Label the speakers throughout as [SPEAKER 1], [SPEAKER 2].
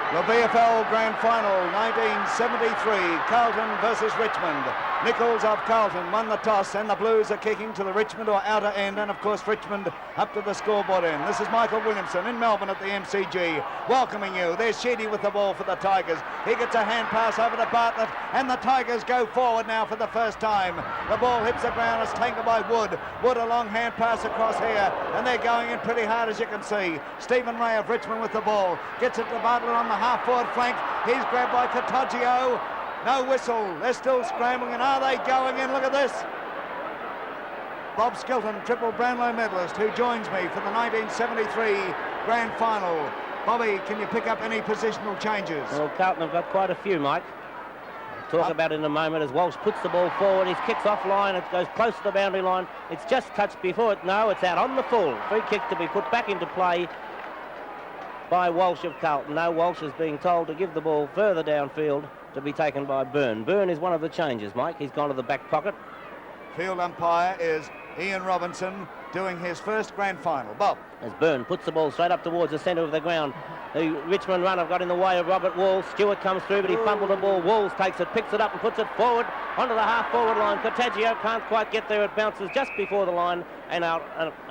[SPEAKER 1] The VFL Grand Final 1973, Carlton versus Richmond. Nichols of Carlton won the toss, and the Blues are kicking to the Richmond or outer end, and of course Richmond up to the scoreboard end. This is Michael Williamson in Melbourne at the MCG welcoming you. There's Sheedy with the ball for the Tigers. He gets a hand pass over to Bartlett, and the Tigers go forward now for the first time. The ball hits the ground, it's taken by Wood. Wood a long hand pass across here, and they're going in pretty hard, as you can see. Stephen Ray of Richmond with the ball. Gets it to Bartlett on the half-forward flank. He's grabbed by Cottagio. No whistle. They're still scrambling, and are they going in? Look at this. Bob Skilton, triple Brownlow medalist, who joins me for the 1973 Grand Final. Bobby, can you pick up any positional changes?
[SPEAKER 2] Well, Carlton have got quite a few, Mike. We'll talk about it in a moment as Walsh puts the ball forward. He kicks off line. It goes close to the boundary line. It's just touched before it. No, it's out on the full. Free kick to be put back into play by Walsh of Carlton. No, Walsh is being told to give the ball further downfield to be taken by Byrne. Byrne is one of the changes, Mike. He's gone to the back pocket.
[SPEAKER 1] Field umpire is Ian Robinson, doing his first Grand Final. Bob.
[SPEAKER 2] As Byrne puts the ball straight up towards the centre of the ground. The Richmond runner got in the way of Robert Walls. Stewart comes through, but he fumbled the ball. Walls takes it, picks it up and puts it forward onto the half-forward line. Cottagio can't quite get there. It bounces just before the line and out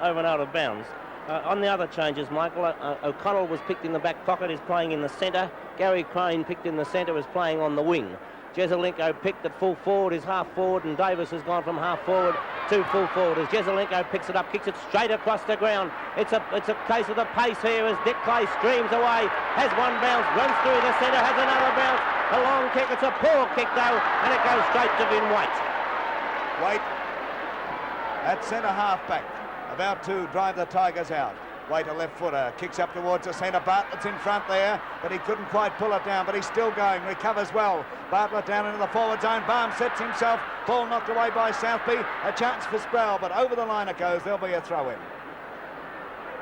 [SPEAKER 2] over and out of bounds. On the other changes, Michael, O'Connell was picked in the back pocket, is playing in the centre. Gary Crane picked in the centre, is playing on the wing. Jezelenko picked at full forward, is half forward, and Davis has gone from half forward to full forward. As Jezelenko picks it up, kicks it straight across the ground. It's a case of the pace here as Dick Clay streams away, has one bounce, runs through the centre, has another bounce. A long kick, it's a poor kick though, and it goes straight to Vin White.
[SPEAKER 1] White at centre half back, about to drive the Tigers out. White, a left footer, kicks up towards the centre. Bartlett's in front there, but he couldn't quite pull it down, but he's still going, recovers well. Bartlett down into the forward zone. Barnes sets himself, ball knocked away by Southby. A chance for Sproul, but over the line it goes. There'll be a throw-in.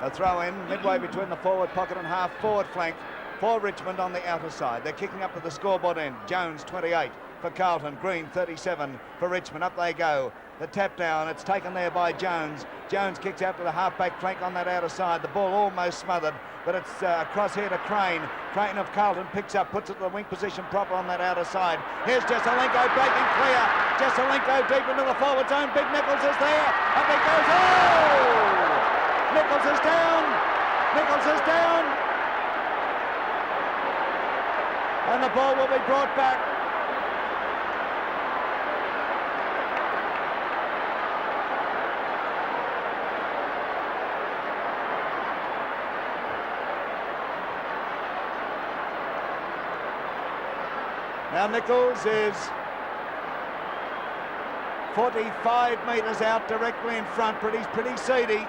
[SPEAKER 1] A throw-in midway between the forward pocket and half-forward flank for Richmond on the outer side. They're kicking up to the scoreboard end. Jones, 28 for Carlton. Green, 37 for Richmond. Up they go. The tap down, it's taken there by Jones. Jones kicks out to the half-back flank on that outer side. The ball almost smothered, but it's across here to Crane. Crane of Carlton picks up, puts it to the wing position proper on that outer side. Here's Jezelenko breaking clear. Jezelenko deep into the forward zone. Big Nichols is there. Up he goes. Oh! Nichols is down. Nichols is down. And the ball will be brought back. Now Nichols is 45 metres out directly in front, but he's pretty seedy.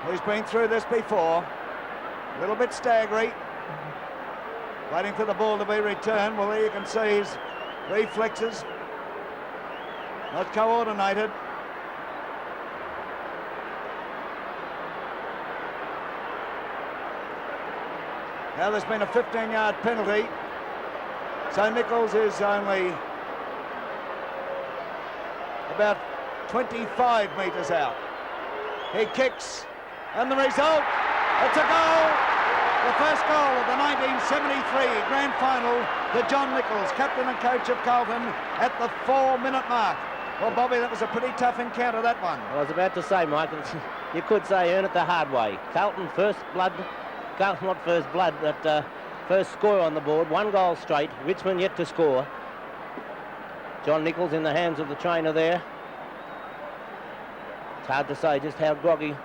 [SPEAKER 1] He's been through this before. A little bit staggery. Waiting for the ball to be returned. Well, there you can see his reflexes not coordinated. Now there's been a 15-yard penalty, so Nichols is only about 25 metres out. He kicks, and the result, it's a goal. The first goal of the 1973 Grand Final to John Nichols, captain and coach of Carlton, at the 4-minute mark. Well, Bobby, that was a pretty tough encounter, that one.
[SPEAKER 2] I was about to say, Mike, you could say earn it the hard way. Carlton first blood, Carlton not first blood, but first score on the board. 1 goal straight. Richmond yet to score. John Nichols in the hands of the trainer there. It's hard to say just how groggy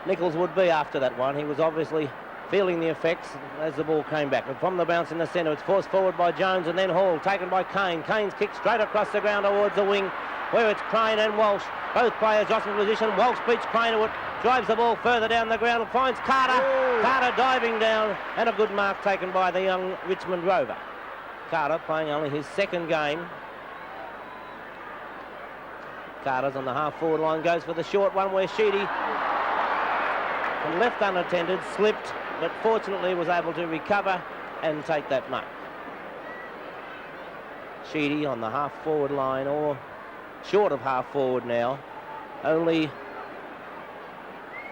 [SPEAKER 2] Nichols would be after that one. He was obviously feeling the effects as the ball came back. And from the bounce in the centre, it's forced forward by Jones and then Hall, taken by Kane. Kane's kick straight across the ground towards the wing, where it's Crane and Walsh. Both players lost in position. Walsh beats Crane, who drives the ball further down the ground and finds Carter. Ooh. Carter diving down, and a good mark taken by the young Richmond rover. Carter playing only his second game. Carter's on the half-forward line, goes for the short one where Sheedy, left unattended, slipped, but fortunately was able to recover and take that mark. Sheedy on the half-forward line, or short of half-forward now. Only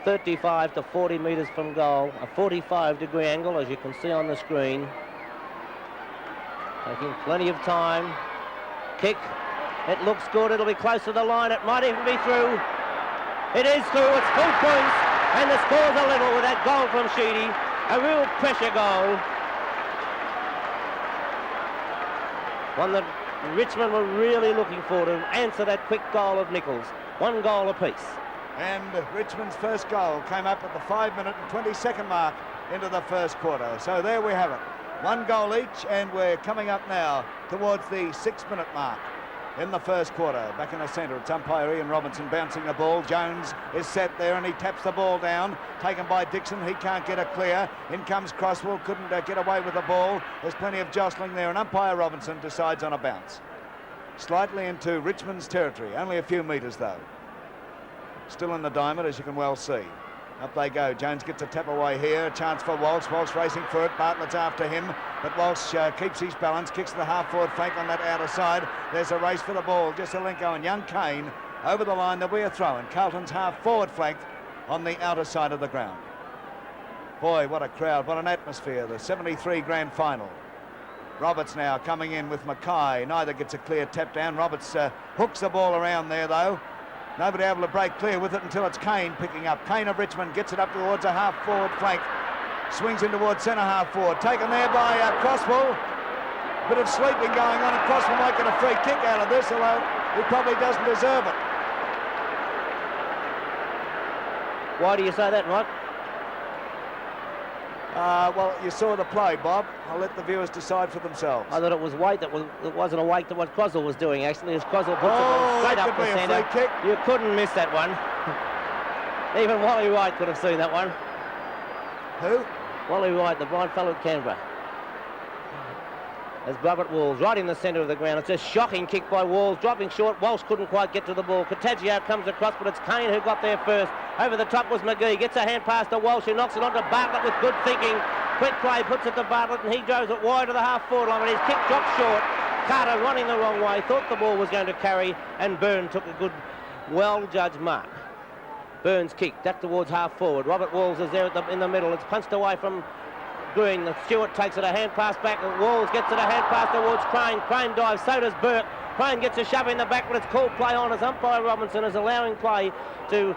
[SPEAKER 2] 35 to 40 metres from goal. A 45-degree angle, as you can see on the screen. Taking plenty of time. Kick. It looks good. It'll be close to the line. It might even be through. It is through. It's full points. And the score's a level with that goal from Sheedy. A real pressure goal. One that Richmond were really looking for to answer that quick goal of Nichols. 1 goal apiece.
[SPEAKER 1] And Richmond's first goal came up at the 5-minute and 22nd mark into the first quarter. So there we have it. 1 goal each, and we're coming up now towards the 6-minute mark in the first quarter. Back in the centre, it's umpire Ian Robinson bouncing the ball. Jones is set there and he taps the ball down. Taken by Dixon. He can't get it clear. In comes Crosswell. Couldn't get away with the ball. There's plenty of jostling there, and umpire Robinson decides on a bounce. Slightly into Richmond's territory. Only a few metres though. Still in the diamond, as you can well see. Up they go. Jones gets a tap away here. A chance for Walsh. Walsh racing for it. Bartlett's after him. But Walsh keeps his balance. Kicks to the half-forward flank on that outer side. There's a race for the ball. Jesselenko and young Kane over the line. There'll be a throw. And Carlton's half-forward flank on the outer side of the ground. Boy, what a crowd. What an atmosphere. The 73 grand final. Roberts now coming in with Mackay. Neither gets a clear tap down. Roberts hooks the ball around there, though. Nobody able to break clear with it until it's Kane picking up. Kane of Richmond gets it up towards a half-forward flank. Swings in towards centre half-forward. Taken there by Crosswell. Bit of sleeping going on, and Crosswell might get a free kick out of this, although he probably doesn't deserve it.
[SPEAKER 2] Why do you say that, Mike?
[SPEAKER 1] Well, you saw the play, Bob. I'll let the viewers decide for themselves.
[SPEAKER 2] I thought it was weight that it wasn't a weight that what Crosswell was doing, actually, as Crosswell puts it straight up the centre.
[SPEAKER 1] Kick.
[SPEAKER 2] You couldn't miss that one. Even Wally White could have seen that one.
[SPEAKER 1] Who?
[SPEAKER 2] Wally White, the blind fellow at Canberra. As Robert Walls right in the centre of the ground. It's a shocking kick by Walls, dropping short. Walsh couldn't quite get to the ball. Contagio comes across, but it's Kane who got there first. Over the top was McGee. Gets a hand pass to Walsh, who knocks it onto Bartlett with good thinking. Quick play, puts it to Bartlett, and he goes it wide to the half-forward line, but his kick dropped short. Carter running the wrong way, thought the ball was going to carry, and Byrne took a good, well-judged mark. Burns kick, that towards half-forward. Robert Walls is there in the middle. It's punched away from Green. Stewart takes it a hand pass back, and Walls gets it a hand pass towards Crane. Crane dives, so does Burke. Crane gets a shove in the back, but it's called play on as umpire Robinson is allowing play to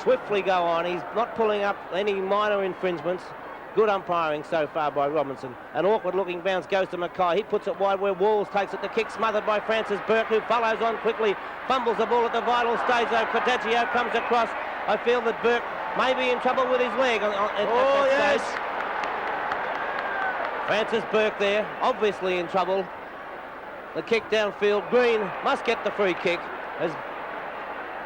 [SPEAKER 2] swiftly go on. He's not pulling up any minor infringements. Good umpiring so far by Robinson. An awkward-looking bounce goes to Mackay. He puts it wide where Walls takes it. The kick smothered by Francis Burke, who follows on quickly. Fumbles the ball at the vital stage, though. Contagio comes across. I feel that Burke may be in trouble with his leg at that stage. Francis Burke there, obviously in trouble. The kick downfield. Green must get the free kick. As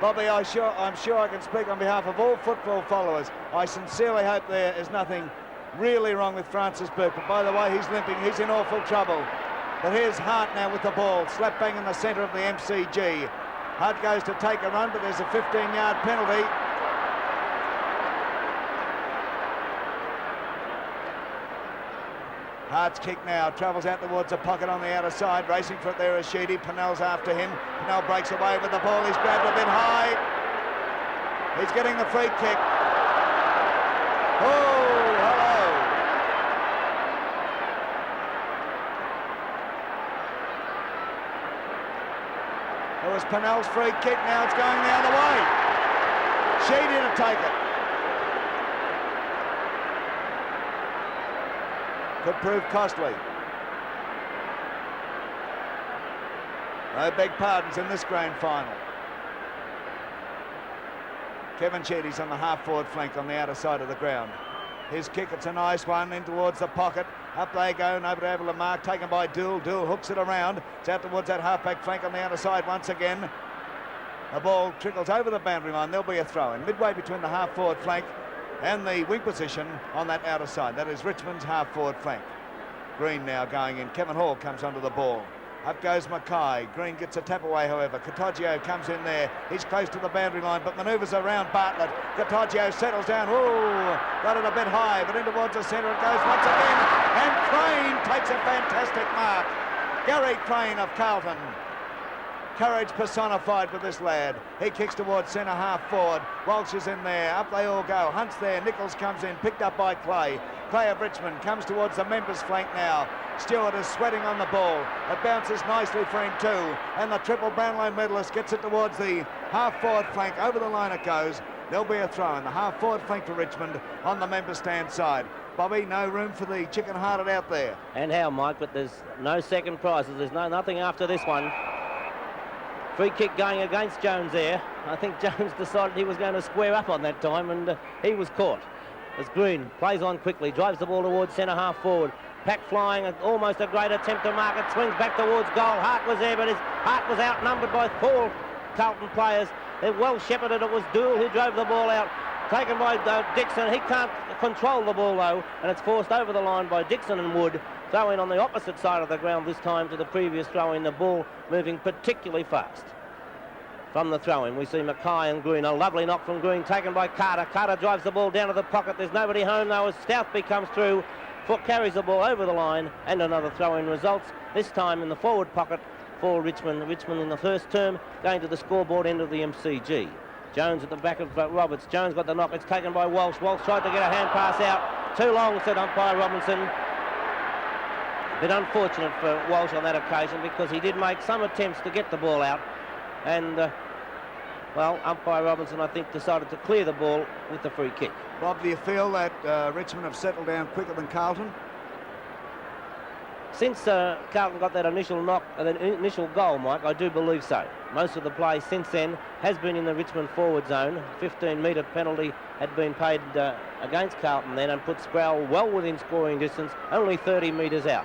[SPEAKER 1] Bobby, I'm sure I can speak on behalf of all football followers. I sincerely hope there is nothing really wrong with Francis Burke. But by the way, he's limping. He's in awful trouble. But here's Hart now with the ball. Slap bang in the centre of the MCG. Hart goes to take a run, but there's a 15-yard penalty. Hart's kick now, travels out towards the pocket on the outer side, racing for it there is Sheedy. Pennell's after him. Pennell breaks away with the ball. He's grabbed a bit high. He's getting the free kick. Oh, hello. It was Pennell's free kick. Now it's going the other way. Sheedy to take it. Could prove costly. No beg pardons in this grand final. Kevin Sheedy's on the half-forward flank on the outer side of the ground. His kick, it's a nice one, in towards the pocket. Up they go, nobody able to mark, taken by Dool. Dool hooks it around. It's out towards that half-back flank on the outer side once again. The ball trickles over the boundary line. There'll be a throw-in. Midway between the half-forward flank and the wing position on that outer side. That is Richmond's half-forward flank. Green now going in. Kevin Hall comes onto the ball. Up goes Mackay. Green gets a tap away, however. Contagio comes in there. He's close to the boundary line, but manoeuvres around Bartlett. Contagio settles down. Ooh, got it a bit high, but in towards the centre it goes once again. And Crane takes a fantastic mark. Gary Crane of Carlton. Courage personified with this lad. He kicks towards centre half forward. Walsh is in there. Up they all go. Hunt's there. Nichols comes in. Picked up by Clay. Clay of Richmond comes towards the members' flank now. Stewart is sweating on the ball. It bounces nicely for him too. And the triple Brownlow medalist gets it towards the half forward flank. Over the line it goes. There'll be a throw in the half forward flank for Richmond on the member stand side. Bobby, no room for the chicken-hearted out there.
[SPEAKER 2] And how, Mike, but there's no second prizes. There's nothing after this one. Free kick going against Jones there. I think Jones decided he was going to square up on that time, and he was caught. As Green plays on quickly, drives the ball towards centre half forward. Pack flying, almost a great attempt to mark it. Swings back towards goal. Hart was there, but his Hart was outnumbered by 4 Carlton players. They're well shepherded. It was Dool who drove the ball out. Taken by Dixon. He can't control the ball, though, and it's forced over the line by Dixon and Wood. Throw in on the opposite side of the ground this time to the previous throw in. The ball moving particularly fast. From the throw-in, we see Mackay and Green. A lovely knock from Green, taken by Carter. Carter drives the ball down to the pocket. There's nobody home, though, as Stouthby comes through. Foot carries the ball over the line, and another throw-in results, this time in the forward pocket for Richmond. Richmond in the first term, going to the scoreboard end of the MCG. Jones at the back of Roberts. Jones got the knock. It's taken by Walsh. Walsh tried to get a hand pass out. Too long, said umpire Robinson. A bit unfortunate for Walsh on that occasion because he did make some attempts to get the ball out. And, well, umpire Robinson, I think, decided to clear the ball with the free kick.
[SPEAKER 1] Bob, do you feel that Richmond have settled down quicker than Carlton?
[SPEAKER 2] Since Carlton got that initial knock, that initial goal, Mike, I do believe so. Most of the play since then has been in the Richmond forward zone. 15-metre penalty had been paid against Carlton then and put Sproul well within scoring distance, only 30 metres out.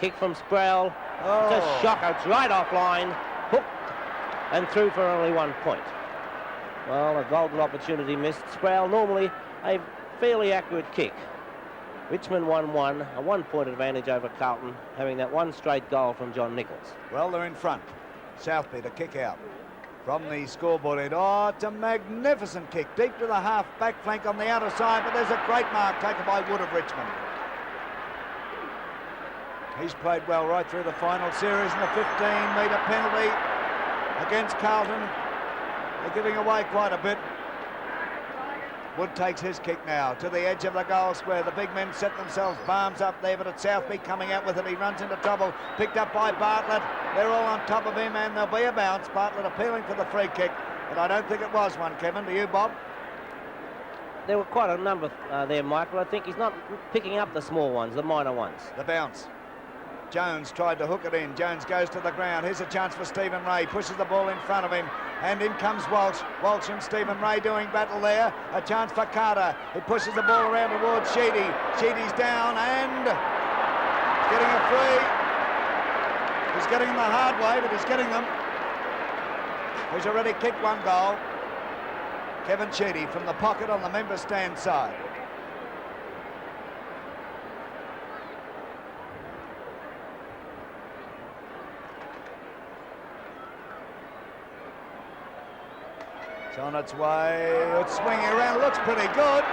[SPEAKER 2] Kick from Sproul. Oh. It's a shocker. It's right offline, hooked and through for only 1 point. Well, a golden opportunity missed. Sproul normally a fairly accurate kick. Richmond 1-1, a 1-point advantage over Carlton, having that one straight goal from John Nichols.
[SPEAKER 1] Well, they're in front. Southby to kick out from the scoreboard end. Oh, it's a magnificent kick, deep to the half back flank on the outer side, but there's a great mark taken by Wood of Richmond. He's played well right through the final series, and the 15-metre penalty against Carlton. They're giving away quite a bit. Wood takes his kick now to the edge of the goal square. The big men set themselves balms up there, but it's Southby coming out with it. He runs into trouble, picked up by Bartlett. They're all on top of him, and there'll be a bounce. Bartlett appealing for the free kick, but I don't think it was one, Kevin. Do you, Bob?
[SPEAKER 2] There were quite a number there, Michael. I think he's not picking up the small ones, the minor ones.
[SPEAKER 1] The bounce. Jones tried to hook it in. Jones goes to the ground. Here's a chance for Stephen Ray. Pushes the ball in front of him. And in comes Walsh. Walsh and Stephen Ray doing battle there. A chance for Carter. He pushes the ball around towards Sheedy. Sheedy's down and getting a free. He's getting them the hard way, but he's getting them. He's already kicked 1 goal. Kevin Sheedy from the pocket on the member stand side. It's on its way, it's swinging around, looks pretty good.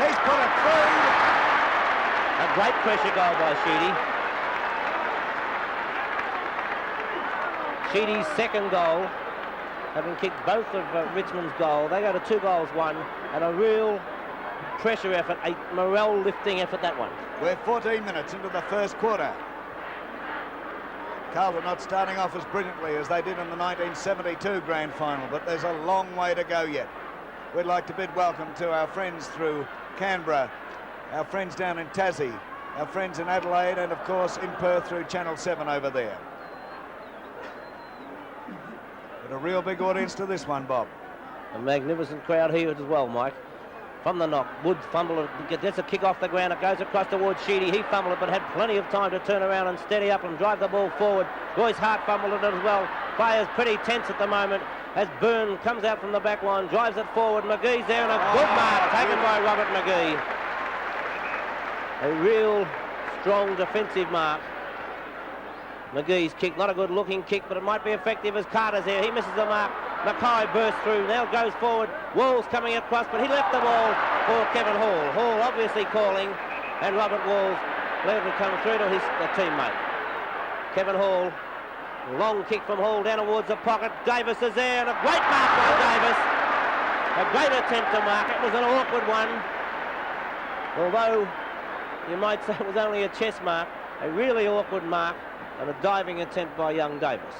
[SPEAKER 1] He's put it through.
[SPEAKER 2] A great pressure goal by Sheedy. Sheedy's second goal, having kicked both of Richmond's goal. They go to 2 goals, 1, and a real pressure effort, a morale-lifting effort, that one.
[SPEAKER 1] We're 14 minutes into the first quarter. Carlton not starting off as brilliantly as they did in the 1972 grand final, but there's a long way to go yet. We'd like to bid welcome to our friends through Canberra, our friends down in Tassie, our friends in Adelaide, and of course in Perth through Channel 7 over there. But a real big audience to this one, Bob.
[SPEAKER 2] A magnificent crowd here as well, Mike. From the knock, Wood fumbled it, gets a kick off the ground, it goes across towards Sheedy. He fumbled it, but had plenty of time to turn around and steady up and drive the ball forward. Royce Hart fumbled it as well. Players pretty tense at the moment as Byrne comes out from the back line, drives it forward. McGee's there, and a good mark taken by Robert McGee. A real strong defensive mark. McGee's kick, not a good looking kick, but it might be effective as Carter's there. He misses the mark. Mackay bursts through, now goes forward. Walls coming across, but he left the ball for Kevin Hall. Hall obviously calling, and Robert Walls let it come through to his teammate. Kevin Hall. Long kick from Hall down towards the pocket. Davis is there, and a great mark by Davis. A great attempt to mark. It was an awkward one. Although you might say it was only a chest mark, a really awkward mark and a diving attempt by young Davis.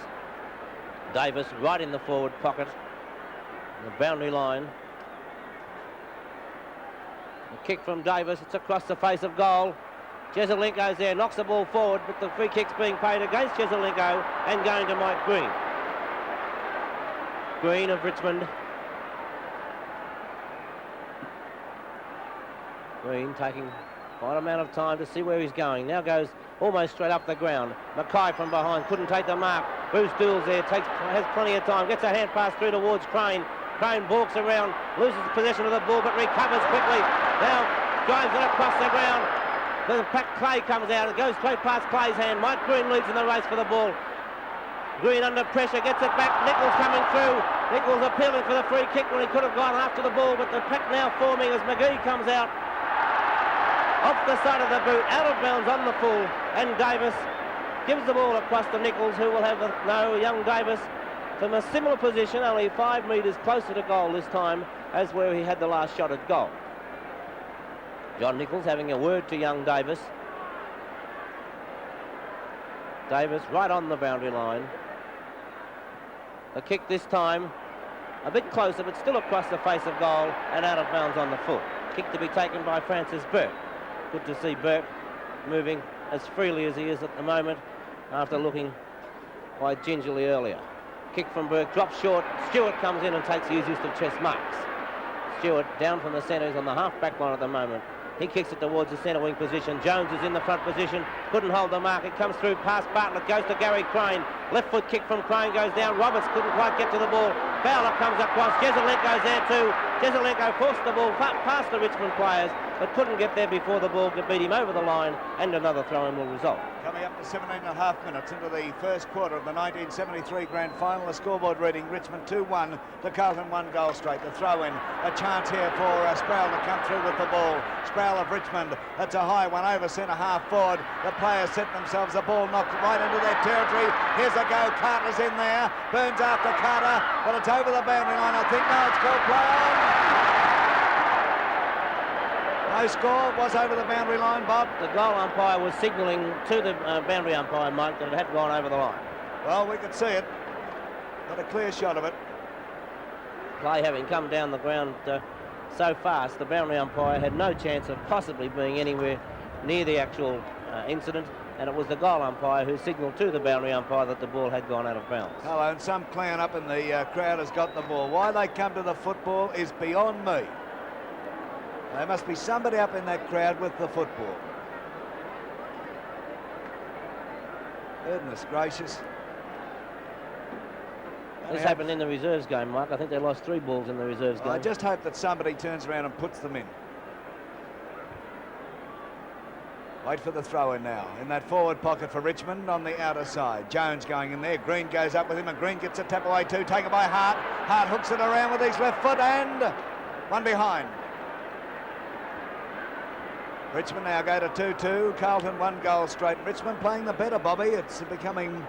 [SPEAKER 2] Davis right in the forward pocket, on the boundary line. A kick from Davis, it's across the face of goal. Jesaulenko's there, knocks the ball forward, but the free kick's being paid against Jesaulenko and going to Mike Green. Green of Richmond. Green taking quite an amount of time to see where he's going. Now goes almost straight up the ground. Mackay from behind, couldn't take the mark. Bruce Dools there, has plenty of time, gets a hand pass through towards Crane. Crane balks around, loses possession of the ball, but recovers quickly. Now drives it across the ground. The Clay comes out, it goes straight past Clay's hand. Mike Green leads in the race for the ball. Green under pressure, gets it back. Nichols coming through. Nichols appealing for the free kick when he could have gone after the ball, but the pack now forming as McGee comes out. Off the side of the boot, out of bounds on the full, and Davis gives the ball across to Nichols, who will have young Davis from a similar position, only 5 metres closer to goal this time as where he had the last shot at goal. John Nichols having a word to young Davis. Davis right on the boundary line. The kick this time a bit closer, but still across the face of goal and out of bounds on the foot. Kick to be taken by Francis Burke. Good to see Burke moving as freely as he is at the moment after looking quite gingerly earlier. Kick from Burke, drops short. Stewart comes in and takes the easiest of chest marks. Stewart down from the centre, is on the half-back line at the moment. He kicks it towards the centre wing position. Jones is in the front position, couldn't hold the mark. It comes through past Bartlett, goes to Gary Crane. Left foot kick from Crane goes down. Roberts couldn't quite get to the ball. Fowler comes across. Jesaulenko's there too. Jesaulenko forced the ball past the Richmond players, but couldn't get there before the ball could beat him over the line, and another throw-in will result.
[SPEAKER 1] Coming up to 17.5 minutes into the first quarter of the 1973 grand final. The scoreboard reading Richmond 2-1 to Carlton 1 goal straight. The throw-in, a chance here for Sproul to come through with the ball. Sproul of Richmond, that's a high one over centre half forward. The players set themselves, the ball knocked right into their territory. Here's a go, Carter's in there, Burns after Carter, but it's over the boundary line. I think now it's called play on. No score, was over the boundary line, Bob.
[SPEAKER 2] The goal umpire was signalling to the boundary umpire, Mike, that it had gone over the line.
[SPEAKER 1] Well, we could see it. Got a clear shot of it.
[SPEAKER 2] Play having come down the ground so fast, the boundary umpire had no chance of possibly being anywhere near the actual incident, and it was the goal umpire who signalled to the boundary umpire that the ball had gone out of bounds.
[SPEAKER 1] Hello, and some clown up in the crowd has got the ball. Why they come to the football is beyond me. There must be somebody up in that crowd with the football. Goodness gracious.
[SPEAKER 2] This happened in the reserves game, Mike. I think they lost 3 balls in the reserves game.
[SPEAKER 1] I just hope that somebody turns around and puts them in. Wait for the throw in now. In that forward pocket for Richmond on the outer side. Jones going in there. Green goes up with him, and Green gets a tap away too. Taken by Hart. Hart hooks it around with his left foot, and one behind. Richmond now go to 2-2. Carlton 1 goal straight. Richmond playing the better, Bobby. It's becoming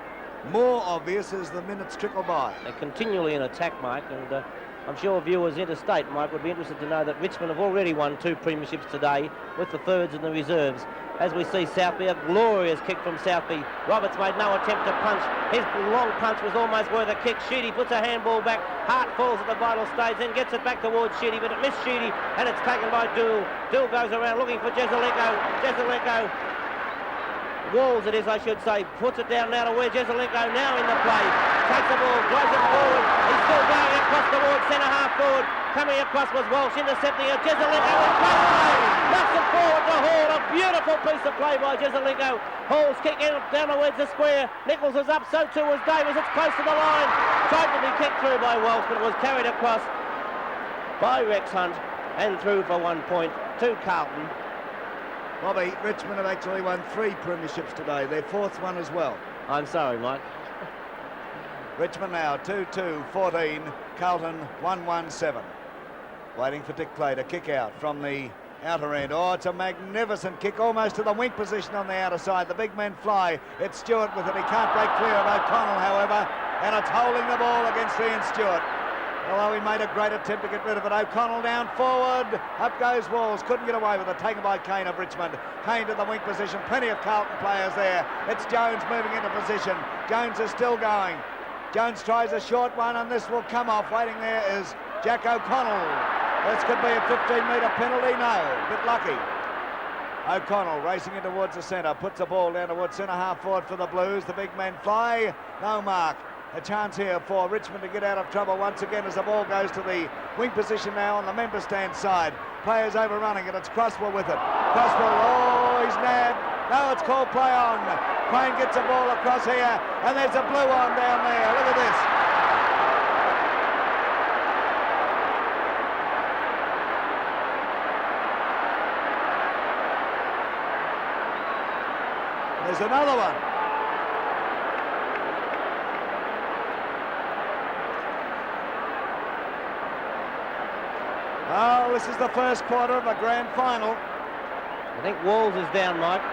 [SPEAKER 1] more obvious as the minutes trickle by.
[SPEAKER 2] They're continually in attack, Mike, and I'm sure viewers interstate, Mike, would be interested to know that Richmond have already won 2 premierships today with the thirds and the reserves. As we see Southby, a glorious kick from Southby. Roberts made no attempt to punch. His long punch was almost worth a kick. Sheedy puts a handball back. Hart falls at the vital stage, then gets it back towards Sheedy, but it missed Sheedy, and it's taken by Dool. Dool goes around looking for Jesaulenko. Jesaulenko, Walls it is, I should say, puts it down now to where Jesaulenko now in the play. Takes the ball, drives it forward. He's still going across towards centre half forward. Coming across was Walsh, intercepting it. Jesaulenko with close play. Knocks it forward to Hall. A beautiful piece of play by Jesaulenko. Hall's kicking down towards the square. Nichols is up, so too was Davis. It's close to the line. Tried to be kicked through by Walsh, but it was carried across by Rex Hunt and through for 1 point to Carlton.
[SPEAKER 1] Bobby, Richmond have actually won 3 premierships today. Their 4th one as well.
[SPEAKER 2] I'm sorry, Mike.
[SPEAKER 1] Richmond now 2-2-14. Carlton 1-1-7. Waiting for Dick Clay to kick out from the Outer end. Oh, it's a magnificent kick, almost to the wing position on the outer side. The big men fly. It's Stewart with it. He can't break clear of O'Connell, however, and it's holding the ball against Ian Stewart. Although he made a great attempt to get rid of it. O'Connell down forward. Up goes Walls. Couldn't get away with it. Taken by Kane of Richmond. Kane to the wing position. Plenty of Carlton players there. It's Jones moving into position. Jones is still going. Jones tries a short one, and this will come off. Waiting there is Jack O'Connell. This could be a 15-metre penalty. No, a bit lucky. O'Connell racing in towards the centre. Puts the ball down towards centre-half forward for the Blues. The big men fly. No mark. A chance here for Richmond to get out of trouble once again as the ball goes to the wing position now on the member stand side. Players overrunning it. It's Crosswell with it. Crosswell, oh, he's nabbed. No, it's called play on. Crane gets the ball across here, and there's a blue on down there. Look at this. There's another one. Oh, this is the first quarter of a grand final.
[SPEAKER 2] I think Walls is down, Mike.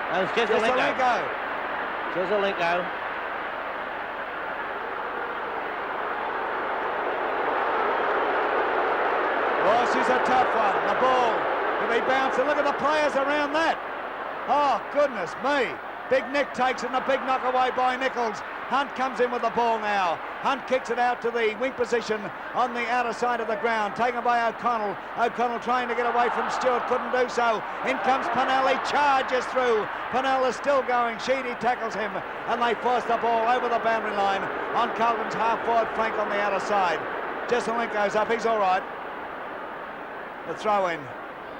[SPEAKER 2] That was Jezelenko. Jezelenko.
[SPEAKER 1] Oh, she's a tough one. The ball to be bouncing. Look at the players around that. Oh, goodness me. Big Nick takes it and a big knock away by Nichols. Hunt comes in with the ball now. Hunt kicks it out to the wing position on the outer side of the ground. Taken by O'Connell. O'Connell trying to get away from Stewart. Couldn't do so. In comes Pinelli. Charges through. Pinell is still going. Sheedy tackles him. And they force the ball over the boundary line on Carlton's half-forward flank on the outer side. Jezelenko's up. He's all right. The throw-in.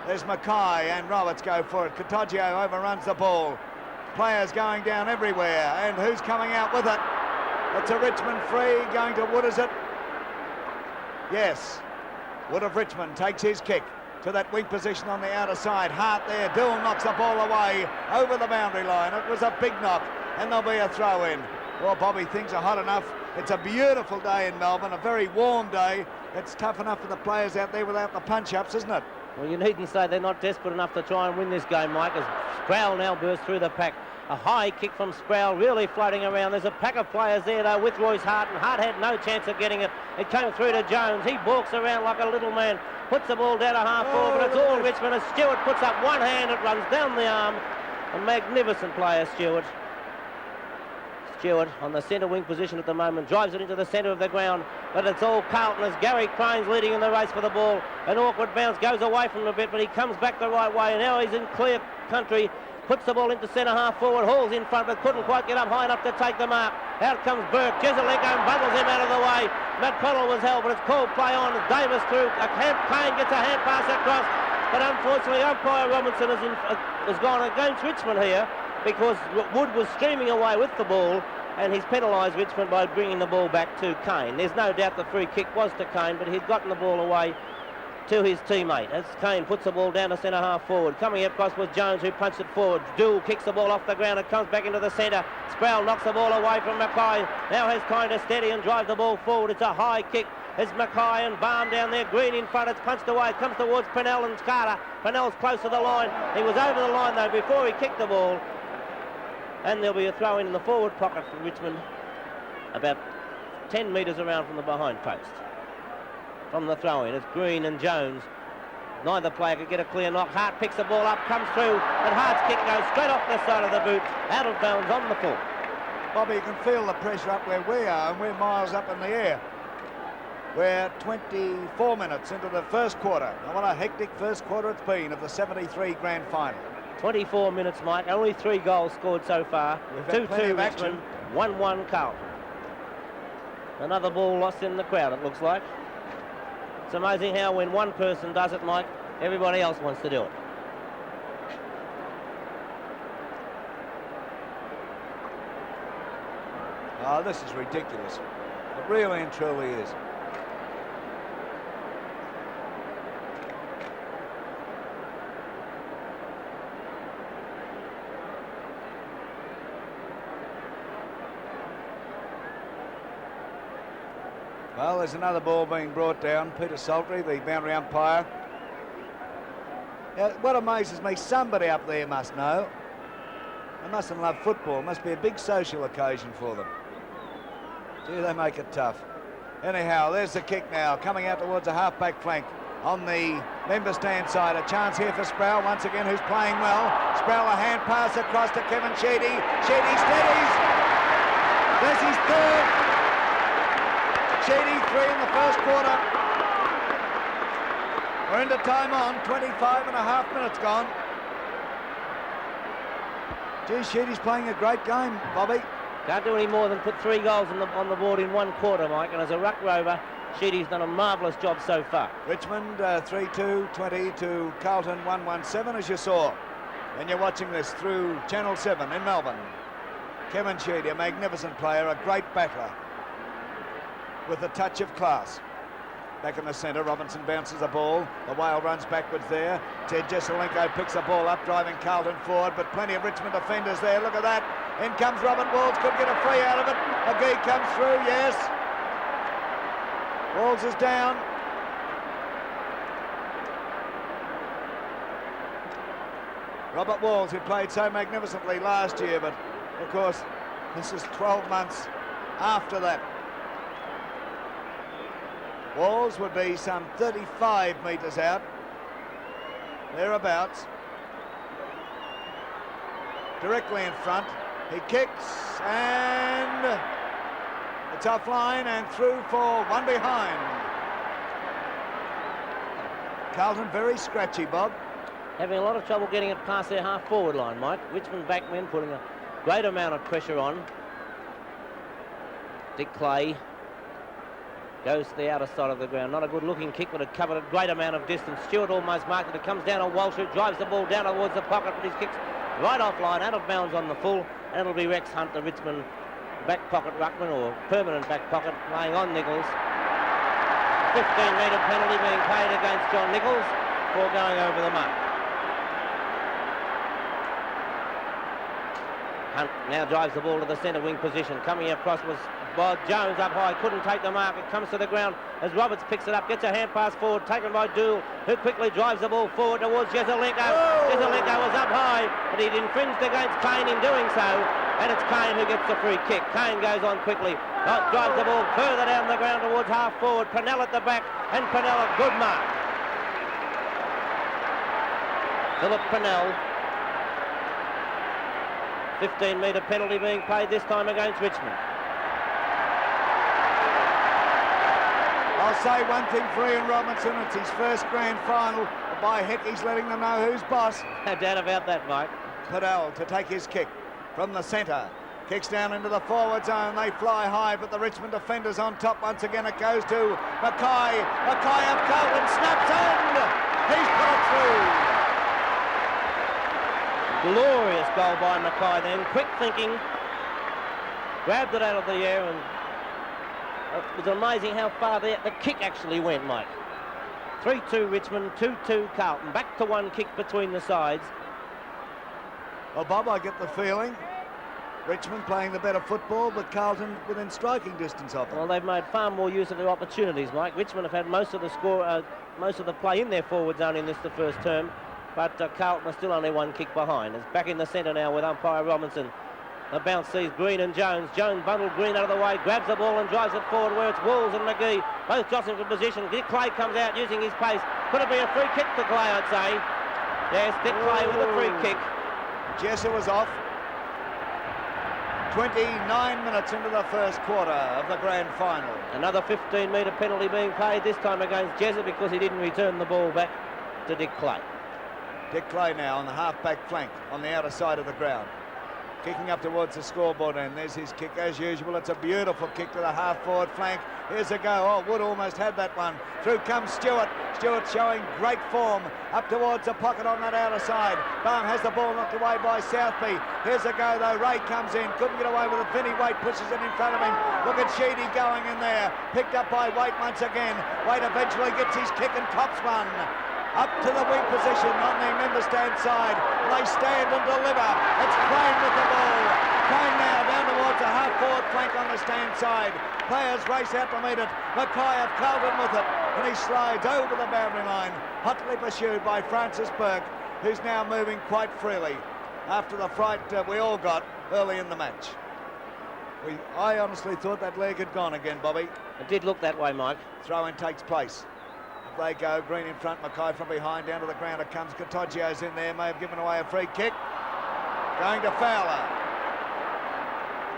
[SPEAKER 1] There's Mackay and Roberts go for it. Cottagio overruns the ball. Players going down everywhere. And who's coming out with it? It's a Richmond free. Going to Wood, is it? Yes. Wood of Richmond takes his kick to that weak position on the outer side. Hart there. Dool knocks the ball away over the boundary line. It was a big knock. And there'll be a throw in. Well, Bobby, things are hot enough. It's a beautiful day in Melbourne. A very warm day. It's tough enough for the players out there without the punch-ups, isn't it?
[SPEAKER 2] Well, you needn't say they're not desperate enough to try and win this game, Mike, as Sproul now bursts through the pack. A high kick from Sproul, really floating around. There's a pack of players there, though, with Royce Hart, and Hart had no chance of getting it. It came through to Jones. He balks around like a little man, puts the ball down a half-forward, but it's all Richmond. As Stewart puts up one hand, it runs down the arm. A magnificent player, Stewart. Stewart on the centre wing position at the moment, drives it into the centre of the ground, but it's all Carlton as Gary Crane's leading in the race for the ball. An awkward bounce, goes away from him a bit, but he comes back the right way, and now he's in clear country, puts the ball into centre half forward, Hall's in front, but couldn't quite get up high enough to take the mark. Out comes Burke, Jezelenko bundles him out of the way. McConnell was held, but it's called play on. Davis through, Kane gets a hand pass across, but unfortunately umpire Robinson has gone against Richmond here, because Wood was streaming away with the ball, and he's penalised Richmond by bringing the ball back to Kane. There's no doubt the free kick was to Kane, but he'd gotten the ball away to his teammate as Kane puts the ball down to centre half forward. Coming across was Jones, who punched it forward. Dool kicks the ball off the ground and comes back into the centre. Sproul knocks the ball away from Mackay. Now has time to steady and drive the ball forward. It's a high kick. It's Mackay and Baum down there. Green in front. It's punched away. It comes towards Pinell and Carter. Pinell's close to the line. He was over the line though before he kicked the ball. And there'll be a throw in the forward pocket for Richmond, about 10 metres around from the behind post. From the throw in, it's Green and Jones. Neither player could get a clear knock. Hart picks the ball up, comes through, and Hart's kick goes straight off the side of the boot, out of bounds on the full.
[SPEAKER 1] Bobby, you can feel the pressure up where we are, and we're miles up in the air. We're 24 minutes into the first quarter. And what a hectic first quarter it's been of the 73 grand final.
[SPEAKER 2] 24 minutes, Mike. Only 3 goals scored so far. 2-2 Richmond, 1-1 Carlton. Another ball lost in the crowd, it looks like. It's amazing how when one person does it, Mike, everybody else wants to do it.
[SPEAKER 1] Oh, this is ridiculous. It really and truly is. Well, there's another ball being brought down. Peter Saltry, the boundary umpire. What amazes me, somebody up there must know. They mustn't love football. It must be a big social occasion for them. Gee, they make it tough. Anyhow, there's the kick now, coming out towards a half-back flank on the member stand side. A chance here for Sproul once again, who's playing well. Sproul, a hand pass across to Kevin Sheedy. Sheedy steadies. There's his third. Sheedy 3 in the first quarter. We're into time on, 25 and a half minutes gone. Gee, Sheedy's playing a great game, Bobby.
[SPEAKER 2] Can't do any more than put 3 goals on the board in 1 quarter, Mike, and as a ruck rover, Sheedy's done a marvellous job so far.
[SPEAKER 1] Richmond 3-2-20 to Carlton 1-1-7, as you saw. And you're watching this through Channel 7 in Melbourne. Kevin Sheedy, a magnificent player, a great battler with a touch of class. Back in the centre, Robinson bounces the ball. The whale runs backwards there. Ted Jesselenko picks the ball up, driving Carlton forward, but plenty of Richmond defenders there. Look at that. In comes Robert Walls, could get a free out of it. McGee comes through, yes. Walls is down. Robert Walls, who played so magnificently last year, but of course, this is 12 months after that. Walls would be some 35 metres out, thereabouts. Directly in front, he kicks and it's offline and through for one behind. Carlton very scratchy, Bob.
[SPEAKER 2] Having a lot of trouble getting it past their half-forward line, Mike. Richmond backmen putting a great amount of pressure on. Dick Clay goes to the outer side of the ground. Not a good-looking kick, but it covered a great amount of distance. Stewart almost marked it. It comes down on Walsh, who drives the ball down towards the pocket, but his kicks right offline, out of bounds on the full, and it'll be Rex Hunt, the Richmond back pocket ruckman, or permanent back pocket, laying on Nichols. 15-metre penalty being paid against John Nichols for going over the mark. Hunt now drives the ball to the centre wing position. Coming across was Bob Jones up high, couldn't take the mark. It comes to the ground as Roberts picks it up, gets a hand pass forward, taken by Dool, who quickly drives the ball forward towards Jesselenko. Jesselenko was up high, but he'd infringed against Kane in doing so, and it's Kane who gets the free kick. Kane goes on quickly, drives the ball further down the ground towards half forward. Pennell at the back, and Pennell a good mark. Philip Pennell. 15-metre penalty being paid this time against Richmond.
[SPEAKER 1] I'll say one thing for Ian Robinson, it's his first grand final. By heck, he's letting them know who's boss.
[SPEAKER 2] No doubt about that, Mike.
[SPEAKER 1] Pennell to take his kick from the centre. Kicks down into the forward zone. They fly high, but the Richmond defenders on top once again. It goes to Mackay. Mackay of Carlton snaps in. He's put it through.
[SPEAKER 2] Glorious goal by Mackay then. Quick thinking. Grabbed it out of the air, and it was amazing how far the kick actually went, Mike. 3-2 Richmond, 2-2 Carlton. Back to one kick between the sides.
[SPEAKER 1] Well, Bob, I get the feeling Richmond playing the better football, but Carlton within striking distance of them.
[SPEAKER 2] Well, they've made far more use of their opportunities, Mike. Richmond have had most of the play in their forward zone in the first term, but Carlton are still only one kick behind. It's back in the centre now with umpire Robinson. The bounce sees Green and Jones. Jones bundled Green out of the way, grabs the ball and drives it forward where it's Walls and McGee. Both jostling for position. Dick Clay comes out using his pace. Could it be a free kick to Clay, I'd say? Yes, Dick Clay with a free kick.
[SPEAKER 1] Jesse was off. 29 minutes into the first quarter of the grand final.
[SPEAKER 2] Another 15-metre penalty being paid, this time against Jezza, because he didn't return the ball back to Dick Clay.
[SPEAKER 1] Dick Clay now on the half-back flank on the outer side of the ground. Kicking up towards the scoreboard end. There's his kick as usual. It's a beautiful kick to the half-forward flank. Here's a go. Oh, Wood almost had that one. Through comes Stewart. Stewart showing great form up towards the pocket on that outer side. Baum has the ball knocked away by Southby. Here's a go though. Ray comes in. Couldn't get away with it. Vinnie Waite pushes it in front of him. Look at Sheedy going in there. Picked up by Waite once again. Waite eventually gets his kick and cops one. Up to the wing position on the member stand side. They stand and deliver. It's Crane with the ball. Crane now down towards the half-forward flank on the stand side. Players race out to meet it. Mackay of Carlton with it. and he slides over the boundary line, hotly pursued by Francis Burke, who's now moving quite freely after the fright we all got early in the match. I honestly thought that leg had gone again, Bobby.
[SPEAKER 2] It did look that way, Mike.
[SPEAKER 1] Throw-in takes place. Up they go, Green in front, Mackay from behind, down to the ground it comes. Katoggio's in there, may have given away a free kick. Going to Fowler.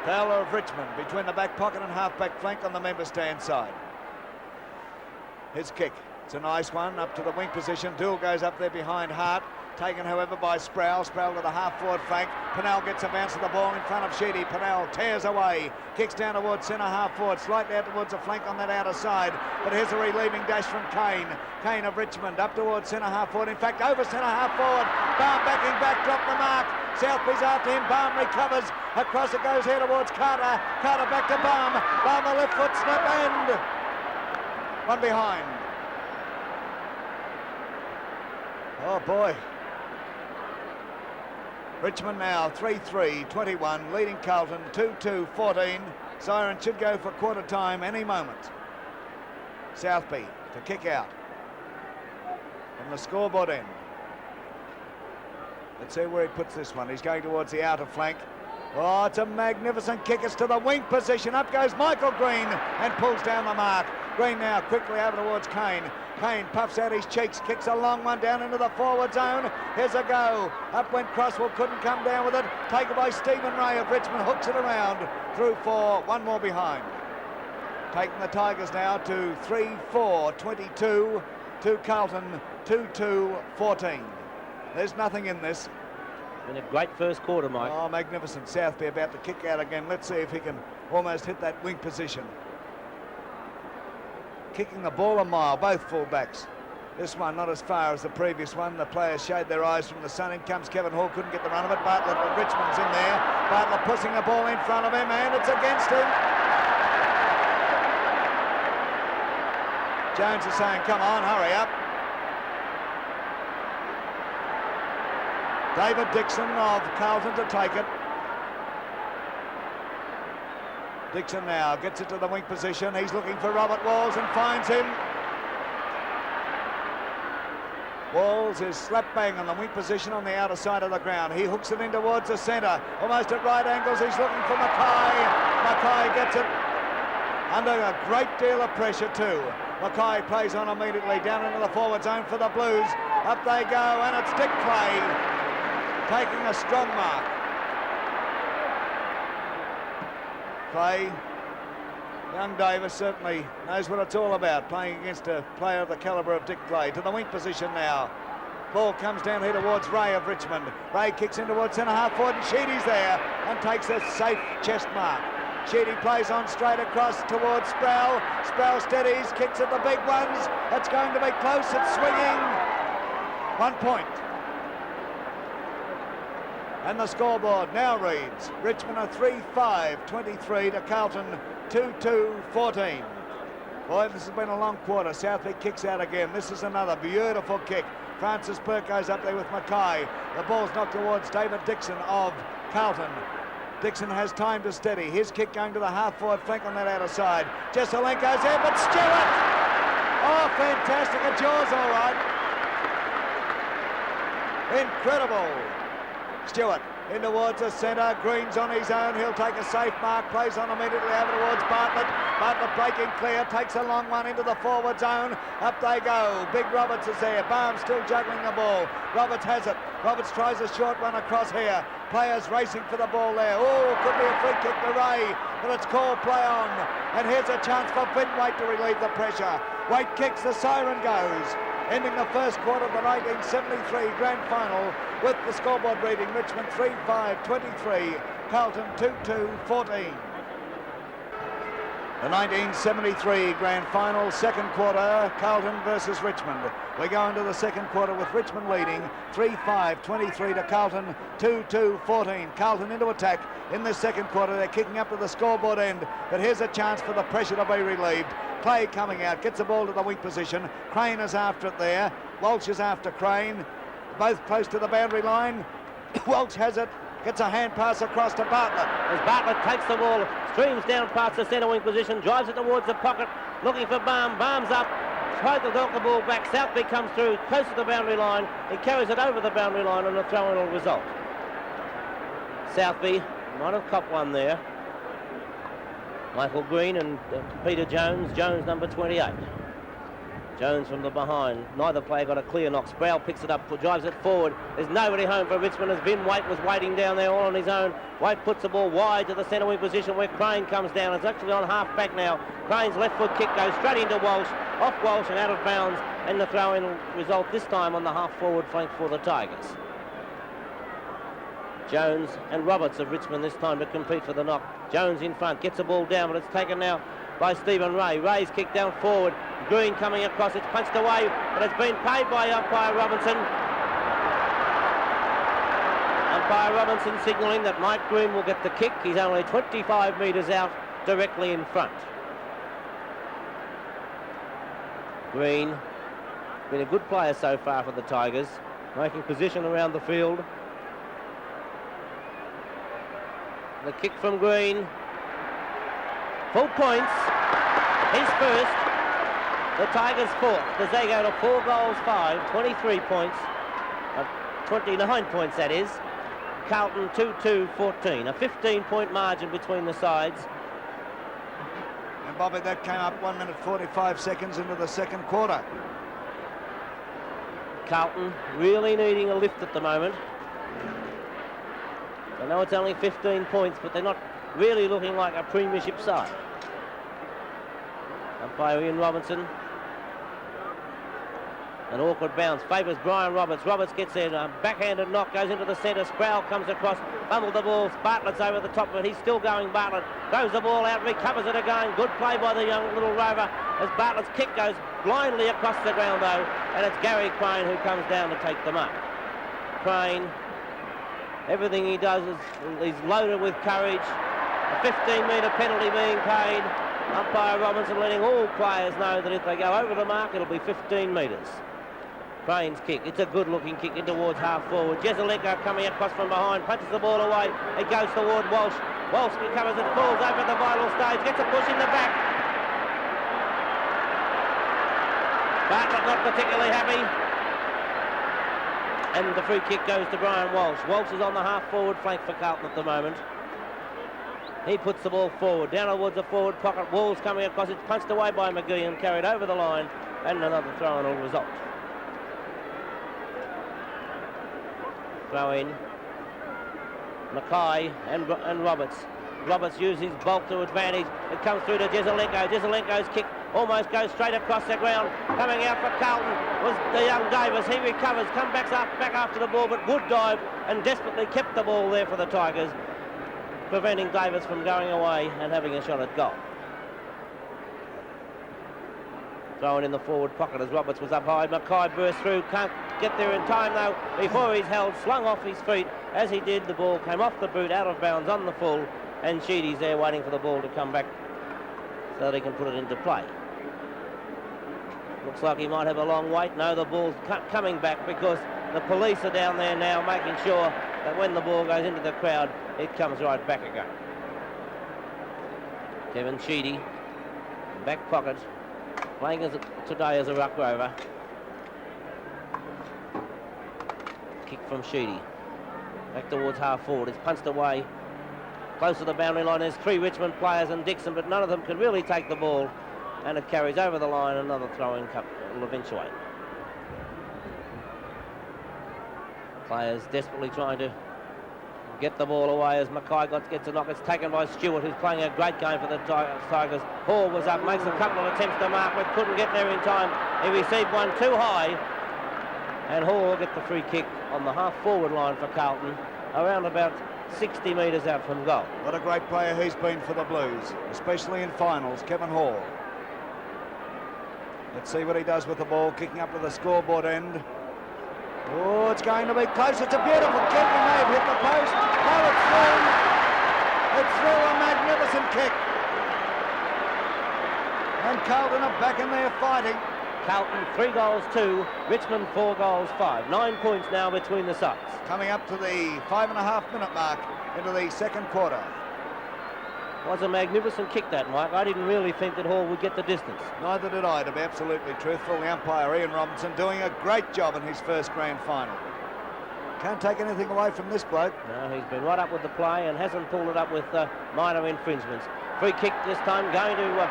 [SPEAKER 1] Fowler of Richmond, between the back pocket and half-back flank on the member stand side. His kick, it's a nice one, up to the wing position. Doull goes up there behind Hart. Taken, however, by Sproul. Sproul to the half-forward flank. Pennell gets a bounce of the ball in front of Sheedy. Pennell tears away. Kicks down towards centre half-forward. Slightly out towards the flank on that outer side. But here's a relieving dash from Kane. Kane of Richmond up towards centre half-forward. In fact, over centre half-forward. Balme backing back, dropped the mark. Southby's after him. Balme recovers. Across it goes here towards Carter. Carter back to Balme. Balme a left foot snap and one behind. Oh, boy. Richmond now 3-3-21, leading Carlton 2-2-14. Siren should go for quarter time any moment. Southby to kick out from the scoreboard end. Let's see where he puts this one. He's going towards the outer flank. Oh, it's a magnificent kick. It's to the wing position. Up goes Michael Green and pulls down the mark. Green now quickly over towards Kane. Kane puffs out his cheeks, kicks a long one down into the forward zone. Here's a go. Up went Crosswell, couldn't come down with it. Taken by Stephen Ray of Richmond, hooks it around. Through for one more behind. Taking the Tigers now to 3-4-22 to Carlton 2-2-14. There's nothing in this.
[SPEAKER 2] Been a great first quarter, Mike.
[SPEAKER 1] Oh, magnificent. Southby about to kick out again. Let's see if he can almost hit that wing position. Kicking the ball a mile, both full-backs. This one not as far as the previous one. The players shade their eyes from the sun. In comes Kevin Hall, couldn't get the run of it. Bartlett of Richmond's in there. Bartlett pushing the ball in front of him, and it's against him. Jones is saying, come on, hurry up. David Dixon of Carlton to take it. Dixon now gets it to the wing position. He's looking for Robert Walls and finds him. Walls is slap bang on the wing position on the outer side of the ground. He hooks it in towards the centre, almost at right angles. He's looking for Mackay. Mackay gets it under a great deal of pressure too. Mackay plays on immediately down into the forward zone for the Blues. Up they go, and it's Dick Clay taking a strong mark. Clay, young Davis certainly knows what it's all about, playing against a player of the calibre of Dick Clay. To the wing position now. Ball comes down here towards Ray of Richmond. Ray kicks in towards centre half forward, and Sheedy's there and takes a safe chest mark. Sheedy plays on straight across towards Sproul. Sproul steadies, kicks at the big ones. It's going to be close, it's swinging. 1 point. And the scoreboard now reads Richmond are 3-5-23 to Carlton 2-2-14. Boy, this has been a long quarter. Southby kicks out again. This is another beautiful kick. Francis Burke goes up there with Mackay. The ball's knocked towards David Dixon of Carlton. Dixon has time to steady. His kick going to the half-forward flank on that outer side. Jesselenko's there, but Stewart! Oh, fantastic. A jaw's all right. Incredible. Stewart in towards the centre. Green's on his own. He'll take a safe mark. Plays on immediately over towards Bartlett. Bartlett breaking clear. Takes a long one into the forward zone. Up they go. Big Roberts is there. Balme still juggling the ball. Roberts has it. Roberts tries a short one across here. Players racing for the ball there. Oh, could be a free kick to Ray, but it's called play on. And here's a chance for Finn Waite to relieve the pressure. Waite kicks, the siren goes. Ending the first quarter of the 1973 Grand Final with the scoreboard reading Richmond 3-5-23, Carlton 2-2-14. The 1973 Grand Final, second quarter, Carlton versus Richmond. We go into the second quarter with Richmond leading 3-5-23 to Carlton 2-2-14. Carlton into attack in the second quarter. They're kicking up to the scoreboard end, but here's a chance for the pressure to be relieved. Clay coming out, gets the ball to the wing position. Crane is after it there. Walsh is after Crane. Both close to the boundary line. Walsh has it. Gets a hand pass across to Bartlett.
[SPEAKER 2] As Bartlett takes the ball, streams down past the centre wing position, drives it towards the pocket, looking for Balme. Balme's up, Tried to knock the ball back. Southby comes through, close to the boundary line. He carries it over the boundary line and a throw-in will result. Southby might have copped one there. Michael Green and Peter Jones. Jones, number 28. Jones from the behind. Neither player got a clear knock. Sproul picks it up, drives it forward. There's nobody home for Richmond as Vin Waite was waiting down there all on his own. Waite puts the ball wide to the centre wing position where Crane comes down. It's actually on half back now. Crane's left foot kick goes straight into Walsh, off Walsh and out of bounds, and the throw-in will result this time on the half forward flank for the Tigers. Jones and Roberts of Richmond this time to compete for the knock. Jones in front, gets the ball down, but it's taken now by Stephen Ray. Ray's kick down forward. Green coming across, it's punched away, but it's been paid by umpire Robinson. Umpire Robinson signalling that Mike Green will get the kick. He's only 25 metres out, directly in front. Green, been a good player so far for the Tigers, making position around the field. The kick from Green. Full points. He's first. The Tigers fourth. As they go to 4 goals 5, 23 points. 29 points, that is. Carlton 2-2-14. A 15-point margin between the sides.
[SPEAKER 1] And Bobby, that came up 1 minute 45 seconds into the second quarter.
[SPEAKER 2] Carlton really needing a lift at the moment. I know it's only 15 points, but they're not really looking like a premiership side. Umpire Ian Robinson. An awkward bounce, favours Brian Roberts. Roberts gets there, a backhanded knock, goes into the centre. Sproul comes across, fumbled the ball. Bartlett's over the top of it. He's still going, Bartlett. Throws the ball out, recovers it again. Good play by the young little rover as Bartlett's kick goes blindly across the ground, though. And it's Gary Crane who comes down to take the mark. Crane, everything he does is he's loaded with courage. A 15-metre penalty being paid. Umpire Robinson letting all players know that if they go over the mark, it'll be 15 metres. Crane's kick, it's a good-looking kick in towards half-forward. Jezelenko coming across from behind, punches the ball away. It goes toward Walsh. Walsh recovers it, falls over the vital stage, gets a push in the back. Bartlett not particularly happy. And the free kick goes to Brian Walsh. Walsh is on the half-forward flank for Carlton at the moment. He puts the ball forward, down towards the forward pocket. Walls coming across, it's punched away by McGee and carried over the line, and another throw-in will result. Throw in. Mackay and Roberts. Roberts uses his bulk to advantage. It comes through to Jezelenko. Jezelenko's kick almost goes straight across the ground. Coming out for Carlton was the young Davis. He recovers, comes back after the ball, but Wood dive and desperately kept the ball there for the Tigers, preventing Davis from going away and having a shot at goal. Thrown in the forward pocket as Roberts was up high. Mackay burst through, can't get there in time though. Before he's held, slung off his feet. As he did, the ball came off the boot, out of bounds on the full, and Sheedy's there waiting for the ball to come back so that he can put it into play. Looks like he might have a long wait. No, the ball's coming back because the police are down there now making sure that when the ball goes into the crowd, it comes right back again. Kevin Sheedy, back pocket, playing today as a ruck rover. Kick from Sheedy. Back towards half forward. It's punched away. Close to the boundary line. There's 3 Richmond players and Dixon, but none of them can really take the ball. And it carries over the line. Another throw-in will eventuate. Players desperately trying to get the ball away as Mackay gets a knock. It's taken by Stewart, who's playing a great game for the Tigers. Hall was up, makes a couple of attempts to mark, but couldn't get there in time. He received one too high, and Hall will get the free kick on the half-forward line for Carlton, around about 60 metres out from goal.
[SPEAKER 1] What a great player he's been for the Blues, especially in finals, Kevin Hall. Let's see what he does with the ball, kicking up to the scoreboard end. Oh, it's going to be close. It's a beautiful kick. He may have hit the post. No, it's through. It's through, a magnificent kick. And Carlton are back in there fighting.
[SPEAKER 2] Carlton 3 goals 2, Richmond 4 goals 5. 9 points now between the sides.
[SPEAKER 1] Coming up to the 5.5 minute mark into the second quarter.
[SPEAKER 2] Was a magnificent kick, that, Mike. I didn't really think that Hall would get the distance.
[SPEAKER 1] Neither did I, to be absolutely truthful. The umpire, Ian Robinson, doing a great job in his first grand final. Can't take anything away from this bloke.
[SPEAKER 2] No, he's been right up with the play and hasn't pulled it up with minor infringements. Free kick this time going to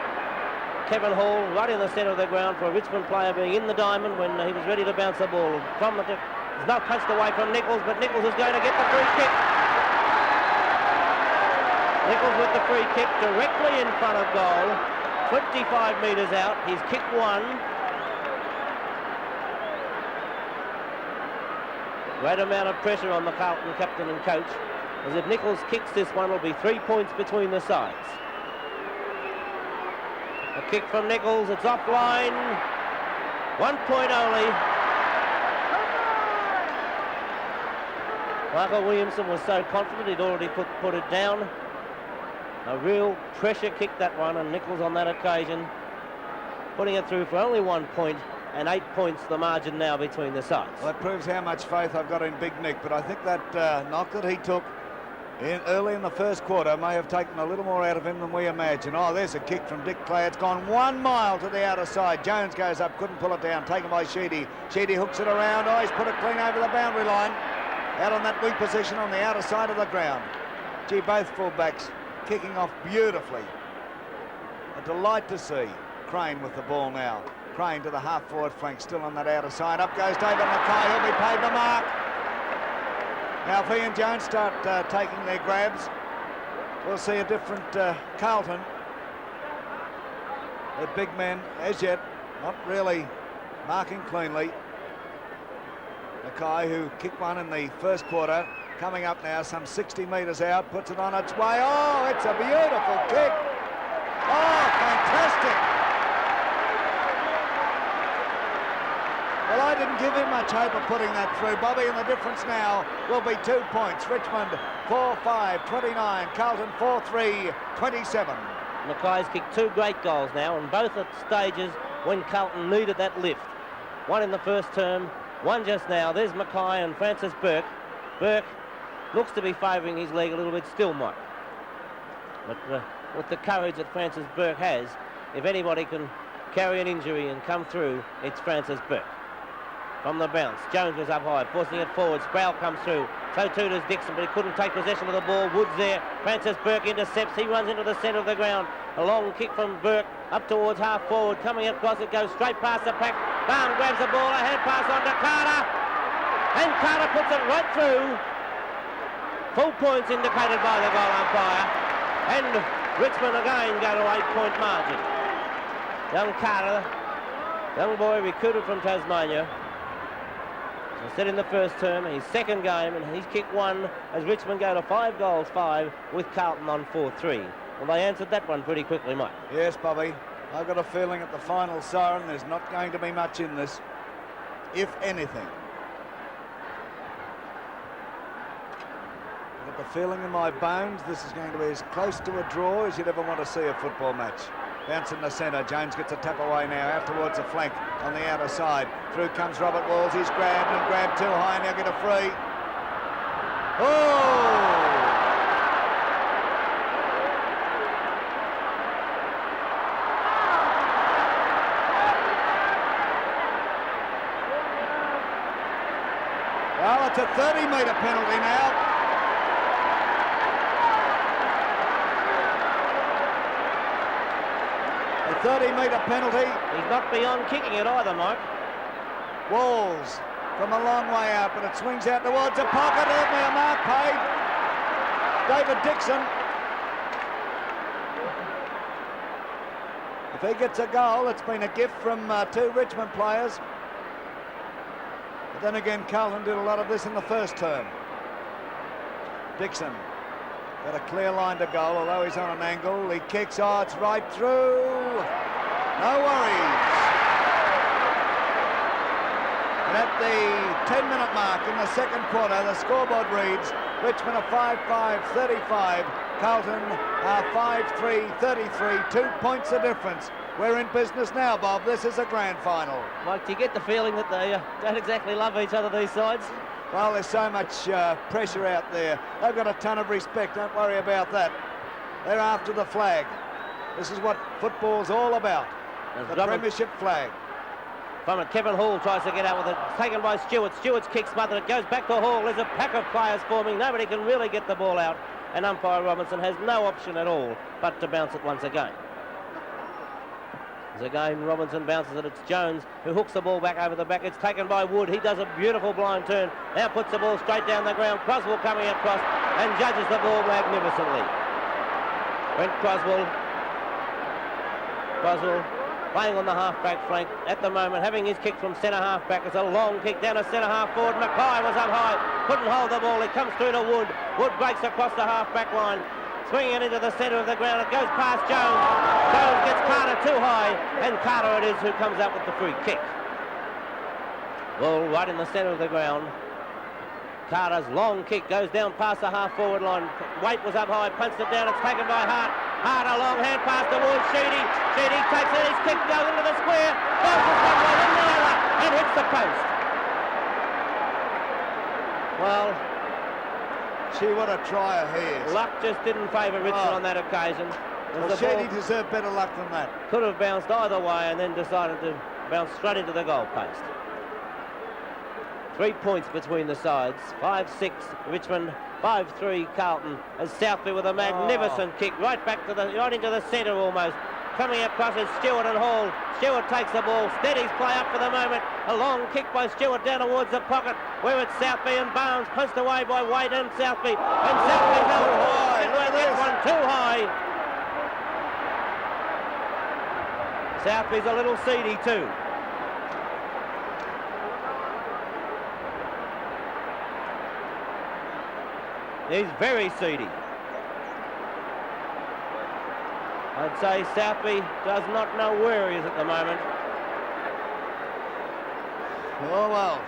[SPEAKER 2] Kevin Hall, right in the centre of the ground for a Richmond player being in the diamond when he was ready to bounce the ball. From the it's not punched away from Nichols, but Nichols is going to get the free kick. Nichols with the free kick directly in front of goal, 25 metres out. He's kicked one. Great amount of pressure on the Carlton captain and coach, as if Nichols kicks this one, will be 3 points between the sides. A kick from Nichols, it's offline. 1 point only. Michael Williamson was so confident he'd already put it down. A real pressure kick, that one, and Nichols on that occasion putting it through for only 1 point, and 8 points the margin now between the sides.
[SPEAKER 1] Well, that proves how much faith I've got in Big Nick, but I think that knock that he took early in the first quarter may have taken a little more out of him than we imagine. Oh, there's a kick from Dick Clay. It's gone 1 mile to the outer side. Jones goes up, couldn't pull it down, taken by Sheedy. Sheedy hooks it around. Oh, he's put it clean over the boundary line. Out on that weak position on the outer side of the ground. Gee, both fullbacks kicking off beautifully. A delight to see. Crane with the ball now. Crane to the half-forward flank, still on that outer side. Up goes David Mackay. He'll be paid the mark. Now, if he and Jones start taking their grabs, we'll see a different Carlton. The big men, as yet, not really marking cleanly. Mackay, who kicked one in the first quarter, coming up now some 60 metres out, puts it on its way. Oh, it's a beautiful kick. Oh, fantastic. Well, I didn't give him much hope of putting that through, Bobby, and the difference now will be 2 points. Richmond 4-5, 29. Carlton 4-3, 27.
[SPEAKER 2] Mackay's kicked 2 great goals now, and both at stages when Carlton needed that lift. One in the first term, one just now. There's Mackay and Francis Burke. Burke looks to be favouring his leg a little bit still, Mike. But with the courage that Francis Burke has, if anybody can carry an injury and come through, it's Francis Burke. From the bounce, Jones was up high, forcing it forward. Sproul comes through. So too does Dixon, but he couldn't take possession of the ball. Woods there. Francis Burke intercepts. He runs into the centre of the ground. A long kick from Burke up towards half forward. Coming across, it goes straight past the pack. Barn grabs the ball. A hand pass on to Carter. And Carter puts it right through. Full points indicated by the goal umpire. And Richmond again go to 8-point margin. Young Carter, young boy recruited from Tasmania. As I said in the first term, his second game, and he's kicked one as Richmond go to 5-5 with Carlton on 4-3. Well, they answered that one pretty quickly, Mike.
[SPEAKER 1] Yes, Bobby. I've got a feeling at the final siren there's not going to be much in this, if anything. I've got the feeling in my bones this is going to be as close to a draw as you'd ever want to see a football match. Bounce in the centre. Jones gets a tap away now out towards the flank on the outer side. Through comes Robert Walls. He's grabbed and grabbed too high and he'll get a free. Oh! Well, it's a 30-metre penalty now. A 30-metre penalty.
[SPEAKER 2] He's not beyond kicking it either, Mike.
[SPEAKER 1] Walls from a long way out, but it swings out towards the pocket. There'll be a mark paid. David Dixon. If he gets a goal, it's been a gift from 2 Richmond players. But then again, Carlton did a lot of this in the first term. Dixon got a clear line to goal, although he's on an angle. He kicks, oh, it's right through. No worries. And at the 10-minute mark in the second quarter, the scoreboard reads Richmond are 5-5, 35. Carlton are 5-3, 33. 2 points the difference. We're in business now, Bob. This is a grand final.
[SPEAKER 2] Mike, do you get the feeling that they don't exactly love each other, these sides?
[SPEAKER 1] Well, there's so much pressure out there. They've got a ton of respect. Don't worry about that. They're after the flag. This is what football's all about. The premiership flag.
[SPEAKER 2] From it, Kevin Hall tries to get out with it. It's taken by Stewart. Stewart's kick smothered. It goes back to Hall. There's a pack of players forming. Nobody can really get the ball out. And umpire Robinson has no option at all but to bounce it once again. As again, Robinson bounces it. It's Jones who hooks the ball back over the back. It's taken by Wood. He does a beautiful blind turn. Now puts the ball straight down the ground. Croswell coming across and judges the ball magnificently. Brent Croswell playing on the half-back flank at the moment, having his kick from centre half-back. It's a long kick down to centre half forward. Mackay was up high, couldn't hold the ball. He comes through to Wood. Wood breaks across the half-back line, swinging it into the centre of the ground. It goes past Jones. Jones gets Carter too high, and Carter it is who comes up with the free kick. Ball right in the centre of the ground. Carter's long kick goes down past the half-forward line. Waite was up high, punched it down. It's taken by Hart. Hart, a long hand pass towards Sheedy. Sheedy takes it. His kick goes into the square. Bounces one way, then the other, and hits the post. Well,
[SPEAKER 1] gee, what a trier he is.
[SPEAKER 2] Luck just didn't favour Richmond on that occasion.
[SPEAKER 1] Well, Sheedy deserved better luck than that.
[SPEAKER 2] Could have bounced either way and then decided to bounce straight into the goal post. 3 points between the sides. 5-6 Richmond, 5-3 Carlton. As Southby with a magnificent kick right back to right into the centre almost. Coming across is Stewart and Hall. Stewart takes the ball, steadies play up for the moment. A long kick by Stewart down towards the pocket, where it's Southby and Barnes, punched away by Waite and Southby. And Southby held high. That one too high. Southby's a little seedy too. He's very seedy. I'd say Southby does not know where he is at the moment.
[SPEAKER 1] Oh, well.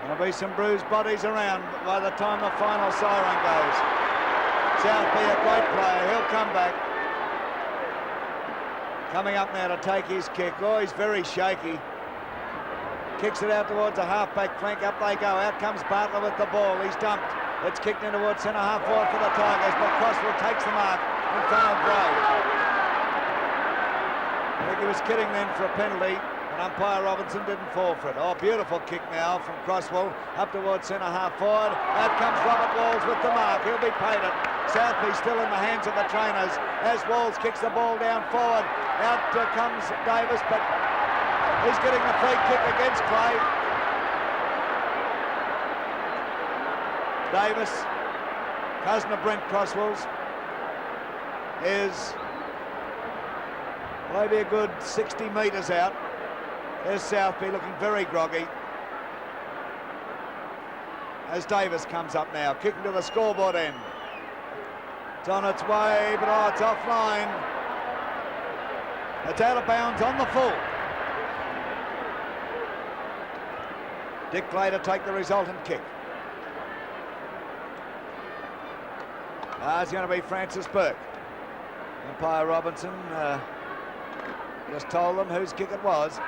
[SPEAKER 1] There'll be some bruised bodies around by the time the final siren goes. Southby, a great player. He'll come back. Coming up now to take his kick. Oh, he's very shaky. Kicks it out towards the half-back flank. Up they go. Out comes Bartlett with the ball. He's dumped. It's kicked in towards centre half forward for the Tigers, but Croswell takes the mark in front of Gray. I think he was kidding then for a penalty, and umpire Robinson didn't fall for it. Oh, beautiful kick now from Croswell up towards centre half forward. Out comes Robert Walls with the mark. He'll be paid it. Southby still in the hands of the trainers as Walls kicks the ball down forward. Out comes Davis, but he's getting the free kick against Clay. Davis, cousin of Brent Croswell's, is maybe a good 60 metres out. There's Southby looking very groggy. As Davis comes up now, kicking to the scoreboard end. It's on its way, but oh, it's offline. It's out of bounds on the full. Dick Clay to take the resultant kick. It's going to be Francis Burke. Umpire Robinson just told them whose kick it was.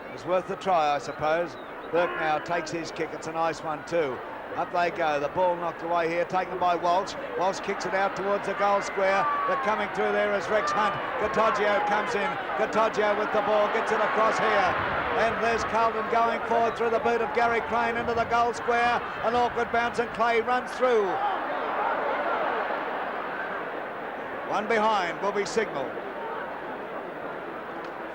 [SPEAKER 1] It was worth the try, I suppose. Burke now takes his kick. It's a nice one too. Up they go. The ball knocked away here, taken by Walsh. Walsh kicks it out towards the goal square. But coming through there is Rex Hunt. Gattogio comes in. Gattogio with the ball, gets it across here. And there's Carlton going forward through the boot of Gary Crane into the goal square. An awkward bounce and Clay runs through. One behind will be signalled.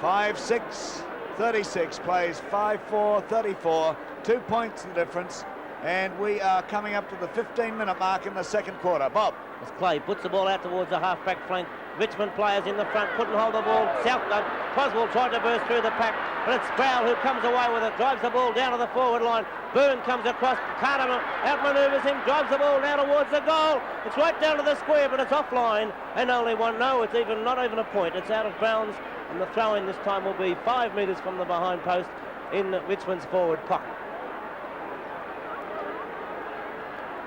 [SPEAKER 1] 5-6, 36 plays 5-4, 34. 2 points the difference. And we are coming up to the 15-minute mark in the second quarter. Bob.
[SPEAKER 2] As Clay puts the ball out towards the half-back flank. Richmond players in the front couldn't hold the ball. Croswell tried to burst through the pack, but it's Sproul who comes away with it, drives the ball down to the forward line. Byrne comes across, Carter outmanoeuvres him, drives the ball now towards the goal. It's right down to the square, but it's offline, and only one. No, it's not even a point. It's out of bounds, and the throw-in this time will be 5 metres from the behind post in Richmond's forward pocket.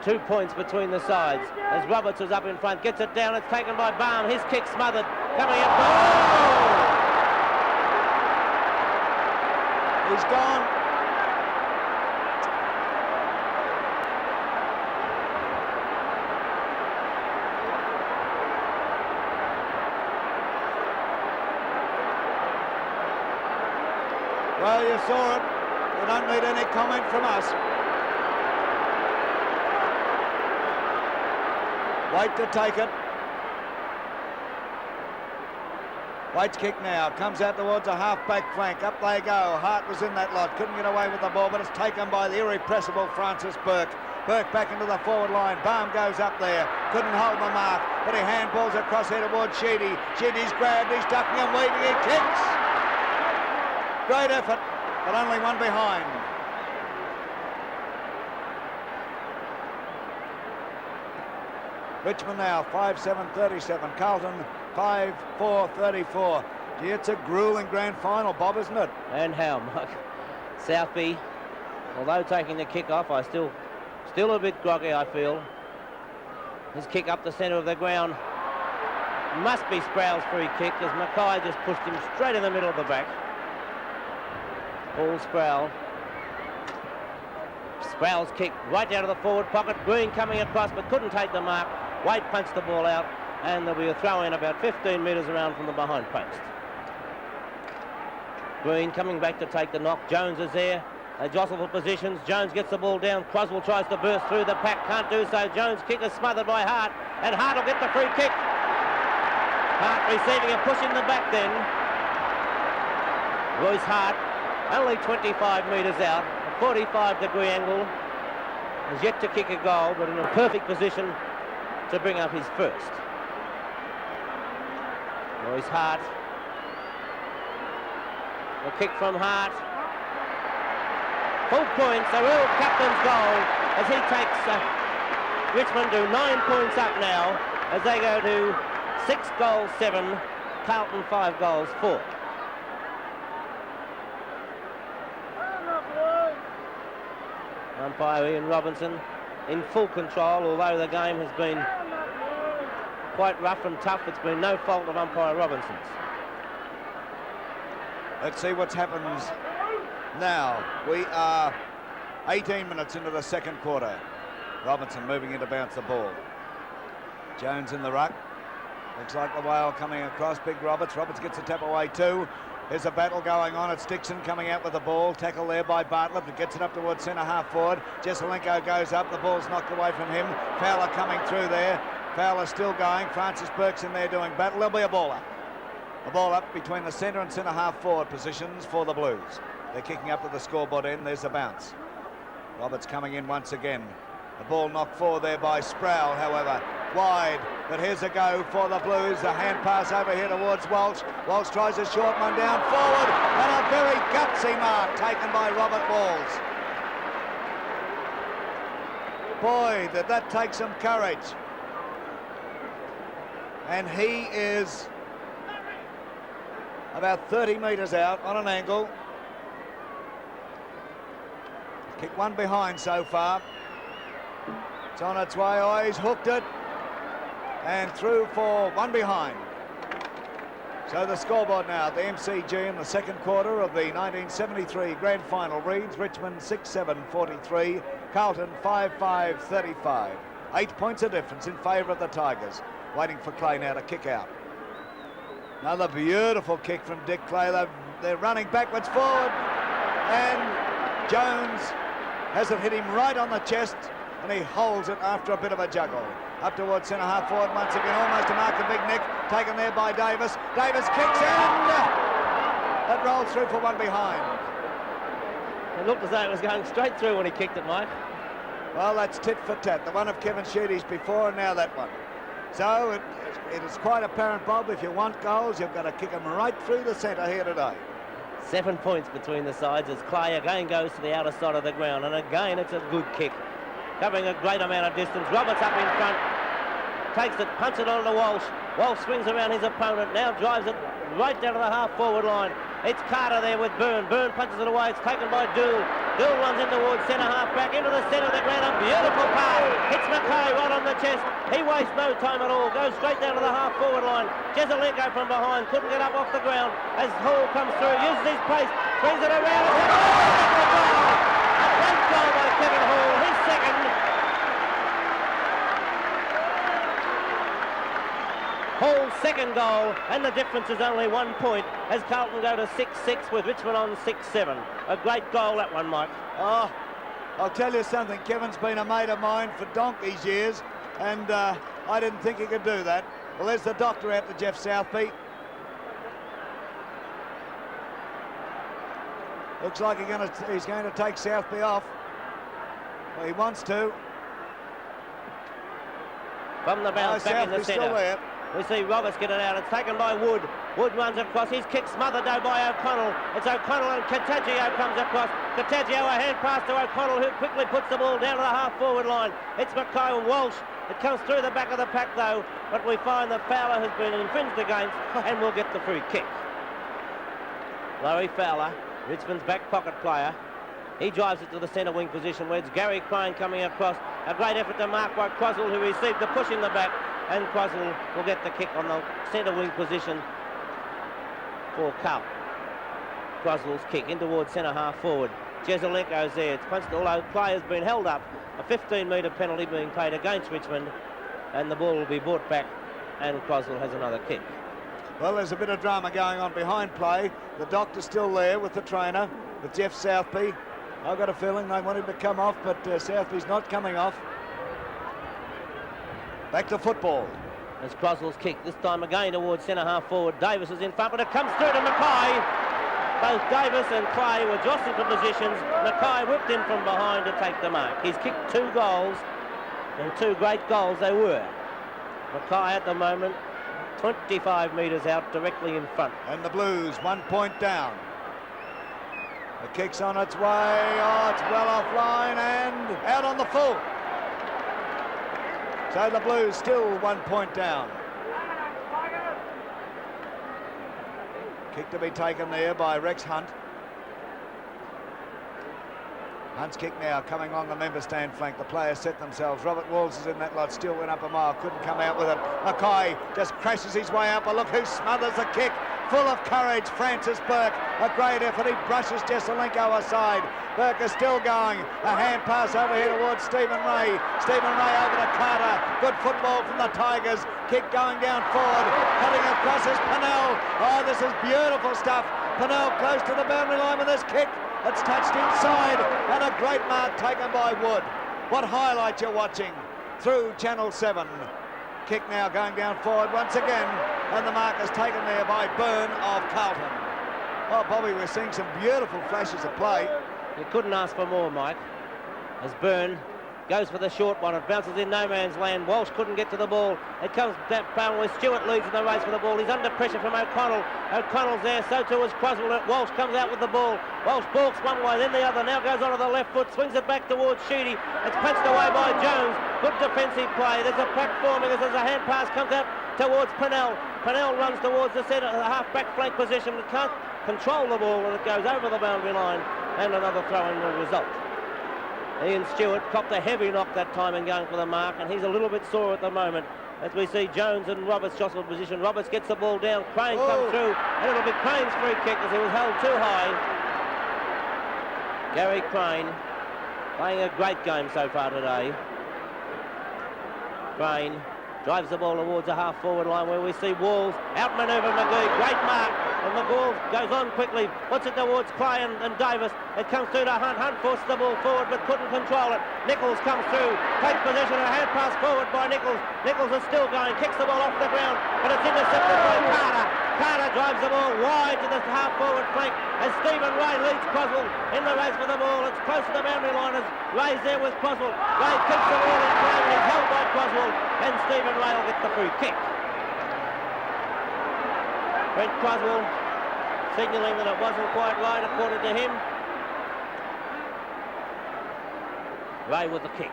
[SPEAKER 2] 2 points between the sides as Roberts is up in front, gets it down, it's taken by Baum, his kick smothered, coming up, goal!
[SPEAKER 1] He's gone. Well, you saw it. You don't need any comment from us. White to take it. White's kick now, comes out towards a half-back flank. Up they go. Hart was in that lot, couldn't get away with the ball, but it's taken by the irrepressible Francis Burke. Burke back into the forward line. Baum goes up there, couldn't hold the mark, but he handballs across here towards Sheedy. Sheedy's grabbed, he's ducking and weaving, he kicks. Great effort, but only one behind. Richmond now 5-7-37. Carlton 5-4-34. Gee, it's a grueling grand final, Bob, isn't it?
[SPEAKER 2] And how, Mike? Southby, although taking the kick off, still a bit groggy, I feel. His kick up the centre of the ground must be Sproul's free kick, as Mackay just pushed him straight in the middle of the back. Paul Sproul. Sproul's kick right down to the forward pocket. Green coming across but couldn't take the mark. White punched the ball out, and there'll be a throw in about 15 metres around from the behind post. Green coming back to take the knock. Jones is there. They jostle for positions. Jones gets the ball down. Croswell tries to burst through the pack. Can't do so. Jones' kick is smothered by Hart, and Hart will get the free kick. Hart receiving a push in the back then. Royce Hart, only 25 metres out, a 45-degree angle, has yet to kick a goal, but in a perfect position to bring up his first. Royce Hart. The kick from Hart. Full points, the real captain's goal, as he takes Richmond to 9 points up now, as they go to 6 goals 7, Carlton 5 goals 4. Umpire Ian Robinson in full control, although the game has been quite rough and tough. It's been no fault of umpire Robinson's.
[SPEAKER 1] Let's see what happens now. We are 18 minutes into the second quarter. Robinson moving in to bounce the ball. Jones in the ruck. Looks like the whale coming across. Big Roberts. Roberts gets a tap away too. There's a battle going on. It's Dixon coming out with the ball. Tackle there by Bartlett. It gets it up towards centre half forward. Jesselenko goes up. The ball's knocked away from him. Fowler coming through there. Fowler still going. Francis Burke's in there doing battle. There'll be a ball up. A ball up between the centre and centre half forward positions for the Blues. They're kicking up to the scoreboard end. There's a bounce. Roberts coming in once again. The ball knocked forward there by Sproul, however. Wide, but here's a go for the Blues. A hand pass over here towards Walsh. Walsh tries a short one down forward, and a very gutsy mark taken by Robert Walls. Boy, did that take some courage. And he is about 30 metres out on an angle. Kick one behind so far. It's on its way. Oh, he's hooked it. And through for one behind. So the scoreboard now, the MCG in the second quarter of the 1973 grand final reads Richmond 6-7-43, Carlton 5-5-35. 8 points of difference in favour of the Tigers. Waiting for Clay now to kick out. Another beautiful kick from Dick Clay. They're running backwards forward. And Jones has it hit him right on the chest, and he holds it after a bit of a juggle. Up towards centre half forward once again, almost to mark the big Nick. Taken there by Davis. Davis kicks and that rolls through for one behind.
[SPEAKER 2] It looked as though it was going straight through when he kicked it, Mike.
[SPEAKER 1] Well, that's tit for tat. The one of Kevin Sheedy's before and now that one. So it is quite apparent, Bob, if you want goals, you've got to kick them right through the centre here today. 7
[SPEAKER 2] points between the sides as Clay again goes to the outer side of the ground, and again it's a good kick, covering a great amount of distance. Roberts up in front, takes it, punts it on to Walsh. Walsh swings around his opponent, now drives it right down to the half-forward line. It's Carter there with Byrne. Byrne punches it away. It's taken by Dool. Still runs in towards centre half back, into the centre of the ground. A beautiful pass. Hits Mackay right on the chest. He wastes no time at all. Goes straight down to the half forward line. Jezelenko from behind. Couldn't get up off the ground. As Hall comes through, uses his pace, swings it around. A great goal by Kevin Hall. His second. Hall's second goal, and the difference is only 1 point as Carlton go to 6-6 with Richmond on 6-7. A great goal, that one, Mike.
[SPEAKER 1] Oh, I'll tell you something. Kevin's been a mate of mine for donkey's years, and I didn't think he could do that. Well, there's the doctor out to Jeff Southby. Looks like he's going to take Southby off. Well, he wants to.
[SPEAKER 2] From the bounce back in the centre.
[SPEAKER 1] Still there.
[SPEAKER 2] We see Roberts get it out. It's taken by Wood. Wood runs across. His kick smothered though by O'Connell. It's O'Connell and Contagio comes across. Contagio, a hand pass to O'Connell, who quickly puts the ball down to the half-forward line. It's Mackay and Walsh. It comes through the back of the pack though, but we find the Fowler has been infringed against and will get the free kick. Larry Fowler, Richmond's back pocket player. He drives it to the centre wing position where it's Gary Crane coming across. A great effort to mark by Crossell, who received the push in the back, and Crossell will get the kick on the centre wing position for Carlton. Crossell's kick in towards centre half forward. Jezelenko's there. It's punched, although play has been held up. A 15-metre penalty being paid against Richmond, and the ball will be brought back, and Crossell has another kick.
[SPEAKER 1] Well, there's a bit of drama going on behind play. The doctor's still there with the trainer, with Jeff Southby. I've got a feeling they want him to come off, but Southby's not coming off. Back to football.
[SPEAKER 2] There's Crossell's kick, this time again towards centre half forward. Davis is in front, but it comes through to Mackay. Both Davis and Clay were jostling for positions. Mackay whipped in from behind to take the mark. He's kicked 2 goals, and 2 great goals they were. Mackay at the moment 25 metres out, directly in front.
[SPEAKER 1] And the Blues 1 point down. The kick's on its way. Oh, it's well offline and out on the full. So the Blues still 1 point down. Kick to be taken there by Rex Hunt. Hunt's kick now coming on the member stand flank. The players set themselves. Robert Walls is in that lot, still went up a mile, couldn't come out with it. Mackay just crashes his way up, but look who smothers the kick. Full of courage, Francis Burke. A great effort. He brushes Jezelenko aside. Burke is still going. A hand pass over here towards Stephen Ray. Stephen Ray over to Carter. Good football from the Tigers. Kick going down forward. Cutting across is Pennell. Oh, this is beautiful stuff. Pennell close to the boundary line with this kick. It's touched inside. And a great mark taken by Wood. What highlight you're watching through Channel 7. Kick now going down forward once again, and the mark is taken there by Byrne of Carlton. Oh, Bobby, we're seeing some beautiful flashes of play.
[SPEAKER 2] You couldn't ask for more, Mike. As Byrne goes for the short one, it bounces in no man's land. Walsh couldn't get to the ball. It comes down where Stewart leads in the race for the ball. He's under pressure from O'Connell. O'Connell's there, so too is Croswell. Walsh comes out with the ball. Walsh balks one way, then the other. Now goes onto the left foot, swings it back towards Sheedy. It's punched away by Jones. Good defensive play. There's a pack forming as a hand pass comes out towards Pennell. Pennell runs towards the centre, the half-back flank position, but can't control the ball, and it goes over the boundary line, and another throw-in will result. Ian Stewart copped a heavy knock that time in going for the mark, and he's a little bit sore at the moment as we see Jones and Roberts jostle position. Roberts gets the ball down, Crane comes through, and it'll be Crane's free kick as he was held too high. Gary Crane playing a great game so far today. Crane drives the ball towards the half-forward line where we see Walls outmanoeuvre McGee. Great mark. And McGall goes on quickly, puts it towards Clay and Davis. It comes through to Hunt. Hunt forced the ball forward but couldn't control it. Nichols comes through, takes possession, a hand pass forward by Nichols. Nichols is still going, kicks the ball off the ground, but it's intercepted by Carter. Carter drives the ball wide to the half-forward flank as Stephen Ray leads Croswell in the race for the ball. It's close to the boundary line as Ray's there with Croswell. Ray kicks the ball in play, but he's held by Croswell, and Stephen Ray will get the free kick. Brent Croswell signalling that it wasn't quite right according to him. Ray with the kick.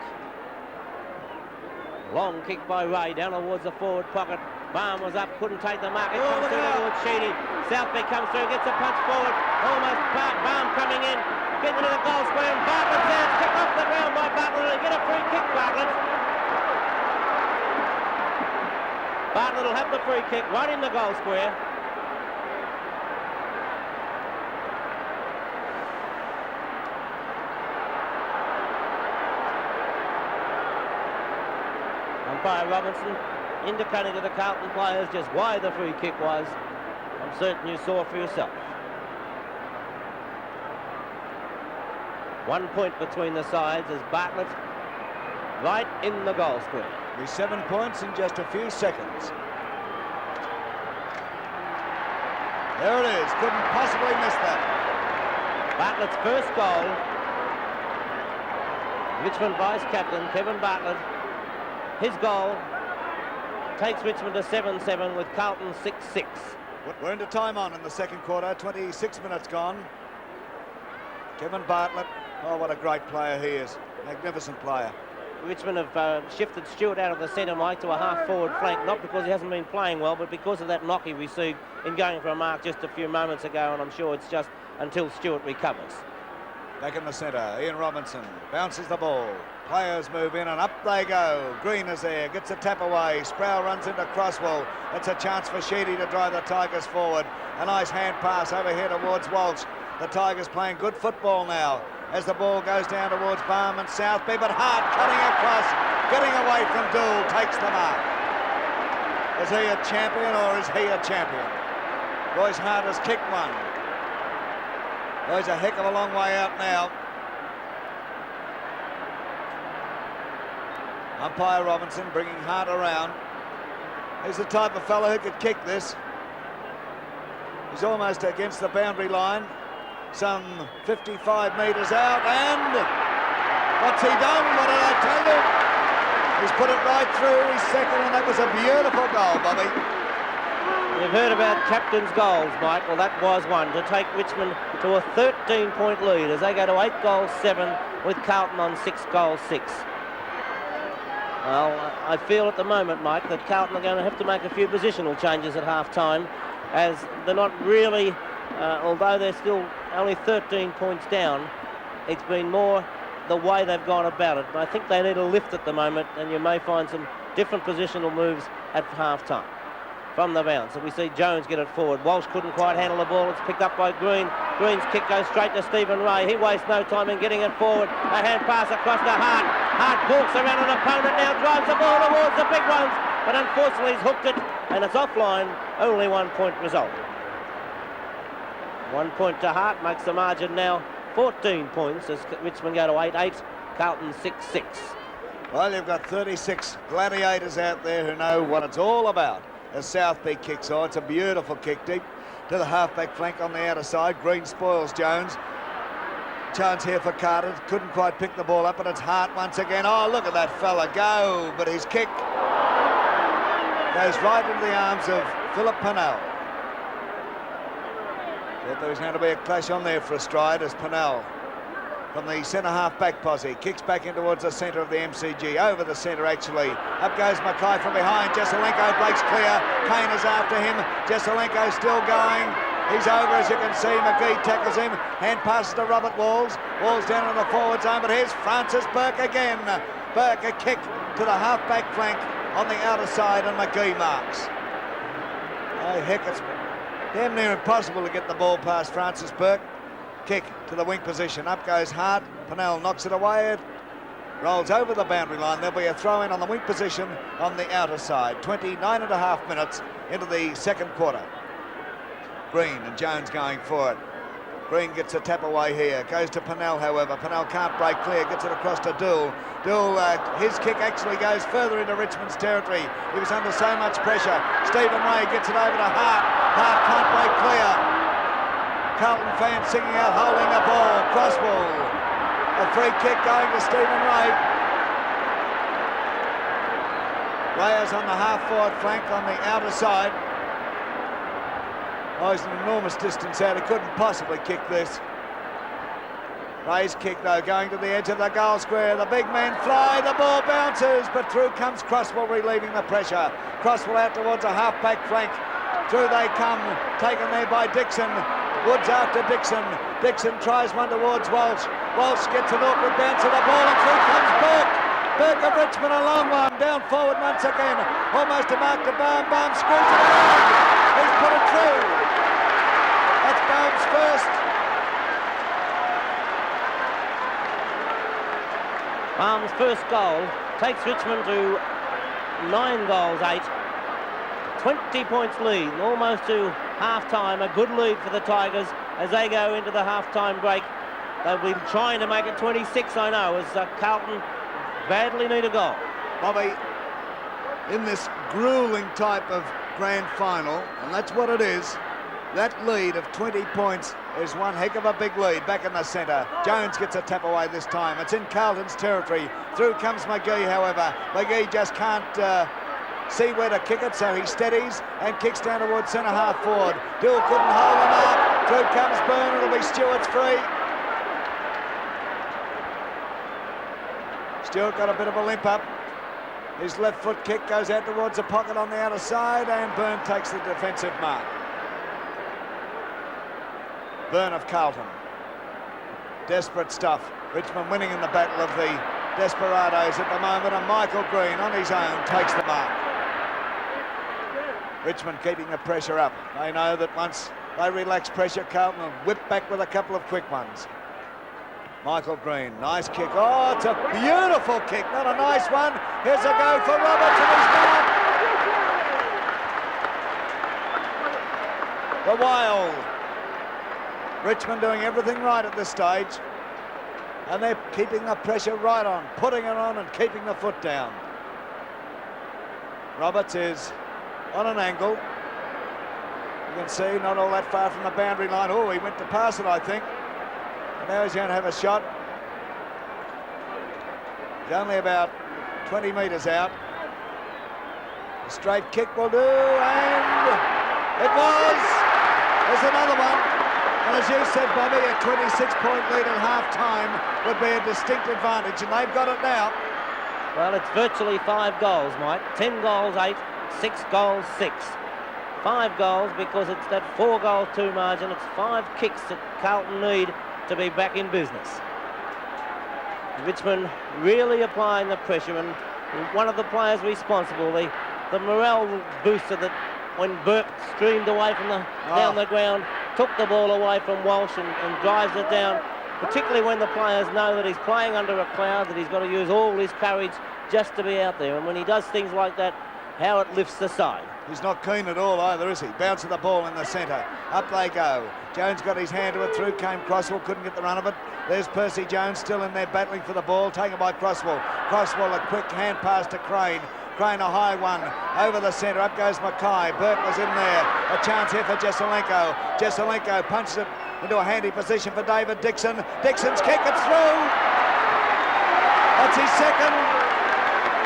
[SPEAKER 2] Long kick by Ray down towards the forward pocket. Barn was up, couldn't take the mark. It comes through towards Sheedy. Southbeck comes through, gets a punch forward. Almost Barn coming in. Getting into the goal square, and Bartlett's there. Kick off the ground by Bartlett. He'll get a free kick, Bartlett. Bartlett will have the free kick right in the goal square. Umpire Robinson indicating to the Carlton players just why the free kick was. I'm certain you saw for yourself. 1 point between the sides as Bartlett right in the goal square.
[SPEAKER 1] With 7 points in just a few seconds. There it is. Couldn't possibly miss that.
[SPEAKER 2] Bartlett's first goal. Richmond vice-captain Kevin Bartlett. His goal takes Richmond to 7-7 with Carlton 6-6.
[SPEAKER 1] We're into time on in the second quarter. 26 minutes gone. Kevin Bartlett. Oh, what a great player he is. Magnificent player.
[SPEAKER 2] Richmond have shifted Stewart out of the centre, Mike, to a half-forward flank, not because he hasn't been playing well, but because of that knock he received in going for a mark just a few moments ago, and I'm sure it's just until Stewart recovers.
[SPEAKER 1] Back in the centre, Ian Robinson bounces the ball. Players move in and up they go. Green is there, gets a tap away. Sproul runs into Crosswell. It's a chance for Sheedy to drive the Tigers forward. A nice hand pass over here towards Walsh. The Tigers playing good football now as the ball goes down towards Barham and Southby, but Hart cutting across, getting away from Dool, takes the mark. Is he a champion or is he a champion? Royce Hart has kicked one. He's a heck of a long way out now. Umpire Robinson bringing Hart around. He's the type of fellow who could kick this. He's almost against the boundary line. Some 55 metres out, and what's he done? What did I tell you? He's put it right through his second, and that was a beautiful goal, Bobby.
[SPEAKER 2] You've heard about captain's goals, Mike. Well, that was one to take Richmond to a 13-point lead as they go to 8-7 with Carlton on 6-6. Well, I feel at the moment, Mike, that Carlton are going to have to make a few positional changes at half-time, as they're not really, although they're still only 13 points down, it's been more the way they've gone about it. I think they need a lift at the moment, and you may find some different positional moves at half-time. From the bounce, and we see Jones get it forward. Walsh couldn't quite handle the ball. It's picked up by Green. Green's kick goes straight to Stephen Ray. He wastes no time in getting it forward. A hand pass across to Hart. Hart walks around an opponent now, drives the ball towards the big ones, but unfortunately he's hooked it, and it's offline. Only 1 point result. 1 point to Hart makes the margin now 14 points as Richmond go to 8-8. Carlton 6-6.
[SPEAKER 1] Well, you've got 36 gladiators out there who know what it's all about. As Southby kicks on, it's a beautiful kick deep to the halfback flank on the outer side. Green spoils Jones. Chance here for Carter. Couldn't quite pick the ball up, but it's Hart once again. Oh, look at that fella go. But his kick goes right into the arms of Philip Pennell. Thought there was going to be a clash on there for a stride as Pennell from the centre half-back posse kicks back in towards the centre of the MCG, over the centre actually. Up goes Mackay from behind. Jesselenko breaks clear. Kane is after him. Jesselenko still going. He's over, as you can see. McGee tackles him. Hand passes to Robert Walls. Walls down in the forward zone, but here's Francis Burke again. Burke a kick to the half-back flank on the outer side, and McGee marks. Oh heck, it's damn near impossible to get the ball past Francis Burke. Kick to the wing position. Up goes Hart. Pennell knocks it away. It rolls over the boundary line. There'll be a throw-in on the wing position on the outer side. 29.5 minutes into the second quarter. Green and Jones going for it. Green gets a tap away here. Goes to Pennell, however. Pennell can't break clear. Gets it across to Dool. Dool, his kick actually goes further into Richmond's territory. He was under so much pressure. Stephen Ray gets it over to Hart. Hart can't break clear. Carlton fans singing out, holding the ball. Crosswell. A free kick going to Stephen Ray. Reyes on the half-forward flank on the outer side. Oh, he's an enormous distance out. He couldn't possibly kick this. Ray's kick, though, going to the edge of the goal square. The big men fly, the ball bounces, but through comes Crosswell, relieving the pressure. Crosswell out towards a half-back flank. Through they come, taken there by Dixon. Woods after Dixon. Dixon tries one towards Walsh. Walsh gets an awkward bounce of the ball, and through comes Burke. Burke of Richmond, a long one, down forward once again. Almost a mark to Baum. Baum screws it around. He's put it through. That's Baum's first.
[SPEAKER 2] Baum's first goal takes Richmond to 9 goals, 8. 20 points lead, almost to half-time. A good lead for the Tigers as they go into the half-time break. They'll be trying to make it 26, I know, as Carlton badly need a goal.
[SPEAKER 1] Bobby, in this grueling type of grand final, and that's what it is, that lead of 20 points is one heck of a big lead. Back in the centre, Jones gets a tap away this time. It's in Carlton's territory. Through comes McGee, however. McGee just can't see where to kick it, so he steadies and kicks down towards centre half forward. Dill couldn't hold him up. Through comes Byrne. It'll be Stewart's free. Stewart got a bit of a limp up. His left foot kick goes out towards the pocket on the outer side, and Byrne takes the defensive mark. Byrne of Carlton. Desperate stuff. Richmond winning in the battle of the desperados at the moment, and Michael Green on his own takes the mark. Richmond keeping the pressure up. They know that once they relax pressure, Carlton will whip back with a couple of quick ones. Michael Green, nice kick. Oh, it's a beautiful kick, not a nice one. Here's a go for Roberts, and he's marked. The Wild. Richmond doing everything right at this stage, and they're keeping the pressure right on, putting it on and keeping the foot down. Roberts is on an angle. You can see not all that far from the boundary line. Oh, he went to pass it, I think. And now he's going to have a shot. He's only about 20 metres out. A straight kick will do, and it was. There's another one. And as you said, Bobby, a 26-point lead at half-time would be a distinct advantage, and they've got it now.
[SPEAKER 2] Well, it's virtually 5 goals, Mike. 10 goals, 8, 6 goals, 6. 5 goals because it's that 4-goal-2 margin. It's 5 kicks that Carlton need to be back in business. Richmond really applying the pressure, and one of the players responsible, the morale booster that when Burke streamed away from down the ground, took the ball away from Walsh and drives it down, particularly when the players know that he's playing under a cloud, that he's got to use all his courage just to be out there. And when he does things like that, how it lifts the side.
[SPEAKER 1] He's not keen at all either, is he? Bouncing the ball in the centre. Up they go. Jones got his hand to it. Through came Crosswell. Couldn't get the run of it. There's Percy Jones still in there battling for the ball. Taken by Crosswell. Crosswell, a quick hand pass to Crane. Crane, a high one over the centre. Up goes Mackay. Burke was in there. A chance here for Jesselenko. Jesselenko punches it into a handy position for David Dixon. Dixon's kick, it's through. That's his second.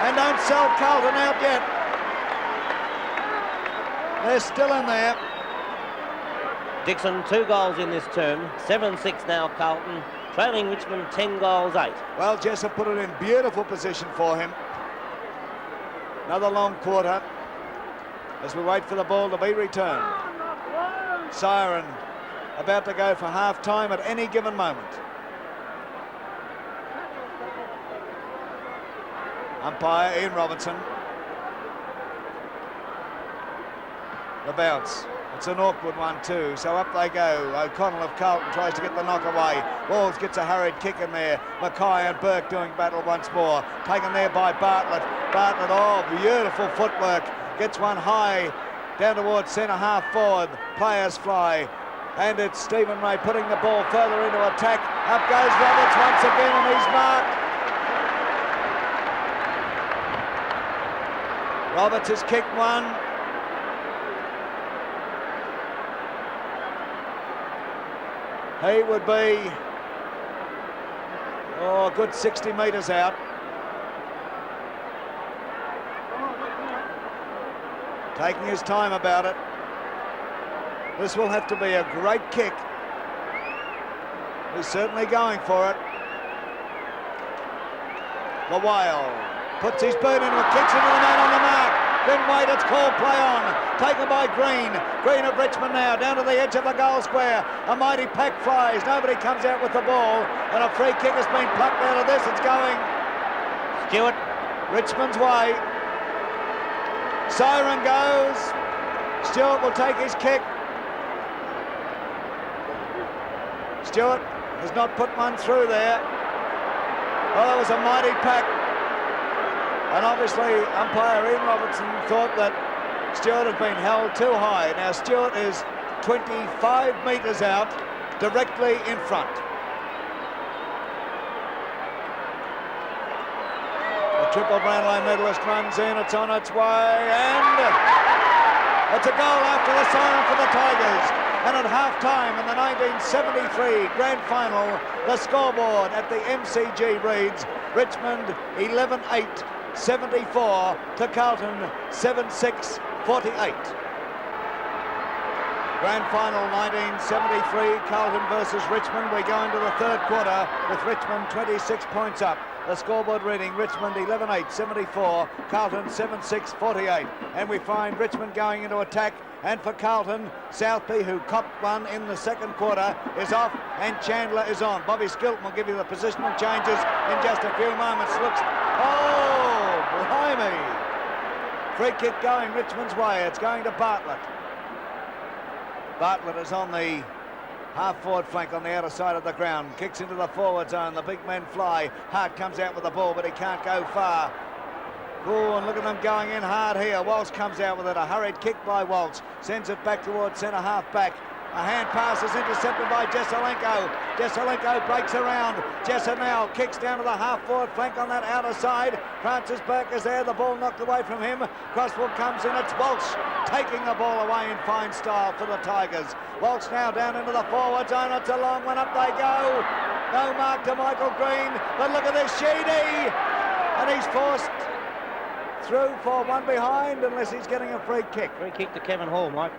[SPEAKER 1] And don't sell Carlton out yet. They're still in there.
[SPEAKER 2] Dixon, 2 goals in this term. 7-6 now, Carlton. Trailing Richmond 10 goals, 8.
[SPEAKER 1] Well, Jessup put it in beautiful position for him. Another long quarter as we wait for the ball to be returned. Siren about to go for half-time at any given moment. Umpire Ian Robinson. The bounce. It's an awkward one too, so up they go. O'Connell of Carlton tries to get the knock away. Walls gets a hurried kick in there. Mackay and Burke doing battle once more. Taken there by Bartlett. Bartlett, oh, beautiful footwork. Gets one high down towards centre half forward. Players fly. And it's Stephen Ray putting the ball further into attack. Up goes Roberts once again, and he's marked. Roberts has kicked one. He would be, a good 60 metres out. Taking his time about it. This will have to be a great kick He's certainly going for it. The Whale puts his boot in and kicks into the man on the mark. Then wait, it's called play on. Taken by Green. Green of Richmond now, down to the edge of the goal square. A mighty pack flies. Nobody comes out with the ball. And a free kick has been plucked out of this. It's going
[SPEAKER 2] Stewart.
[SPEAKER 1] Richmond's way. Siren goes. Stewart will take his kick. Stewart has not put one through there. Oh, that was a mighty pack. And obviously, umpire Ian Robertson thought that Stewart had been held too high. Now, Stewart is 25 metres out, directly in front. The triple Brownlow medalist runs in, it's on its way, and it's a goal after the siren for the Tigers. And at half-time in the 1973 Grand Final, the scoreboard at the MCG reads Richmond 11-8. 74 to Carlton 7-6 48. Grand Final 1973, Carlton versus Richmond. We go into the third quarter with Richmond 26 points up. The scoreboard reading Richmond 11-8 74, Carlton 7-6 48. And we find Richmond going into attack. And for Carlton, Southby, who copped one in the second quarter, is off and Chandler is on. Bobby Skilton will give you the positional changes in just a few moments. Looks, oh, blimey. Free kick going Richmond's way. It's going to Bartlett. Bartlett is on the half-forward flank on the outer side of the ground. Kicks into the forward zone. The big men fly. Hart comes out with the ball, but he can't go far. Oh, and look at them going in hard here. Walsh comes out with it. A hurried kick by Walsh. Sends it back towards centre half back. A hand pass is intercepted by Jesselenko. Jesselenko breaks around. Jessa now kicks down to the half-forward flank on that outer side. Francis Burke is there. The ball knocked away from him. Crosswood comes in. It's Walsh taking the ball away in fine style for the Tigers. Walsh now down into the forward zone. It's a long one. Up they go. No mark to Michael Green. But look at this, Sheedy. And he's forced through for one behind unless he's getting a free kick.
[SPEAKER 2] Free kick to Kevin Hall, Mike.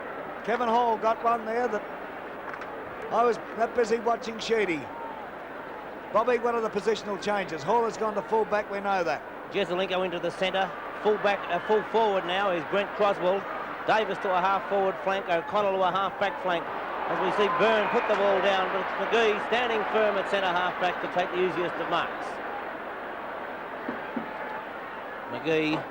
[SPEAKER 1] Kevin Hall got one there that I was that busy watching Sheedy. Bobby, what are the positional changes? Hall has gone to full back, we know that.
[SPEAKER 2] Jesselenko into the centre. Full forward now is Brent Croswell. Davis to a half-forward flank. O'Connell to a half-back flank. As we see Byrne put the ball down, but it's McGee standing firm at centre half-back to take the easiest of marks. McGee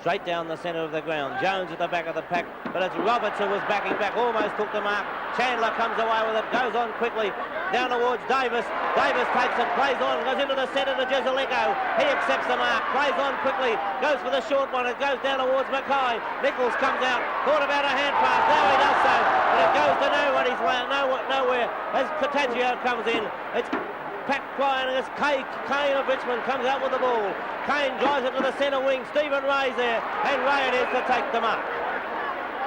[SPEAKER 2] straight down the centre of the ground. Jones at the back of the pack, but it's Roberts who was backing back, almost took the mark. Chandler comes away with it, goes on quickly, down towards Davis. Davis takes it, plays on, goes into the centre to Jesselenko. He accepts the mark, plays on quickly, goes for the short one, it goes down towards Mackay. Nichols comes out, thought about a hand pass, now he does so, but it goes to nowhere. Nowhere as Contagio comes in. It's pack flying as Kane of Richmond comes out with the ball. Kane drives it to the centre wing. Stephen Ray's there, and Ray it is to take the mark.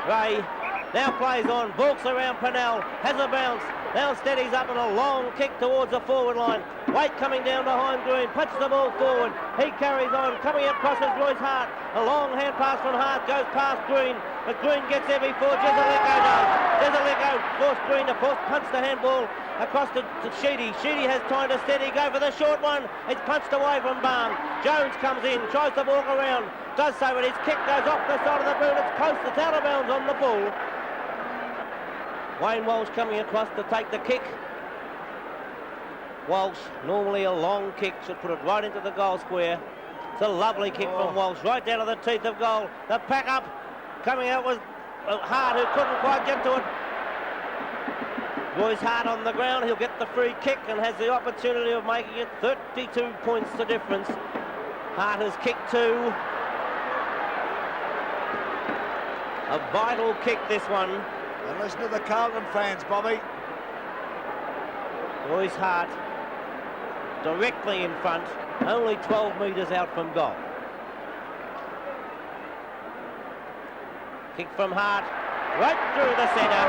[SPEAKER 2] Ray now plays on, balks around Pennell, has a bounce, now steadies up and a long kick towards the forward line. Waite coming down behind Green, puts the ball forward. He carries on, coming across is Royce Hart. A long hand pass from Hart goes past Green, but Green gets there before Jesselenko does. Jesselenko forced Green to punch the handball across to Sheedy. Sheedy has time to steady, go for the short one. It's punched away from Barnes. Jones comes in, tries to walk around, does so, but his kick goes off the side of the boot. It's close, it's out of bounds on the ball. Wayne Walsh coming across to take the kick. Walsh, normally a long kick, should put it right into the goal square. It's a lovely kick from Walsh, right down to the teeth of goal. The pack up, coming out was Hart, who couldn't quite get to it. Royce Hart on the ground, he'll get the free kick and has the opportunity of making it 32 points the difference. Hart has kicked two. A vital kick, this one.
[SPEAKER 1] And listen to the Carlton fans, Bobby.
[SPEAKER 2] Royce Hart directly in front, only 12 metres out from goal. Kick from Hart, right through the centre,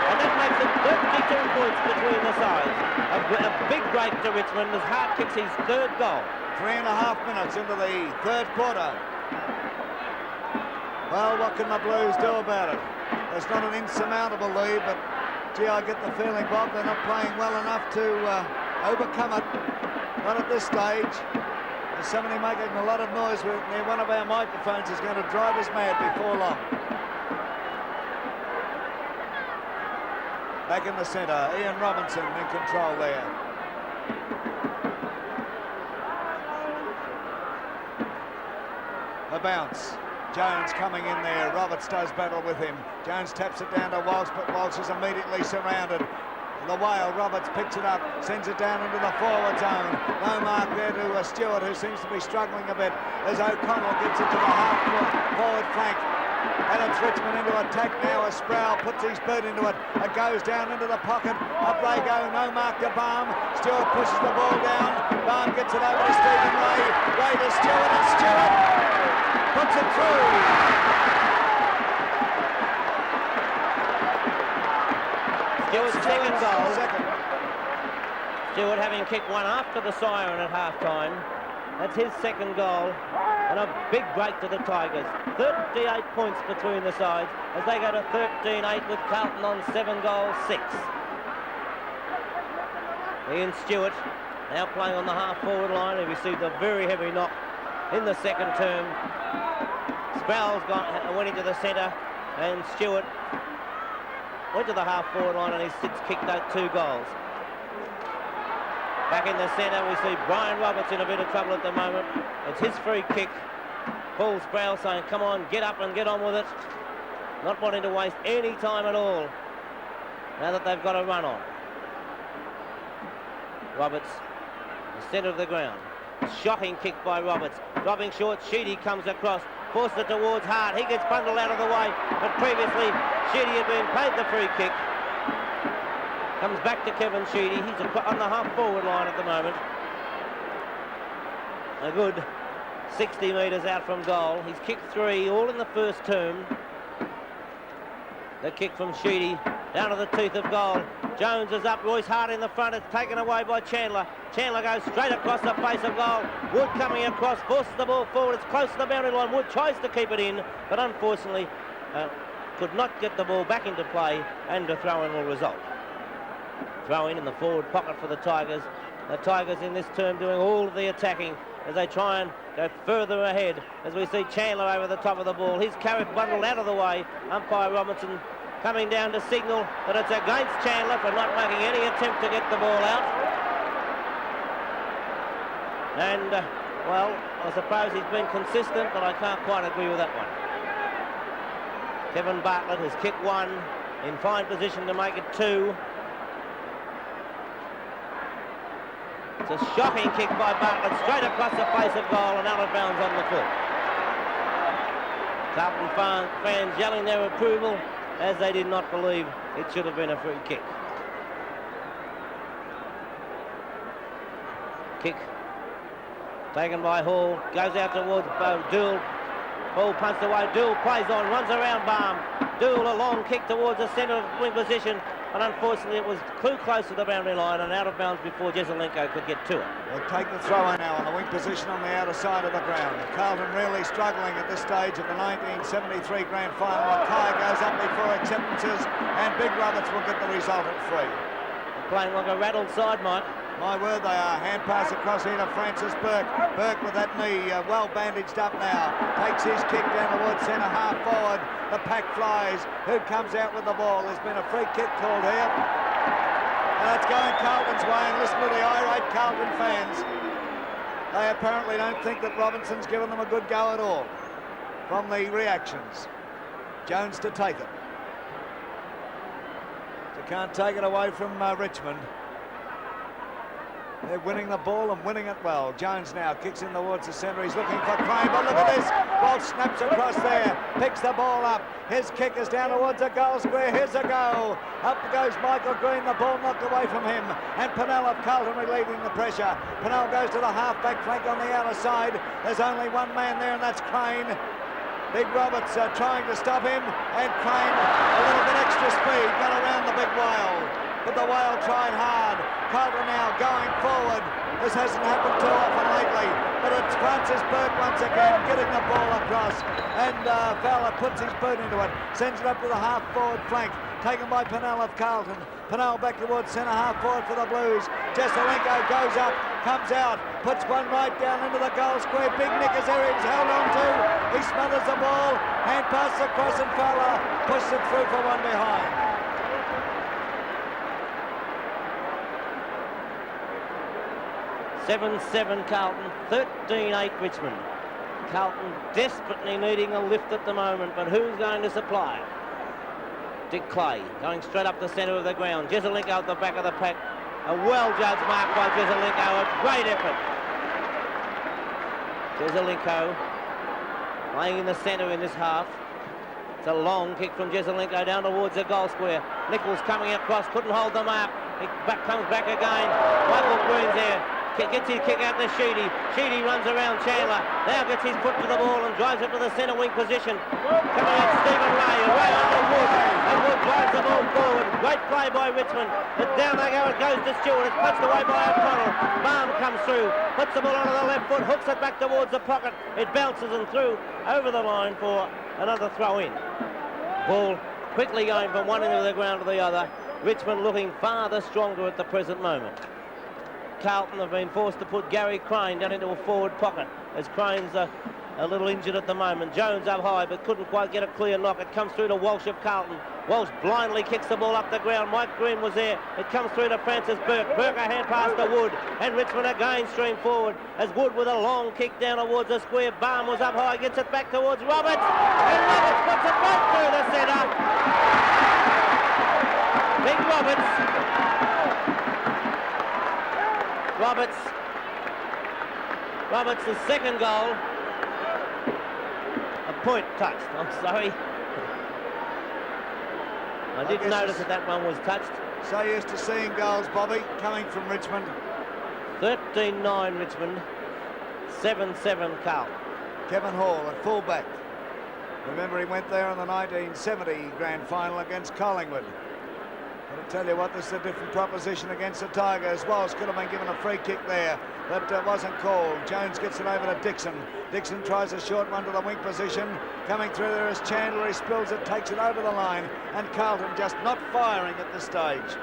[SPEAKER 2] and that makes it 32 points between the sides. A big break to Richmond as Hart kicks his third goal.
[SPEAKER 1] 3.5 minutes into the third quarter. Well, what can the Blues do about it? It's not an insurmountable lead, but Gee, I get the feeling, Bob, they're not playing well enough to overcome it. Not at this stage. There's somebody making a lot of noise near one of our microphones is going to drive us mad before long. Back in the centre, Ian Robinson in control there. The bounce. Jones coming in there. Roberts does battle with him. Jones taps it down to Walsh, but Walsh is immediately surrounded. The whale, Roberts picks it up, sends it down into the forward zone. No mark there to Stewart, who seems to be struggling a bit as O'Connell gets it to the half forward flank. And it's Richmond into attack now as Sproul puts his boot into it. It goes down into the pocket. Up they go. No mark to Baum. Stewart pushes the ball down. Baum gets it over to Stephen Ray. Ray to Stewart, and Stewart puts it through.
[SPEAKER 2] Stewart's second goal. Stewart having kicked one after the siren at half-time. That's his second goal. And a big break to the Tigers. 38 points between the sides as they go to 13-8 with Carlton on 7 goals, 6. Ian Stewart now playing on the half-forward line. He received a very heavy knock in the second term. Sproul's went into the centre, and Stewart went to the half-forward line, and he's since kicked out 2 goals. Back in the centre, we see Brian Roberts in a bit of trouble at the moment. It's his free kick. Paul Sproul saying, come on, get up and get on with it. Not wanting to waste any time at all now that they've got a run on. Roberts, the centre of the ground. Shocking kick by Roberts. Dropping short, Sheedy comes across, forced it towards Hart. He gets bundled out of the way, but previously Sheedy had been paid the free kick. Comes back to Kevin Sheedy. He's on the half-forward line at the moment. A good 60 metres out from goal. He's kicked 3, all in the first term. The kick from Sheedy down to the teeth of goal. Jones is up. Royce Hart in the front. It's taken away by Chandler. Chandler goes straight across the face of goal. Wood coming across, forces the ball forward. It's close to the boundary line. Wood tries to keep it in, but unfortunately could not get the ball back into play, and a throw-in will result. Throw in the forward pocket for the Tigers. The Tigers in this term doing all of the attacking as they try and go further ahead, as we see Chandler over the top of the ball. His carrot bundled out of the way. Umpire Robinson coming down to signal that it's against Chandler for not making any attempt to get the ball out. And, well, I suppose he's been consistent, but I can't quite agree with that one. Kevin Bartlett has kicked 1, in fine position to make it 2. It's a shocking kick by Bartlett, straight across the face of goal and out of bounds on the foot. Carlton fans yelling their approval as they did not believe it should have been a free kick. Kick taken by Hall, goes out towards Dool. Ball punched away, Dool plays on, runs around Baum. Dool, a long kick towards the centre wing position. And unfortunately, it was too close to the boundary line and out of bounds before Jesselenko could get to it.
[SPEAKER 1] They'll take the throw-in now on the wing position on the outer side of the ground. Carlton really struggling at this stage of the 1973 grand final. Mackay goes up before acceptances, and Big Roberts will get the result at 3.
[SPEAKER 2] They're playing like a rattled side, Mike.
[SPEAKER 1] My word, they are. Hand pass across here to Francis Burke. Burke with that knee well bandaged up now. Takes his kick down towards centre half forward. The pack flies. Who comes out with the ball? There's been a free kick called here. And it's going Carlton's way. And listen to the irate Carlton fans. They apparently don't think that Robinson's given them a good go at all from the reactions. Jones to take it. So can't take it away from Richmond. They're winning the ball and winning it well. Jones now kicks in towards the centre. He's looking for Crane, but look at this. Ball snaps across there, picks the ball up. His kick is down towards the goal square. Here's a go. Up goes Michael Green. The ball knocked away from him. And Pennell of Carlton relieving the pressure. Pennell goes to the half-back flank on the outer side. There's only one man there, and that's Crane. Big Roberts trying to stop him. And Crane, a little bit extra speed, got around the big whale. But the whale tried hard. Carlton now going forward. This hasn't happened too often lately, but it's Francis Burke once again getting the ball across, and Fowler puts his boot into it, sends it up to the half-forward flank, taken by Pennell of Carlton. Pennell back towards centre half-forward for the Blues. Jesselenko goes up, comes out, puts one right down into the goal square. Big Nick is there, he's held on to. He smothers the ball, hand passes across, and Fowler pushes it through for one behind.
[SPEAKER 2] 7-7 Carlton, 13-8 Richmond. Carlton desperately needing a lift at the moment, but who's going to supply? Dick Clay going straight up the centre of the ground. Jesselenko at the back of the pack. A well-judged mark by Jesselenko, a great effort. Jesselenko playing in the centre in this half. It's a long kick from Jesselenko down towards the goal square. Nichols coming across, couldn't hold the mark. He comes back again. Michael Green's there. Gets his kick out to Sheedy. Sheedy runs around Chandler. Now gets his foot to the ball and drives it to the centre wing position. Coming out Stephen Ray. Ray under Wood. And Wood drives the ball forward. Great play by Richmond. But down they go. It goes to Stewart. It's punched away by O'Connell. Baum comes through. Puts the ball onto the left foot. Hooks it back towards the pocket. It bounces and through over the line for another throw in. Ball quickly going from one end of the ground to the other. Richmond looking far the stronger at the present moment. Carlton have been forced to put Gary Crane down into a forward pocket as Crane's a little injured at the moment. Jones up high but couldn't quite get a clear knock. It comes through to Walsh of Carlton. Walsh blindly kicks the ball up the ground. Mike Green was there. It comes through to Francis Burke. Burke a hand pass to Wood, and Richmond again stream forward as Wood with a long kick down towards the square. Baum was up high, gets it back towards Roberts, and Roberts puts it right through the centre. Big Roberts, the second goal. A point touched, I'm sorry. I didn't notice that one was touched.
[SPEAKER 1] So used to seeing goals, Bobby, coming from Richmond.
[SPEAKER 2] 13-9 Richmond, 7-7 Carlton.
[SPEAKER 1] Kevin Hall at fullback. Remember, he went there in the 1970 grand final against Collingwood. But I tell you what, this is a different proposition against the Tigers. Walsh could have been given a free kick there, but wasn't called. Jones gets it over to Dixon. Dixon tries a short one to the wing position. Coming through there is Chandler. He spills it, takes it over the line, and Carlton just not firing at this stage.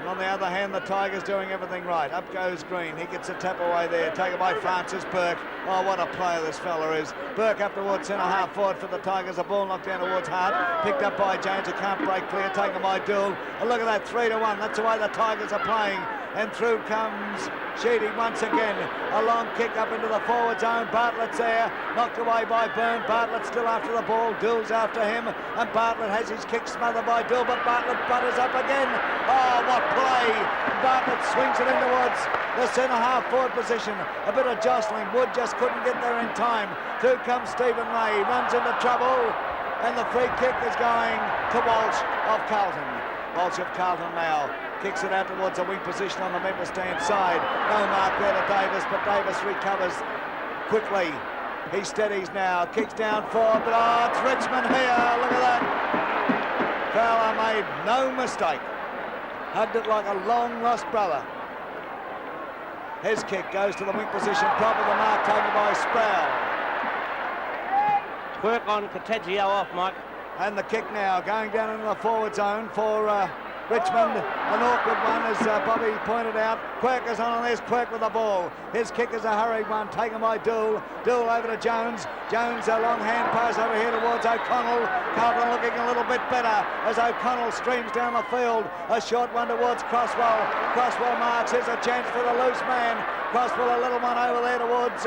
[SPEAKER 1] And on the other hand, the Tigers doing everything right. Up goes Green. He gets a tap away there, taken by Francis Burke. Oh, what a player this fella is. Burke up towards centre half forward for the Tigers. A ball knocked down towards Hart. Picked up by Jones, who can't break clear. Taken by Dool. And look at that, 3-1. That's the way the Tigers are playing. And through comes Sheedy once again. A long kick up into the forward zone. Bartlett's there. Knocked away by Byrne. Bartlett still after the ball. Dool's after him. And Bartlett has his kick smothered by Dool. But Bartlett butters up again. Oh, what play. Bartlett swings it in towards the centre half forward position. A bit of jostling. Wood just couldn't get there in time. Through comes Stephen Ray. Runs into trouble. And the free kick is going to Walsh of Carlton. Walsh of Carlton now kicks it out towards the wing position on the member stand side. No mark there to Davis, but Davis recovers quickly. He steadies now, kicks down forward, but oh, it's Richmond here. Look at that. Fowler made no mistake. Hugged it like a long-lost brother. His kick goes to the wing position, proper the mark taken by Sproul.
[SPEAKER 2] Work on Contagio off, Mike.
[SPEAKER 1] And the kick now going down into the forward zone for Richmond. An awkward one, as Bobby pointed out. Quirk is on, and there's Quirk with the ball. His kick is a hurried one, taken by Dool. Dool over to Jones. Jones, a long hand pass over here towards O'Connell. Carlton looking a little bit better as O'Connell streams down the field. A short one towards Crosswell. Crosswell marks. Here's a chance for the loose man. Crosswell, a little one over there towards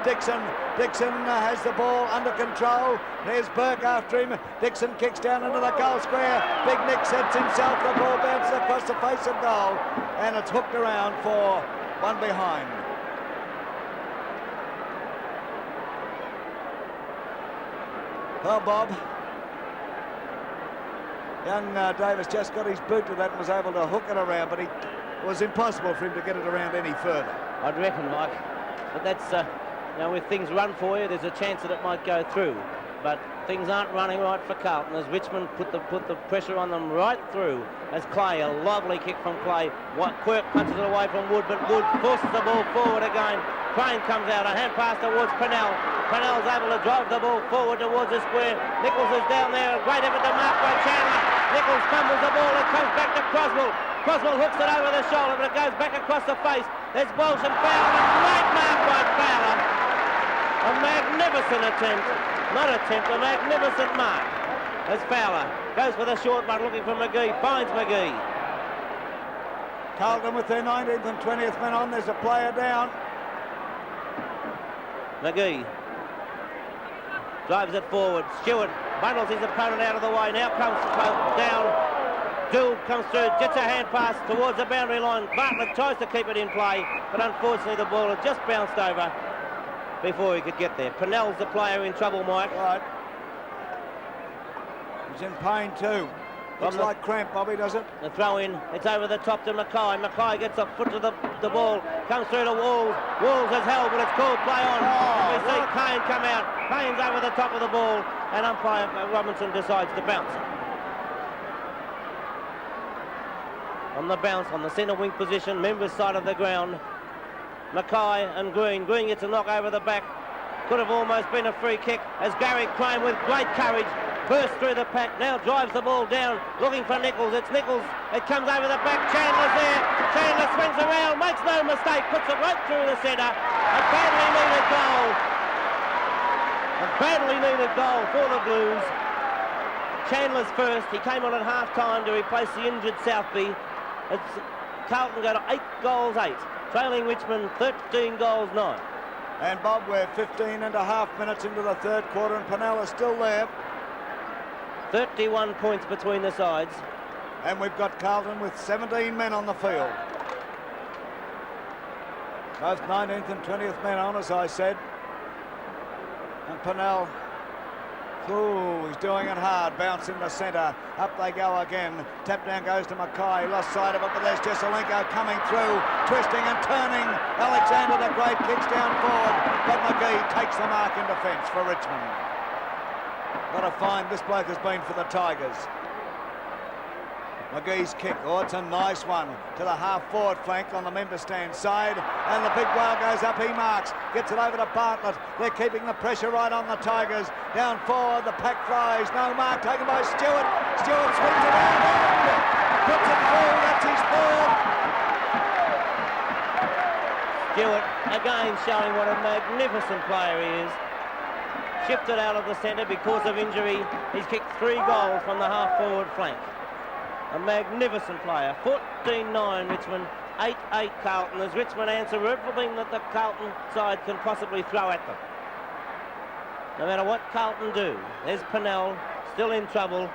[SPEAKER 1] Dixon. Dixon has the ball under control. There's Burke after him. Dixon kicks down into the goal square. Big Nick sets himself. The ball bounces across the face of goal, and it's hooked around for one behind. Well, Bob, young Davis just got his boot to that and was able to hook it around, but it was impossible for him to get it around any further.
[SPEAKER 2] I'd reckon, Mike. But that's, you know, if things run for you, there's a chance that it might go through. But things aren't running right for Carlton as Richmond put the pressure on them right through. As Clay, a lovely kick from Clay. Quirk punches it away from Wood, but Wood forces the ball forward again. Crane comes out, a hand pass towards Pennell. Pennell's able to drive the ball forward towards the square. Nichols is down there, a great effort to mark by Chandler. Nichols fumbles the ball, it comes back to Croswell. Croswell hooks it over the shoulder, but it goes back across the face. There's Walsh and Fowler, a great mark by Fowler. A magnificent attempt, not attempt, a magnificent mark. As Fowler goes for the short one, looking for McGee, finds McGee.
[SPEAKER 1] Carlton with their 19th and 20th men on, there's a player down.
[SPEAKER 2] McGee drives it forward. Stewart bundles his opponent out of the way. Now comes down. Dool comes through, gets a hand pass towards the boundary line. Bartlett tries to keep it in play, but unfortunately the ball had just bounced over before he could get there. Pennell's the player in trouble, Mike.
[SPEAKER 1] Right. He's in pain too. Looks like cramp, Bobby, does it?
[SPEAKER 2] The throw in, it's over the top to Mackay. Mackay gets a foot to the ball, comes through to Walls. Walls has held, but it's called play on. We see Kane come out. Kane's over the top of the ball, and umpire Robinson decides to bounce it. On the bounce, on the centre wing position, members side of the ground. Mackay and Green. Green gets a knock over the back. Could have almost been a free kick as Gary Crane with great courage bursts through the pack, now drives the ball down, looking for Nichols. It's Nichols, it comes over the back, Chandler's there. Chandler swings around, makes no mistake, puts it right through the centre. A badly needed goal. A badly needed goal for the Blues. Chandler's first, he came on at half-time to replace the injured Southby. It's Carlton go to 8 goals 8, trailing Richmond 13 goals 9.
[SPEAKER 1] And Bob, we're 15 and a half minutes into the third quarter and Pennell is still there.
[SPEAKER 2] 31 points between the sides.
[SPEAKER 1] And we've got Carlton with 17 men on the field. Both 19th and 20th men on, as I said. And Pennell, he's doing it hard, bouncing the centre. Up they go again. Tap down goes to Mackay, lost sight of it, but there's Jesselenko coming through, twisting and turning. Alexander the Great kicks down forward, but McGee takes the mark in defence for Richmond. What a find this bloke has been for the Tigers. McGee's kick, it's a nice one to the half-forward flank on the member stand side, and the big whale goes up, he marks, gets it over to Bartlett. They're keeping the pressure right on the Tigers. Down forward, the pack flies, no mark taken by Stewart. Stewart swings it around, puts it through, that's his fourth.
[SPEAKER 2] Stewart again showing what a magnificent player he is. Shifted out of the centre because of injury. He's kicked 3 goals from the half-forward flank. A magnificent player. 14-9 Richmond, 8-8 Carlton, as Richmond answer everything that the Carlton side can possibly throw at them. No matter what Carlton do. There's Pennell, still in trouble.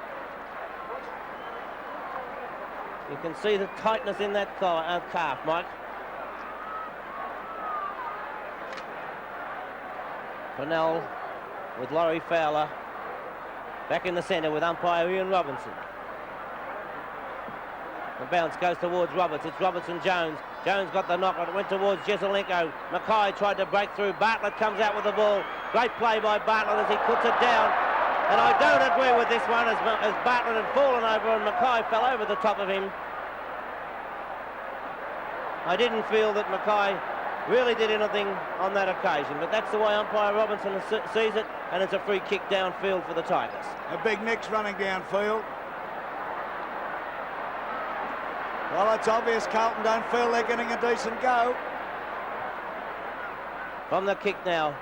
[SPEAKER 2] You can see the tightness in that calf, Mike. Pennell with Laurie Fowler back in the centre with umpire Ian Robinson. The bounce goes towards Roberts. It's Robertson-Jones. Jones got the knock. It went towards Jesselenko. Mackay tried to break through. Bartlett comes out with the ball. Great play by Bartlett as he puts it down. And I don't agree with this one as Bartlett had fallen over and Mackay fell over the top of him. I didn't feel that Mackay really did anything on that occasion, but that's the way umpire Robinson sees it, and it's a free kick downfield for the Tigers.
[SPEAKER 1] A big Nick's running downfield. Well, it's obvious Carlton don't feel they're getting a decent go.
[SPEAKER 2] From the kick now,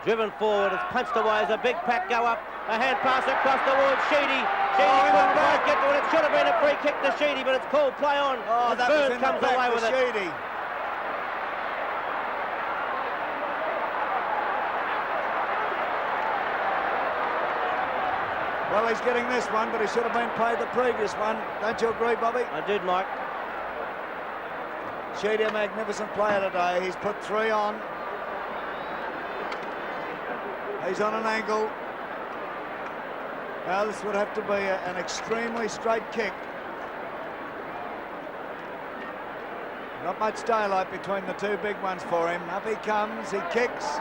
[SPEAKER 2] driven forward, it's punched away as a big pack go up, a hand pass across towards Sheedy. Sheedy couldn't quite get to it. It should have been a free kick to Sheedy, but it's called play on.
[SPEAKER 1] Oh, that was in the back away with Sheedy. Well, he's getting this one, but he should have been played the previous one. Don't you agree, Bobby?
[SPEAKER 2] I did, Mike.
[SPEAKER 1] Sheedy, a magnificent player today. He's put 3 on. He's on an angle. Now, this would have to be an extremely straight kick. Not much daylight between the 2 big ones for him. Up he comes, he kicks.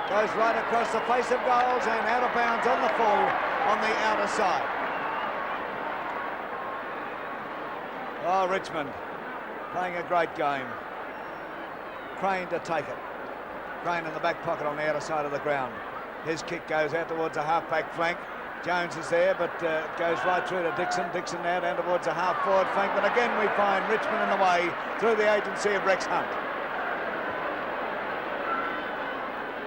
[SPEAKER 1] Goes right across the face of goals and out of bounds on the full on the outer side. Oh, Richmond playing a great game. Crane to take it. Crane in the back pocket on the outer side of the ground. His kick goes out towards the half-back flank. Jones is there, but goes right through to Dixon. Dixon now down towards the half-forward flank. But again, we find Richmond in the way through the agency of Rex Hunt.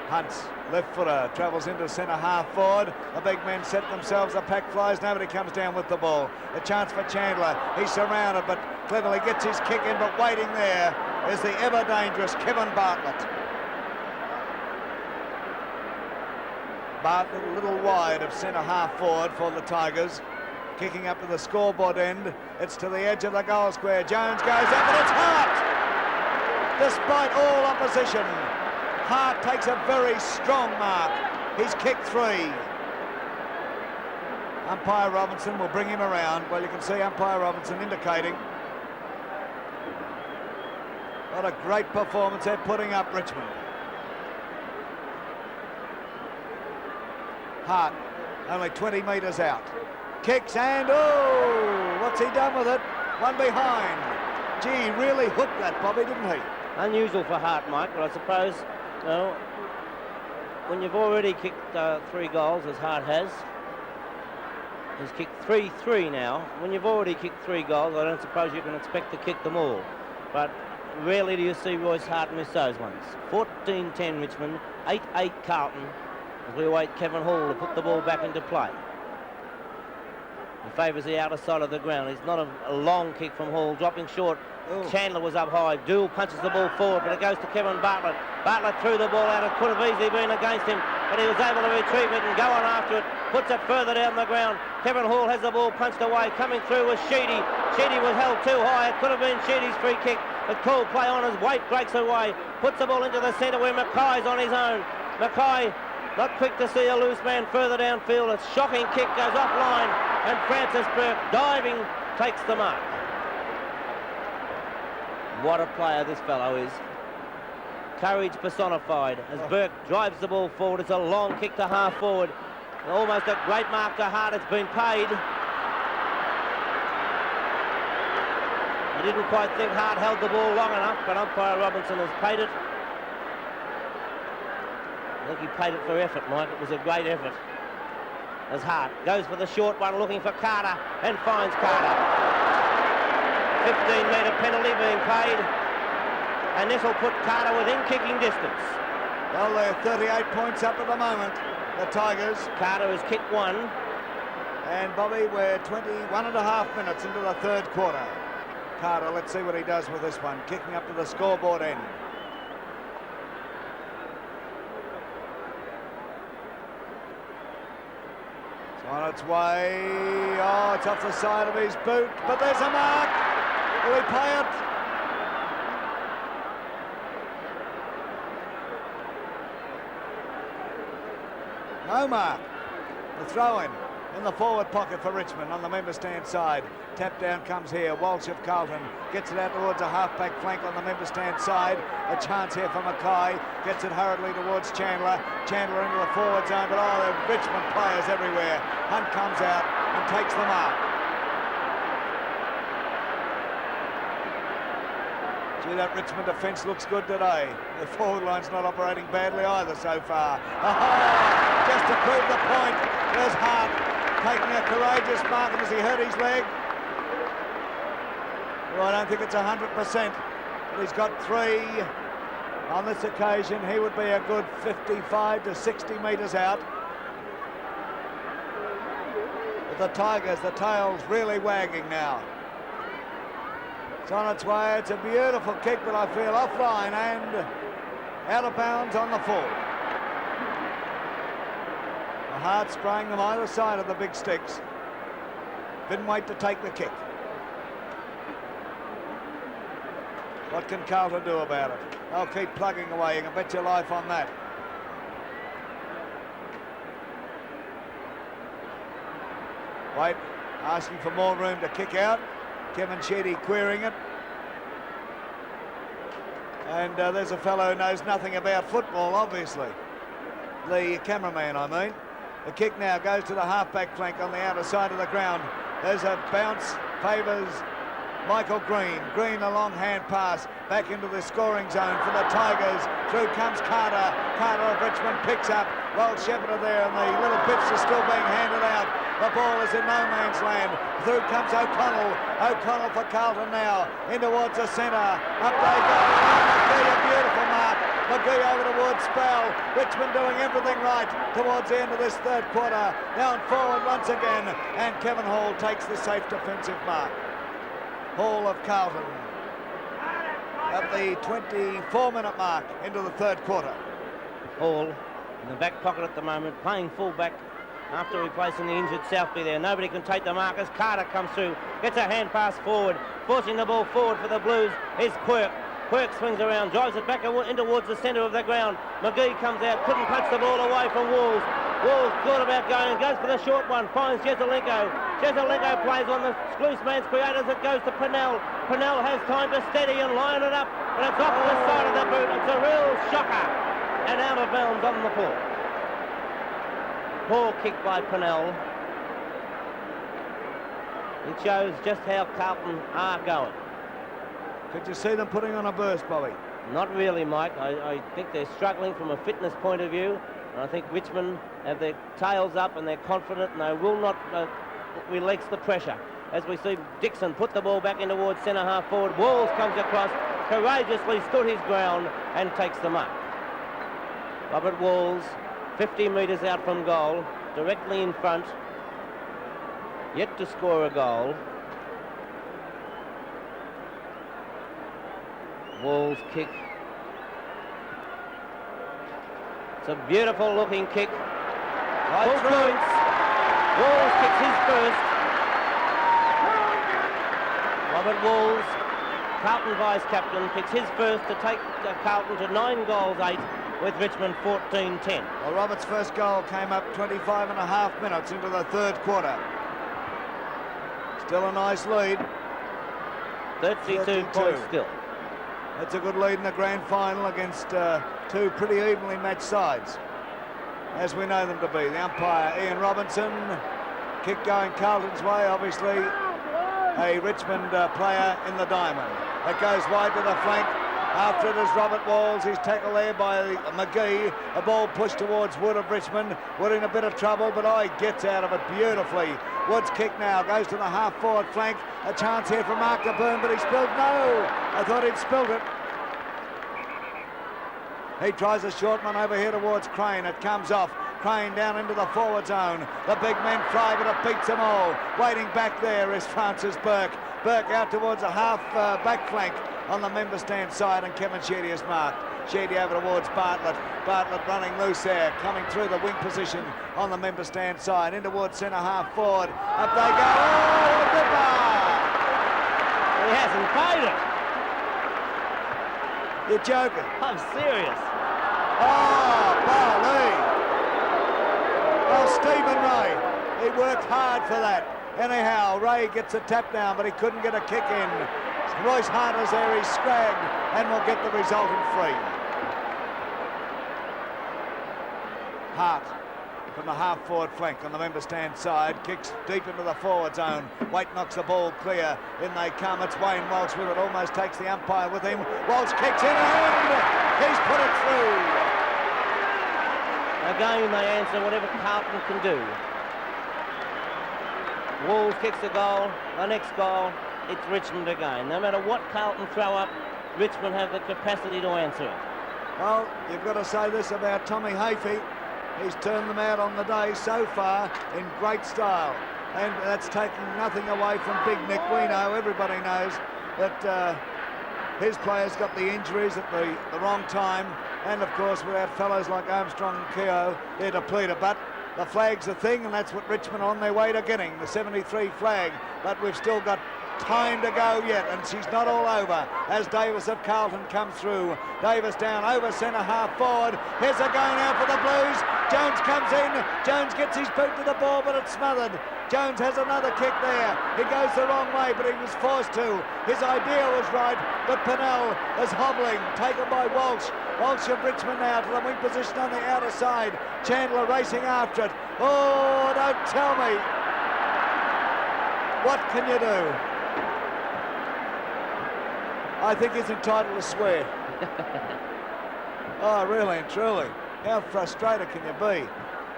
[SPEAKER 1] Hunt's left footer travels into centre half forward. The big men set themselves. The pack flies. Nobody comes down with the ball. A chance for Chandler. He's surrounded, but cleverly gets his kick in. But waiting there is the ever dangerous Kevin Bartlett. Bartlett a little wide of centre half forward for the Tigers. Kicking up to the scoreboard end. It's to the edge of the goal square. Jones goes up and it's Hart! Despite all opposition, Hart takes a very strong mark. He's kicked 3. Umpire Robinson will bring him around. Well, you can see Umpire Robinson indicating what a great performance they're putting up, Richmond. Hart, only 20 metres out. Kicks and, oh, what's he done with it? One behind. Gee, really hooked that, Bobby, didn't he?
[SPEAKER 2] Unusual for Hart, Mike, but I suppose, you know, when you've already kicked 3 goals, as Hart has, he's kicked 3-3 now. When you've already kicked 3 goals, I don't suppose you can expect to kick them all. But rarely do you see Royce Hart miss those ones. 14-10 Richmond, 8-8 Carlton, as we await Kevin Hall to put the ball back into play. He favours the outer side of the ground. It's not a long kick from Hall, dropping short. Ooh. Chandler was up high. Dool punches the ball forward, but it goes to Kevin Bartlett. Bartlett threw the ball out. It could have easily been against him, but he was able to retrieve it and go on after it. Puts it further down the ground. Kevin Hall has the ball punched away. Coming through was Sheedy. Sheedy was held too high. It could have been Sheedy's free kick, but called play on as Waite breaks away. Puts the ball into the centre where Mackay's on his own. Mackay not quick to see a loose man further downfield. A shocking kick goes offline, and Francis Burke, diving, takes the mark. What a player this fellow is. Courage personified as Burke drives the ball forward. It's a long kick to half forward. Almost a great mark to Hart. It's been paid. I didn't quite think Hart held the ball long enough, but umpire Robinson has paid it. I think he paid it for effort, Mike. It was a great effort. As Hart goes for the short one, looking for Carter, and finds Carter. 15-metre penalty being paid, and this will put Carter within kicking distance.
[SPEAKER 1] Well, they're 38 points up at the moment, the Tigers.
[SPEAKER 2] Carter has kicked 1.
[SPEAKER 1] And Bobby, we're 21.5 minutes into the third quarter. Carter, let's see what he does with this one, kicking up to the scoreboard end. On its way, oh, it's off the side of his boot, but there's a mark. Will he pay it? No mark. The throw-in the forward pocket for Richmond on the member stand side. Tap down comes here. Walsh of Carlton gets it out towards a half-back flank on the member stand side. A chance here for Mackay. Gets it hurriedly towards Chandler. Chandler into the forward zone, but oh, there are Richmond players everywhere. Hunt comes out and takes the mark. Gee, that Richmond defence looks good today. The forward line's not operating badly either so far. Oh, just to prove the point, there's Hart taking a courageous mark, and as he hurt his leg. Well, I don't think it's 100%, but he's got 3. On this occasion, he would be a good 55 to 60 metres out. But the Tigers, the tail's really wagging now. It's on its way. It's a beautiful kick, but I feel offline and out of bounds on the full. The Hart spraying them either side of the big sticks. Didn't wait to take the kick. What can Carlton do about it? They'll keep plugging away. You can bet your life on that. White asking for more room to kick out. Kevin Sheedy querying it. And there's a fellow who knows nothing about football, obviously. the cameraman, I mean. The kick now goes to the half-back flank on the outer side of the ground. There's a bounce, favours Michael Green. Green, a long hand pass back into the scoring zone for the Tigers. Through comes Carter. Carter of Richmond picks up. Well shepherded there, and the little bits are still being handed out. The ball is in no man's land. Through comes O'Connell. O'Connell for Carlton now. In towards the centre. Up they go. McGee, a beautiful mark. McGee over towards Spell. Richmond doing everything right towards the end of this third quarter. Down forward once again. And Kevin Hall takes the safe defensive mark. Hall of Carlton at the 24-minute mark into the third quarter.
[SPEAKER 2] Hall in the back pocket at the moment, playing full-back after replacing the injured Southby there. Nobody can take the mark as Carter comes through, gets a hand pass forward, forcing the ball forward for the Blues is Quirk. Quirk swings around, drives it back in towards the centre of the ground. McGee comes out, couldn't punch the ball away from Walls. Walls thought about going and goes for the short one, finds Jesselenko. Jesselenko plays on the loose man's creators. It goes to Purnell. Purnell has time to steady and line it up, but it's off the side of the boot. It's a real shocker and out of bounds on the floor. Poor kick by Purnell. It shows just how Carlton are going.
[SPEAKER 1] Could you see them putting on a burst, Bobby?
[SPEAKER 2] Not really, Mike. I think they're struggling from a fitness point of view. And I think Richmond have their tails up and they're confident and they will not relax the pressure. As we see Dixon put the ball back in towards centre half forward. Walls comes across, courageously stood his ground and takes the mark. Robert Walls, 50 metres out from goal, directly in front, yet to score a goal. Walls kick. It's a beautiful looking kick. Full points. Walls kicks his first. Robert Walls, Carlton vice-captain, kicks his first to take Carlton to 9 goals 8 with Richmond 14-10.
[SPEAKER 1] Well, Robert's first goal came up 25 and a half minutes into the third quarter. Still a nice lead.
[SPEAKER 2] 32 points still.
[SPEAKER 1] That's a good lead in the grand final against two pretty evenly matched sides, as we know them to be. The umpire, Ian Robinson, kick going Carlton's way, obviously a Richmond player in the diamond. It goes wide to the flank. After it is Robert Walls. He's tackled there by McGee. A ball pushed towards Wood of Richmond. Wood in a bit of trouble, but he gets out of it beautifully. Wood's kick now goes to the half-forward flank. A chance here for Mark to Burn, but he spilled. No! I thought he'd spilled it. He tries a short one over here towards Crane. It comes off. Crane down into the forward zone. The big men fly, but it beats them all. Waiting back there is Francis Burke. Burke out towards a half back flank on the member stand side, and Kevin Sheedy is marked. Sheedy over towards Bartlett. Bartlett running loose there, coming through the wing position on the member stand side, in towards centre half forward. Up they go. Oh, a ripper!
[SPEAKER 2] He hasn't paid it.
[SPEAKER 1] You're joking.
[SPEAKER 2] I'm serious.
[SPEAKER 1] Oh, Barley. Oh, Stephen Ray. He worked hard for that. Anyhow, Ray gets a tap down, but he couldn't get a kick in. Royce Harder's there, he's scragged, and will get the resultant free. Hart from the half-forward flank on the member stand side, kicks deep into the forward zone. Waite knocks the ball clear. In they come. It's Wayne Walsh with it, almost takes the umpire with him. Walsh kicks in and he's put it through.
[SPEAKER 2] Again, they answer whatever Carlton can do. Walls kicks a goal, the next goal, it's Richmond again. No matter what Carlton throw up, Richmond have the capacity to answer it.
[SPEAKER 1] Well, you've got to say this about Tommy Hafey. He's turned them out on the day so far in great style. And that's taking nothing away from Big Nick. We know, everybody knows, that his players got the injuries at the wrong time. And, of course, without fellows like Armstrong and Keogh, they're depleted. But the flag's a thing, and that's what Richmond are on their way to getting, the 73 flag. But we've still got time to go yet, and she's not all over as Davis of Carlton comes through. Davis down over centre half forward. Here's a going out for the Blues. Jones comes in. Jones gets his boot to the ball, but it's smothered. Jones has another kick there. He goes the wrong way, but he was forced to. His idea was right, but Pennell is hobbling, taken by Walsh. Walsh of Richmond now to the wing position on the outer side. Chandler racing after it. Oh, don't tell me. What can you do? I think he's entitled to swear. Oh, really and truly. How frustrated can you be?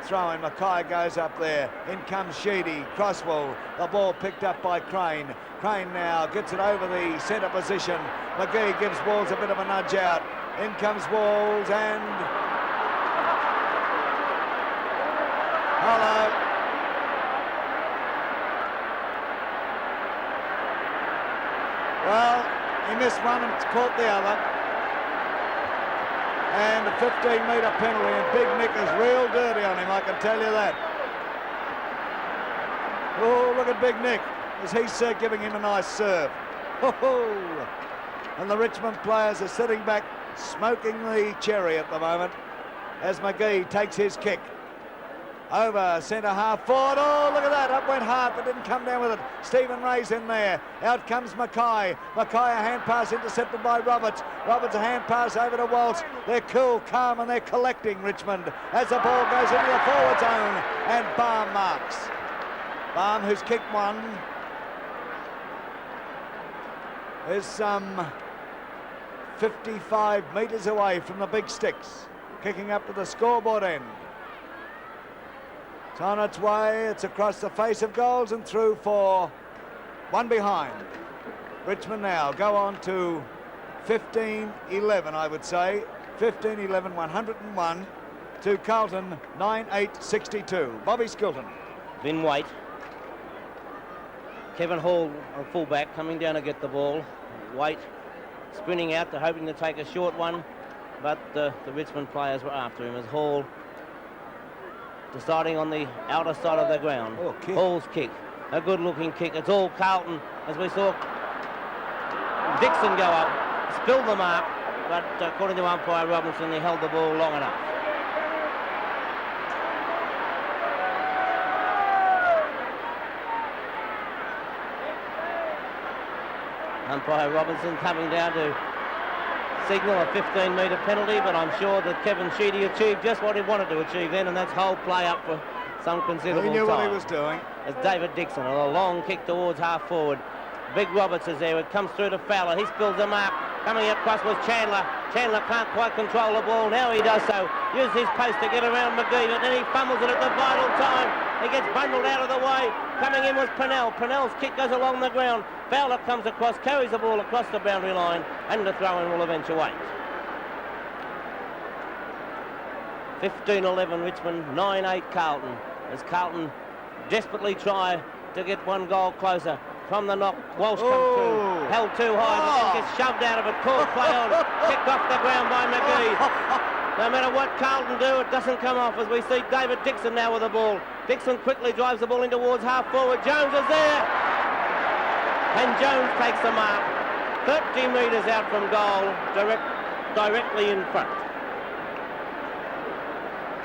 [SPEAKER 1] Throwing, Mackay goes up there. In comes Sheedy, crosswall. The ball picked up by Crane. Crane now gets it over the centre position. McGee gives Walls a bit of a nudge out. In comes Walls and... Hello. Well, he missed one and caught the other. And a 15-metre penalty, and Big Nick is real dirty on him, I can tell you that. Oh, look at Big Nick, as he's giving him a nice serve. Oh, and the Richmond players are sitting back, smoking the cherry at the moment, as McGee takes his kick. Over centre half forward. Oh, look at that. Up went Hart, but didn't come down with it. Stephen Ray's in there. Out comes Mackay. Mackay, a hand pass intercepted by Roberts. Roberts, a hand pass over to Walsh. They're cool, calm, and they're collecting, Richmond, as the ball goes into the forward zone. And Baum marks. Baum, who's kicked one, is some 55 metres away from the big sticks. Kicking up to the scoreboard end. It's on its way, it's across the face of goals and through for one behind. Richmond now go on to 15-11, I would say. 15-11, 101 to Carlton, 9-8-62. Bobby Skilton.
[SPEAKER 2] Vin White. Kevin Hall, a fullback, coming down to get the ball. White sprinting out, to hoping to take a short one, but the Richmond players were after him as Hall deciding on the outer side of the ground.
[SPEAKER 1] Oh, kick.
[SPEAKER 2] Hall's kick, a good-looking kick. It's all Carlton, as we saw Dixon go up, spilled the mark, but according to umpire Robinson, he held the ball long enough. Umpire Robinson coming down to signal a 15-metre penalty, but I'm sure that Kevin Sheedy achieved just what he wanted to achieve then, and that's hold play up for some considerable time.
[SPEAKER 1] He knew what he was doing.
[SPEAKER 2] As David Dixon, a long kick towards half forward. Big Roberts is there. It comes through to Fowler. He spills the mark. Coming across was Chandler. Chandler can't quite control the ball. Now he does so. Uses his post to get around McGee, but then he fumbles it at the vital time. He gets bundled out of the way. Coming in was Pennell. Pennell's kick goes along the ground. Fowler comes across, carries the ball across the boundary line, and the throw-in will eventuate. 15-11 Richmond, 9-8 Carlton, as Carlton desperately try to get one goal closer. From the knock, Walsh comes through, held too high, but then gets shoved out of it, caught play on, kicked off the ground by McGee. No matter what Carlton do, it doesn't come off, as we see David Dixon now with the ball. Dixon quickly drives the ball in towards half forward. Jones is there, and Jones takes the mark. 30 metres out from goal, directly in front.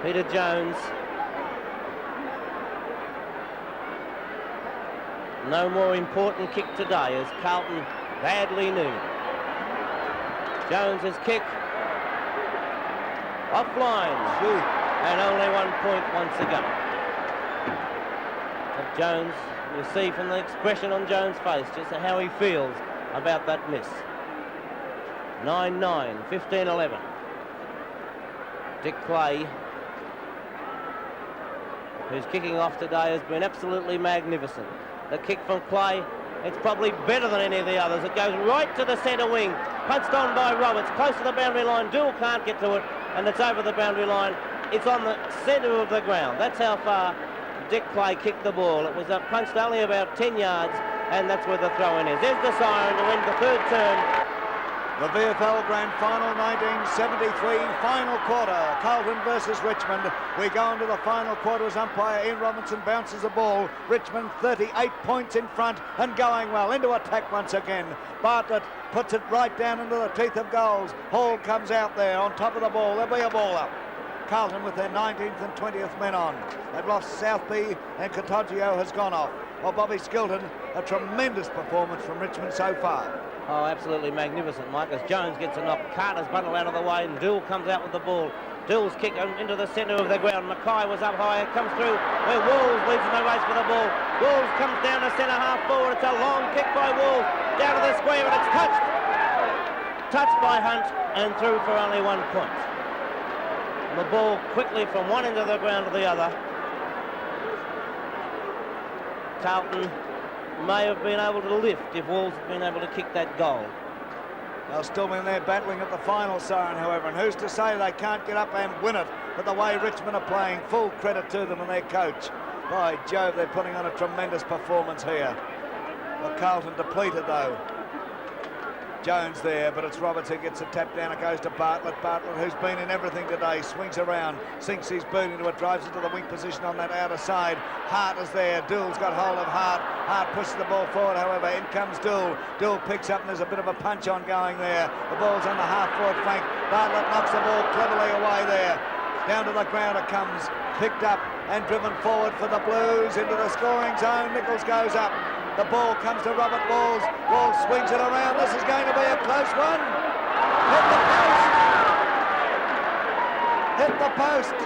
[SPEAKER 2] Peter Jones. No more important kick today, as Carlton badly knew. Jones's kick offline, and only 1 point once again. But Jones, you'll see from the expression on Jones' face just how he feels about that miss. 9-9, 15-11. Dick Clay, who's kicking off today, has been absolutely magnificent. The kick from Clay, it's probably better than any of the others. It goes right to the centre wing, punched on by Roberts, close to the boundary line. Dool can't get to it, and it's over the boundary line. It's on the centre of the ground. That's how far Dick Clay kicked the ball. It was punched only about 10 yards, and that's where the throw-in is. There's the siren to end the third term
[SPEAKER 1] The VFL Grand Final 1973, final quarter, Carlton versus Richmond. We go into the final quarter as umpire Ian Robinson bounces the ball. Richmond 38 points in front and going well. Into attack once again. Bartlett puts it right down into the teeth of goals. Hall comes out there on top of the ball. There'll be a ball up. Carlton with their 19th and 20th men on. They've lost Southby and Cottagio has gone off. Well, Bobby Skilton, a tremendous performance from Richmond so far.
[SPEAKER 2] Oh, absolutely magnificent, Mike. As Jones gets a knock, Carter's bundled out of the way and Dill comes out with the ball. Dill's kick into the centre of the ground. Mackay was up high, it comes through where Walls leads in the race for the ball. Walls comes down to centre half forward. It's a long kick by Walls down to the square and it's touched. Touched by Hunt and through for only 1 point. And the ball quickly from one end of the ground to the other. Carlton may have been able to lift if Walls had been able to kick that goal.
[SPEAKER 1] They'll still be in there battling at the final siren, however, and who's to say they can't get up and win it? But the way Richmond are playing, full credit to them and their coach. By Jove, they're putting on a tremendous performance here. Well, Carlton depleted though. Jones there, but it's Roberts who gets a tap down. It goes to Bartlett. Bartlett, who's been in everything today, swings around, sinks his boot into it, drives into the wing position on that outer side. Hart is there. Dill's got hold of Hart. Hart pushes the ball forward, however. In comes Dill. Dill picks up and there's a bit of a punch on going there. The ball's on the half-forward flank. Bartlett knocks the ball cleverly away there. Down to the ground it comes. Picked up and driven forward for the Blues into the scoring zone. Nichols goes up. The ball comes to Robert Walls. Walls swings it around. This is going to be a close one. Hit the post. Hit the post.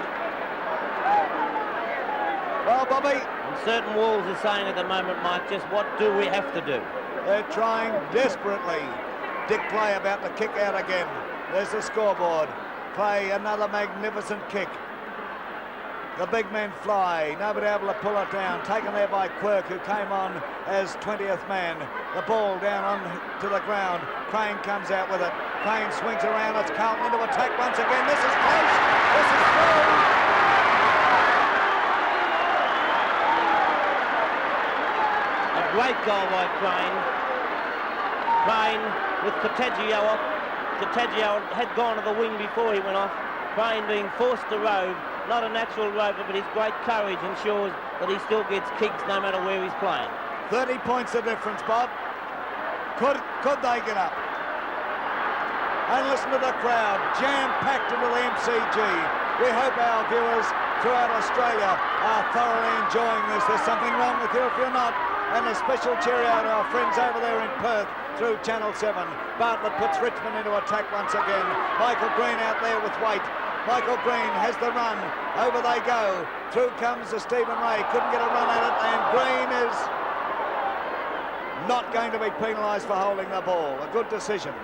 [SPEAKER 1] Well, Bobby.
[SPEAKER 2] And certain Walls is saying at the moment, Mike, just what do we have to do?
[SPEAKER 1] They're trying desperately. Dick Clay about to kick out again. There's the scoreboard. Clay, another magnificent kick. The big men fly, nobody able to pull it down. Taken there by Quirk, who came on as 20th man. The ball down on to the ground. Crane comes out with it. Crane swings around. It's Carlton into attack once again. This is close. This is through.
[SPEAKER 2] A great goal by Crane. Crane with Cottagio off. Cottagio had gone to the wing before he went off. Crane being forced to rove. Not a natural rover, but his great courage ensures that he still gets kicks no matter where he's playing.
[SPEAKER 1] 30 points the difference, Bob. Could they get up? And listen to the crowd, jam-packed into the MCG. We hope our viewers throughout Australia are thoroughly enjoying this. There's something wrong with you if you're not. And a special cheerio to our friends over there in Perth through Channel 7. Bartlett puts Richmond into attack once again. Michael Green out there with weight. Michael Green has the run. Over they go. Through comes the Stephen Ray. Couldn't get a run at it. And Green is not going to be penalised for holding the ball. A good decision.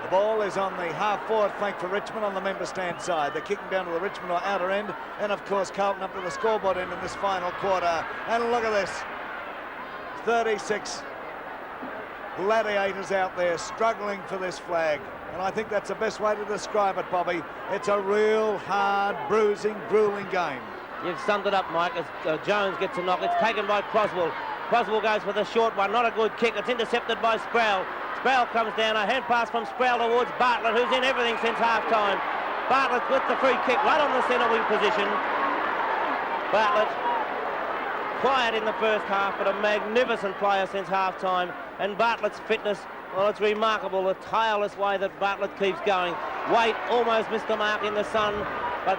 [SPEAKER 1] The ball is on the half-forward flank for Richmond on the member stand side. They're kicking down to the Richmond or outer end. And, of course, Carlton up to the scoreboard end in this final quarter. And look at this. 36 gladiators out there struggling for this flag. And I think that's the best way to describe it, Bobby. It's a real hard, bruising, grueling game.
[SPEAKER 2] You've summed it up, Mike, as Jones gets a knock. It's taken by Croswell. Croswell goes for the short one. Not a good kick. It's intercepted by Sproul. Sproul comes down. A hand pass from Sproul towards Bartlett, who's in everything since half-time. Bartlett with the free kick right on the centre wing position. Bartlett, quiet in the first half, but a magnificent player since half-time. And Bartlett's fitness, well, it's remarkable, the tireless way that Bartlett keeps going. Waite almost missed the mark in the sun, but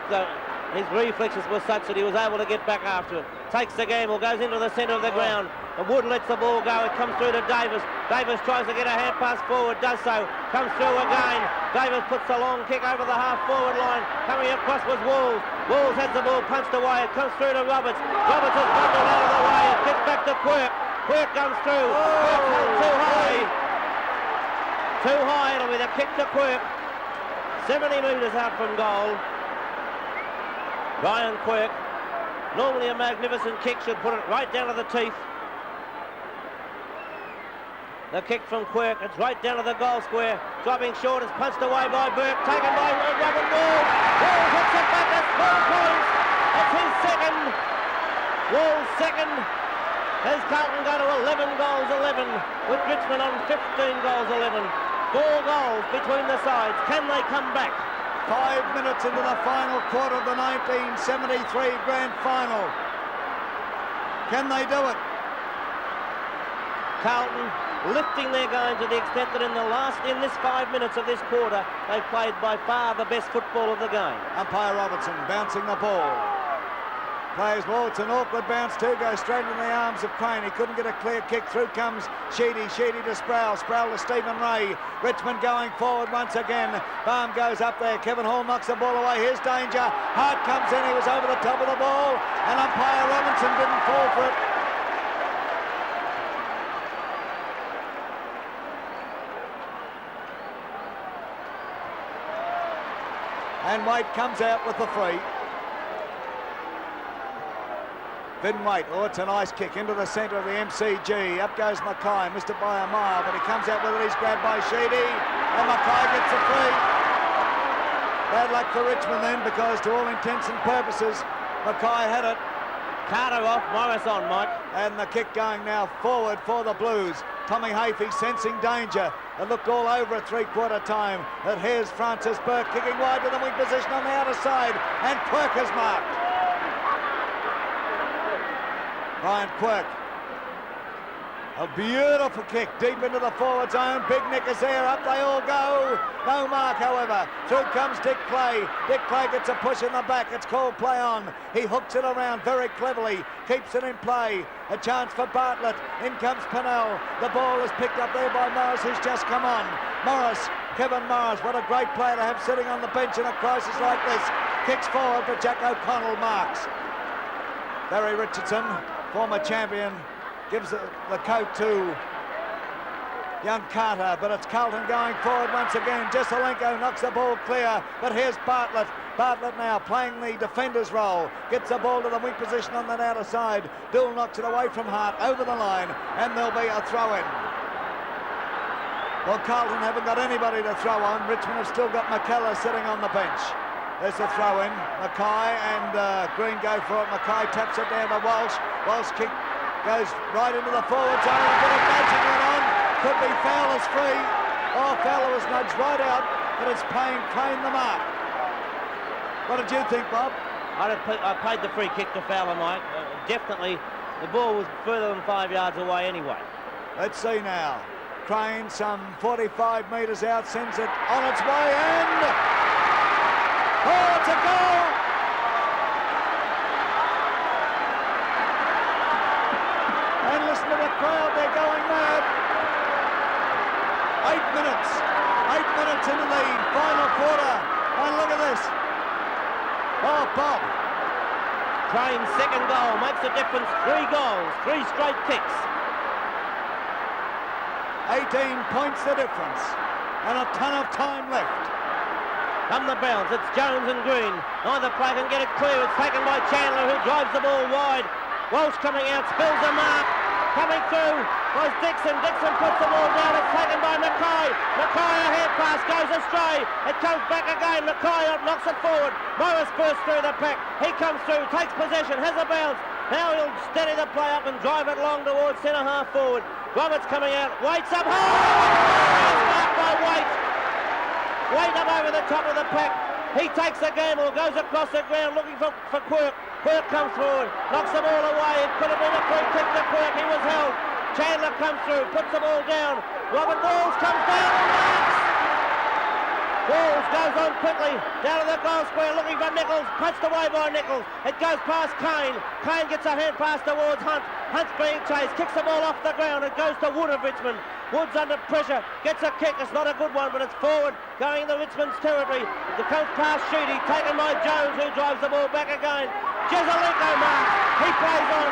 [SPEAKER 2] his reflexes were such that he was able to get back after it. Takes the gamble, goes into the centre of the ground. And Wood lets the ball go. It comes through to Davis. Davis tries to get a hand pass forward, does so. Comes through again. Davis puts a long kick over the half-forward line. Coming across was Walls. Walls has the ball punched away. It comes through to Roberts. Roberts has bundled out of the way. It gets back to Quirk. Quirk comes through. Quirk held too high. Too high, it'll be the kick to Quirk. 70 metres out from goal. Ryan Quirk, normally a magnificent kick, should put it right down to the teeth. The kick from Quirk, it's right down to the goal square. Dropping short, it's punched away by Burke, taken by Robert Walls. Walls hits it back, that's 4 points. It's his second. Walls' second. As Carlton go to 11 goals 11, with Richmond on 15 goals 11. 4 goals between the sides. Can they come back?
[SPEAKER 1] 5 minutes into the final quarter of the 1973 grand final. Can they do it?
[SPEAKER 2] Carlton lifting their game to the extent that in this 5 minutes of this quarter, they've played by far the best football of the game.
[SPEAKER 1] Umpire Robertson bouncing the ball. Plays ball. It's an awkward bounce too. Goes straight into the arms of Crane. He couldn't get a clear kick. Through comes Sheedy. Sheedy to Sproul. Sproul to Stephen Ray. Richmond going forward once again. Baum goes up there. Kevin Hall knocks the ball away. Here's danger. Hart comes in. He was over the top of the ball. And umpire Robinson didn't fall for it. And White comes out with the free. Then White, oh, it's a nice kick into the centre of the MCG. Up goes Mackay, missed it by a mile, but he comes out with it. He's grabbed by Sheedy, and Mackay gets a free. Bad luck for Richmond then, because to all intents and purposes, Mackay had it.
[SPEAKER 2] Carter off, Morris on, Mike.
[SPEAKER 1] And the kick going now forward for the Blues. Tommy Hafey sensing danger. It looked all over at three-quarter time. But here's Francis Burke kicking wide to the wing position on the outer side. And Quirk is marked. Brian Quirk. A beautiful kick deep into the forward zone. Big Nick is there. Up they all go. No mark, however. Through comes Dick Clay. Dick Clay gets a push in the back. It's called play on. He hooks it around very cleverly. Keeps it in play. A chance for Bartlett. In comes Pennell. The ball is picked up there by Morris, who's just come on. Morris, Kevin Morris. What a great player to have sitting on the bench in a crisis like this. Kicks forward, but Jack O'Connell marks. Barry Richardson, former champion, gives the coat to young Carter, but it's Carlton going forward once again. Jesselenko knocks the ball clear, but here's Bartlett. Bartlett now playing the defender's role. Gets the ball to the wing position on that outer side. Bill knocks it away from Hart over the line, and there'll be a throw-in. Well, Carlton haven't got anybody to throw on. Richmond have still got McKellar sitting on the bench. There's the throw-in. Mackay and Green go for it. Mackay taps it down to Walsh. Walsh kick goes right into the forward zone. A bit of nudging went on. Could be Fowler's free. Oh, Fowler was nudged right out, but it's paying Crane the mark. What did you think, Bob?
[SPEAKER 2] I paid the free kick to Fowler, Mike. Definitely, the ball was further than 5 yards away anyway.
[SPEAKER 1] Let's see now. Crane, some 45 metres out, sends it on its way, and oh, it's a goal! And listen to the crowd, they're going mad. 8 minutes. 8 minutes into the final quarter. And look at this. Oh, Bob.
[SPEAKER 2] Crane's second goal makes a difference. 3 goals, 3 straight kicks.
[SPEAKER 1] 18 points the difference. And a ton of time left.
[SPEAKER 2] Come the bounce, it's Jones and Green. Neither player can get it clear. It's taken by Chandler, who drives the ball wide. Walsh coming out, spills a mark. Coming through was Dixon. Dixon puts the ball down. It's taken by Mackay. Mackay, a head pass, goes astray. It comes back again. Mackay knocks it forward. Morris bursts through the pack. He comes through, takes possession, has a bounce. Now he'll steady the play up and drive it long towards centre half forward. Roberts coming out, waits up. Oh! Marked by Waite. Waite up over the top of the pack. He takes the gamble, goes across the ground looking for Quirk. Quirk comes forward, knocks the ball away. It could have been a free kick to Quirk. He was held. Chandler comes through, puts the ball down. Robert Walls comes down and marks. Walls goes on quickly down to the goal square looking for Nichols. Punched away by Nichols. It goes past Kane. Kane gets a hand pass towards Hunt. Hunt's being chased, kicks the ball off the ground. It goes to Wood of Richmond. Wood's under pressure, gets a kick. It's not a good one, but it's forward, going into Richmond's territory. It comes past Sheedy, taken by Jones, who drives the ball back again. Jesselenko marks. He plays on.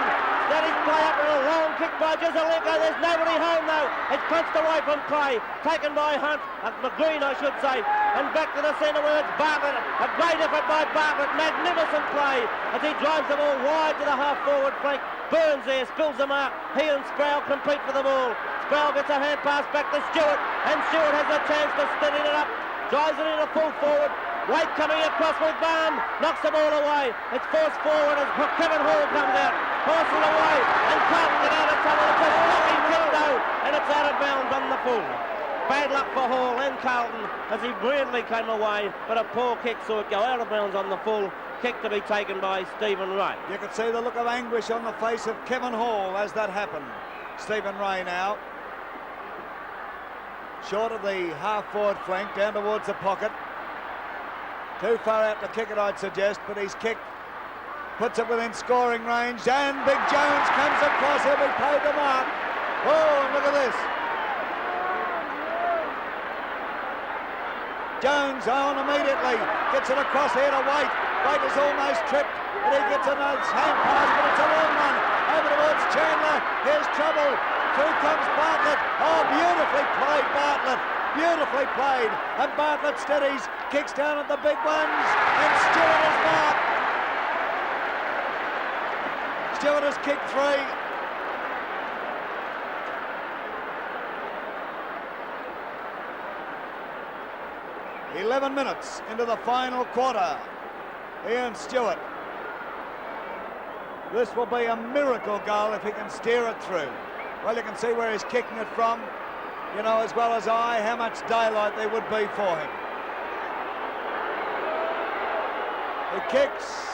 [SPEAKER 2] That is play up and a long kick by Jesselenko. There's nobody home though. It's punched away from Clay, taken by Hunt, McGreen I should say, and back to the centre where it's Bartlett. A great effort by Bartlett, magnificent play as he drives the ball wide to the half forward flank. Burns there, spills the mark. He and Sproul compete for the ball. Sproul gets a hand pass back to Stewart, and Stewart has a chance to steady it up. Drives it in a full forward. Waite coming across with Baum, knocks the ball away. It's forced forward as Kevin Hall comes out, forces it away, and Carlton get out of trouble. It's a stopping kick though, and it's out of bounds on the full. Bad luck for Hall and Carlton as he brilliantly came away, but a poor kick saw it go out of bounds on the full. Kick to be taken by Stephen Ray.
[SPEAKER 1] You could see the look of anguish on the face of Kevin Hall as that happened. Stephen Ray now. Short of the half-forward flank, down towards the pocket. Too far out to kick it, I'd suggest, but he's kicked. Puts it within scoring range, and Big Jones comes across. He'll be paid the mark. Oh, and look at this. Jones on immediately. Gets it across here to White. White is almost tripped, but he gets another hand pass, but it's a long one. Over towards Chandler. Here's trouble. Through comes Bartlett. Oh, beautifully played, Bartlett. Beautifully played. And Bartlett steadies, kicks down at the big ones, and Stewart is marked. Stewart has kicked 3. 11 minutes into the final quarter. Ian Stewart. This will be a miracle goal if he can steer it through. Well, you can see where he's kicking it from. You know as well as I how much daylight there would be for him. He kicks.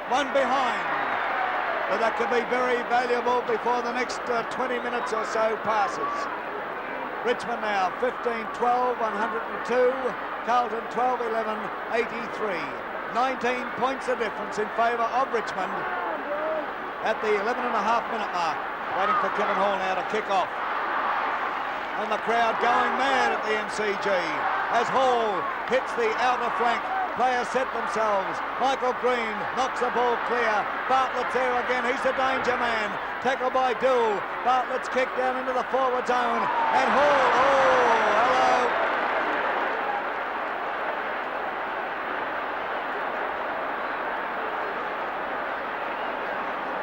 [SPEAKER 1] One behind. But that could be very valuable before the next 20 minutes or so passes. Richmond now 15-12, 102. Carlton 12-11, 83. 19 points of difference in favour of Richmond at the 11.5-minute mark. Waiting for Kevin Hall now to kick off. And the crowd going mad at the MCG as Hall hits the outer flank. Players set themselves. Michael Green knocks the ball clear. Bartlett's there again. He's the danger man. Tackled by Dool. Bartlett's kicked down into the forward zone. And Hall, oh, hello.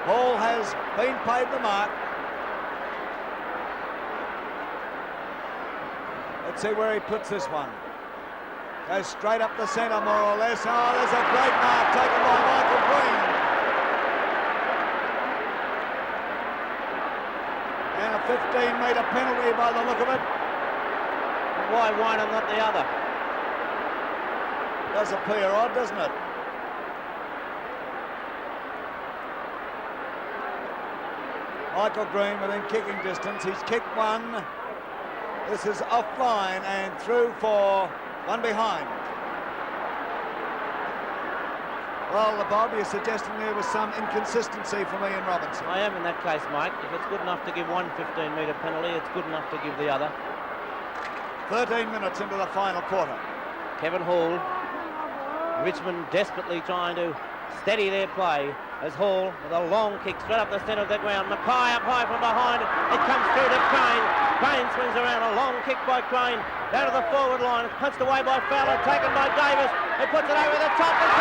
[SPEAKER 1] Hall has been paid the mark. Let's see where he puts this one. Goes straight up the centre, more or less. Oh, there's a great mark taken by Michael Green. And a 15-metre penalty by the look of it.
[SPEAKER 2] Why one and not the other?
[SPEAKER 1] Does appear odd, doesn't it? Michael Green within kicking distance. He's kicked one. This is offline and through for one behind. Well, Bob, you're suggesting there was some inconsistency from Ian Robinson.
[SPEAKER 2] I am in that case, Mike. If it's good enough to give one 15-metre penalty, it's good enough to give the other.
[SPEAKER 1] 13 minutes into the final quarter.
[SPEAKER 2] Kevin Hall, Richmond desperately trying to steady their play as Hall with a long kick straight up the centre of the ground. Mackay up high from behind. It comes through to Crane. Crane swings around. A long kick by Crane down to the forward line. It's punched away by Fowler, taken by Davis. He puts it over the top. And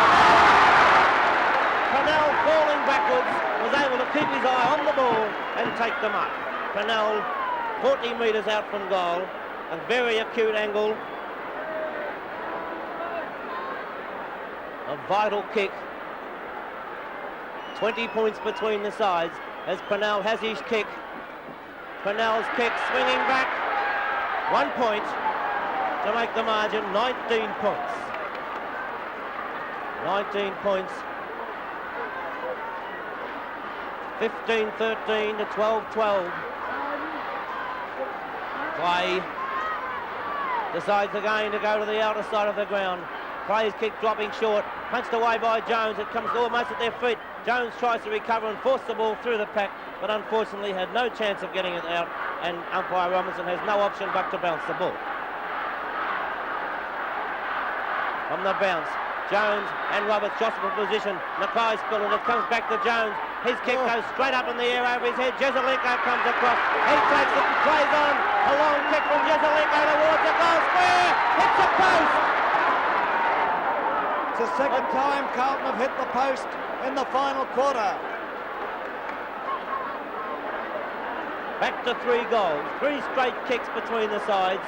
[SPEAKER 2] Purnell, falling backwards, was able to keep his eye on the ball and take the mark. Purnell 40 metres out from goal. A very acute angle. A vital kick. 20 points between the sides as Purnell has his kick. Purnell's kick swinging back. 1 point to make the margin 19 points. 19 points. 15-13 to 12-12. Clay decides again to go to the outer side of the ground. Clay's kick dropping short, punched away by Jones. It comes almost at their feet. Jones tries to recover and force the ball through the pack, but unfortunately had no chance of getting it out, and umpire Robinson has no option but to bounce the ball. From the bounce, Jones and Roberts jostle for position. Mackay spilled it. It comes back to Jones. His kick goes straight up in the air over his head. Jezelenko comes across. He takes it and plays on. A long kick from Jezelenko towards the goal square. Hits the post.
[SPEAKER 1] It's the second time Carlton have hit the post in the final quarter.
[SPEAKER 2] Back to 3 goals. 3 straight kicks between the sides.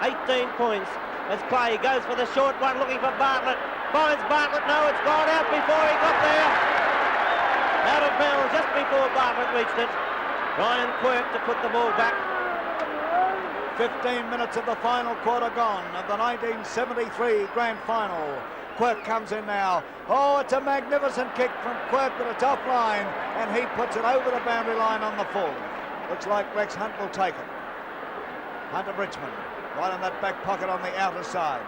[SPEAKER 2] 18 points as Clay goes for the short one, looking for Bartlett. Finds Bartlett. No, it's gone out before he got there. Out of bounds just before Bartlett reached it. Ryan Quirk to put the ball back.
[SPEAKER 1] 15 minutes of the final quarter gone of the 1973 grand final. Quirk comes in now. Oh, it's a magnificent kick from Quirk, but it's offline, and he puts it over the boundary line on the full. Looks like Rex Hunt will take it. Hunt of Richmond, right in that back pocket on the outer side.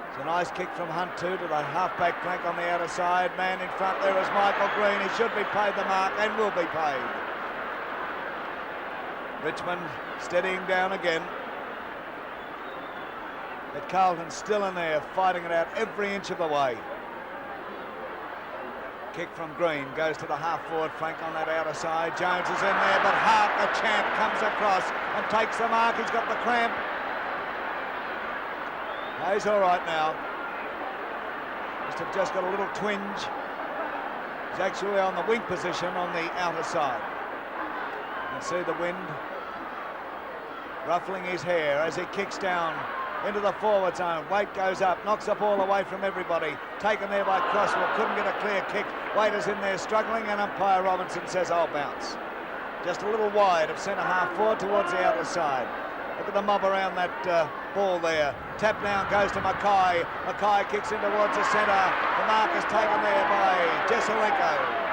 [SPEAKER 1] It's a nice kick from Hunt too to the half-back flank on the outer side. Man in front there is Michael Green. He should be paid the mark and will be paid. Richmond steadying down again. But Carlton's still in there, fighting it out every inch of the way. Kick from Green goes to the half-forward flank on that outer side. Jones is in there, but Hart, the champ, comes across and takes the mark. He's got the cramp. No, he's all right now. Must have just got a little twinge. He's actually on the wing position on the outer side. You can see the wind ruffling his hair as he kicks down into the forward zone. Waite goes up, knocks the ball away from everybody. Taken there by Crosswell, couldn't get a clear kick. Waite is in there struggling, and umpire Robinson says, "I'll bounce." Just a little wide of centre half forward towards the outer side. Look at the mob around that ball there. Tap down goes to Mackay. Mackay kicks in towards the centre. The mark is taken there by Jesselenko.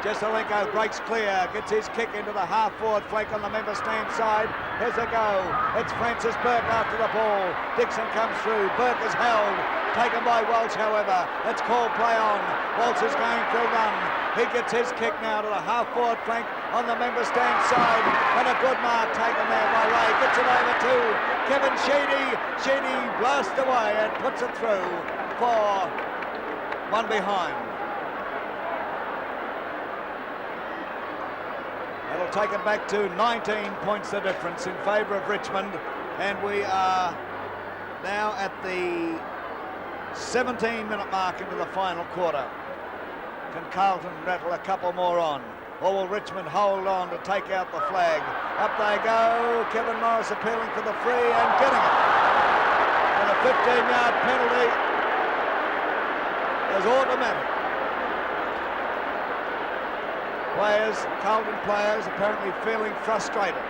[SPEAKER 1] Jesselenko breaks clear, gets his kick into the half-forward flank on the member stand side. Here's a go. It's Francis Burke after the ball. Dixon comes through. Burke is held. Taken by Walsh, however. It's called play on. Walsh is going for a run. He gets his kick now to the half-forward flank on the member stand side. And a good mark taken there by Ray. Gets it over to Kevin Sheedy. Sheedy blasts away and puts it through for one behind. It'll take it back to 19 points the difference in favour of Richmond, and we are now at the 17-minute mark into the final quarter. Can Carlton rattle a couple more on, or will Richmond hold on to take out the flag? Up they go. Kevin Morris appealing for the free and getting it. And a 15-yard penalty is automatic. Carlton players apparently feeling frustrated.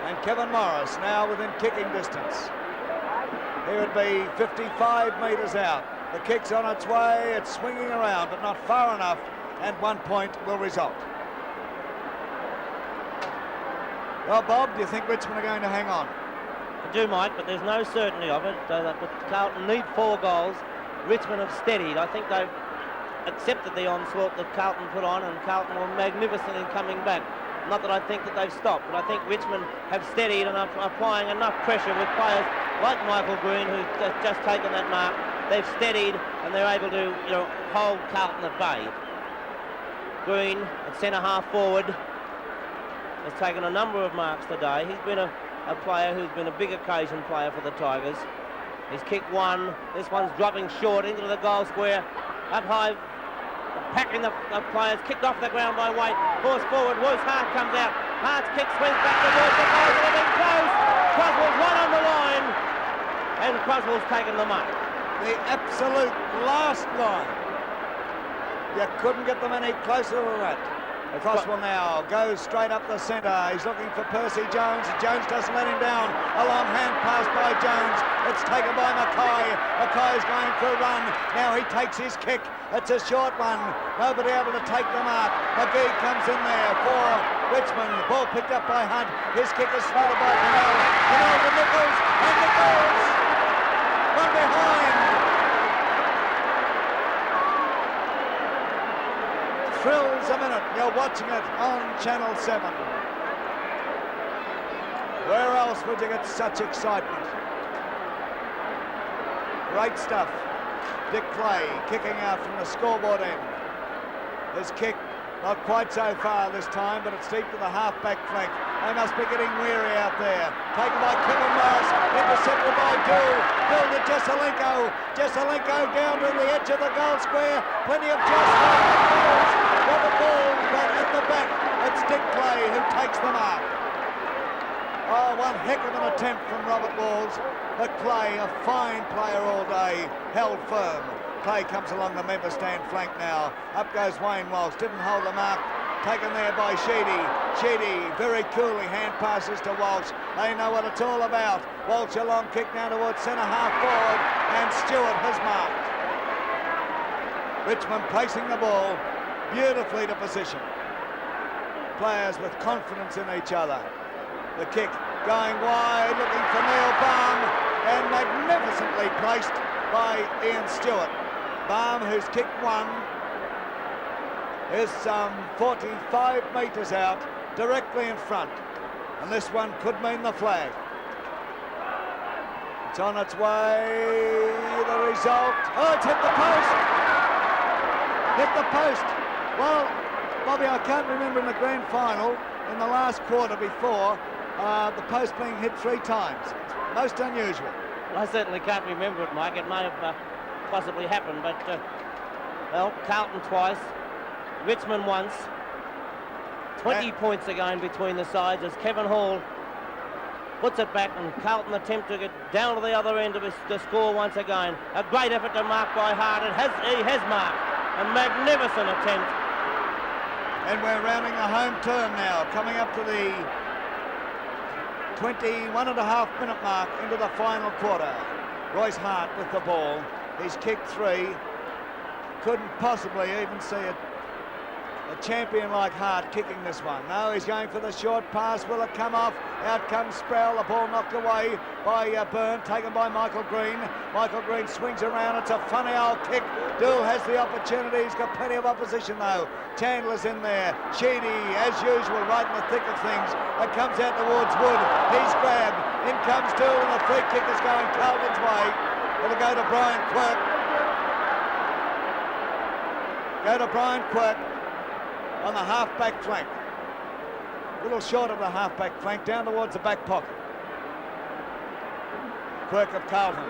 [SPEAKER 1] And Kevin Morris now within kicking distance. He would be 55 metres out. The kick's on its way, it's swinging around, but not far enough, and 1 point will result. Well, Bob, do you think Richmond are going to hang on?
[SPEAKER 2] I do, Mike, but there's no certainty of it. Carlton need 4 goals. Richmond have steadied. I think they've accepted the onslaught that Carlton put on, and Carlton were magnificent in coming back. Not that I think that they've stopped, but I think Richmond have steadied and are applying enough pressure with players like Michael Green, who's just taken that mark. They've steadied and they're able to, hold Carlton at bay. Green at centre half forward has taken a number of marks today. He's been a player who's been a big occasion player for the Tigers. He's kicked one. This one's dropping short into the goal square. Up high, packing the players, kicked off the ground by Waite. Force forward, Hart comes out. Hart's kick swings back towards the goal, and it's close. Croswell's right on the line, and Croswell's taken the mark.
[SPEAKER 1] The absolute last line. You couldn't get them any closer than that. Croswell now goes straight up the centre. He's looking for Percy Jones. Jones doesn't let him down. A long hand pass by Jones. It's taken by Mackay. Mackay's going for a run. Now he takes his kick. It's a short one. Nobody able to take the mark. McGee comes in there for Richmond. The ball picked up by Hunt. His kick is thrown by Cannell. Cannell to Nichols. And Nichols! One behind. Thrills a minute. You're watching it on Channel 7. Where else would you get such excitement? Great stuff. Dick Clay kicking out from the scoreboard end. His kick not quite so far this time, but it's deep to the half-back flank. They must be getting weary out there. Taken by Kevin Morris, intercepted by Dool. Dool to Jesselenko. Jesselenko down to the edge of the goal square. Plenty of Jesselenko. Got the ball, but at the back, it's Dick Clay who takes the mark. Oh, one heck of an attempt from Robert Walls. But Clay, a fine player all day, held firm. Clay comes along the member stand flank now. Up goes Wayne Walsh. Didn't hold the mark taken there by Sheedy. Sheedy very coolly hand passes to Walsh. They know what it's all about. Walsh a long kick now towards centre half forward, and Stewart has marked. Richmond placing the ball beautifully to position. Players with confidence in each other. The kick going wide, looking for Neil Baum, and magnificently placed by Ian Stewart. Baum, who's kicked one, is some 45 metres out, directly in front. And this one could mean the flag. It's on its way, the result. Oh, it's hit the post! Hit the post. Well, Bobby, I can't remember in the grand final, in the last quarter before, the post being hit 3 times. It's most unusual.
[SPEAKER 2] Well, I certainly can't remember it, Mike. It may have possibly happened, but, well, Carlton twice, Richmond once. 20 points again between the sides as Kevin Hall puts it back, and Carlton attempt to get down to the other end of the score once again. A great effort to mark by Hart. He has marked. A magnificent attempt.
[SPEAKER 1] And we're rounding the home term now, coming up to the 21.5-minute mark into the final quarter. Royce Hart with the ball. He's kicked 3. Couldn't possibly even see a champion like Hart kicking this one. No, he's going for the short pass. Will it come off? Out comes Sproul. The ball knocked away by Byrne, taken by Michael Green. Michael Green swings around. It's a funny old kick. Dool has the opportunity. He's got plenty of opposition though. Chandler's in there. Sheedy, as usual, right in the thick of things. It comes out towards Wood. He's grabbed. In comes Dool, and the free kick is going Carlton's way. It'll go to Brian Quirk. On the half-back flank. A little short of the half-back flank, down towards the back pocket. Quirk of Carlton.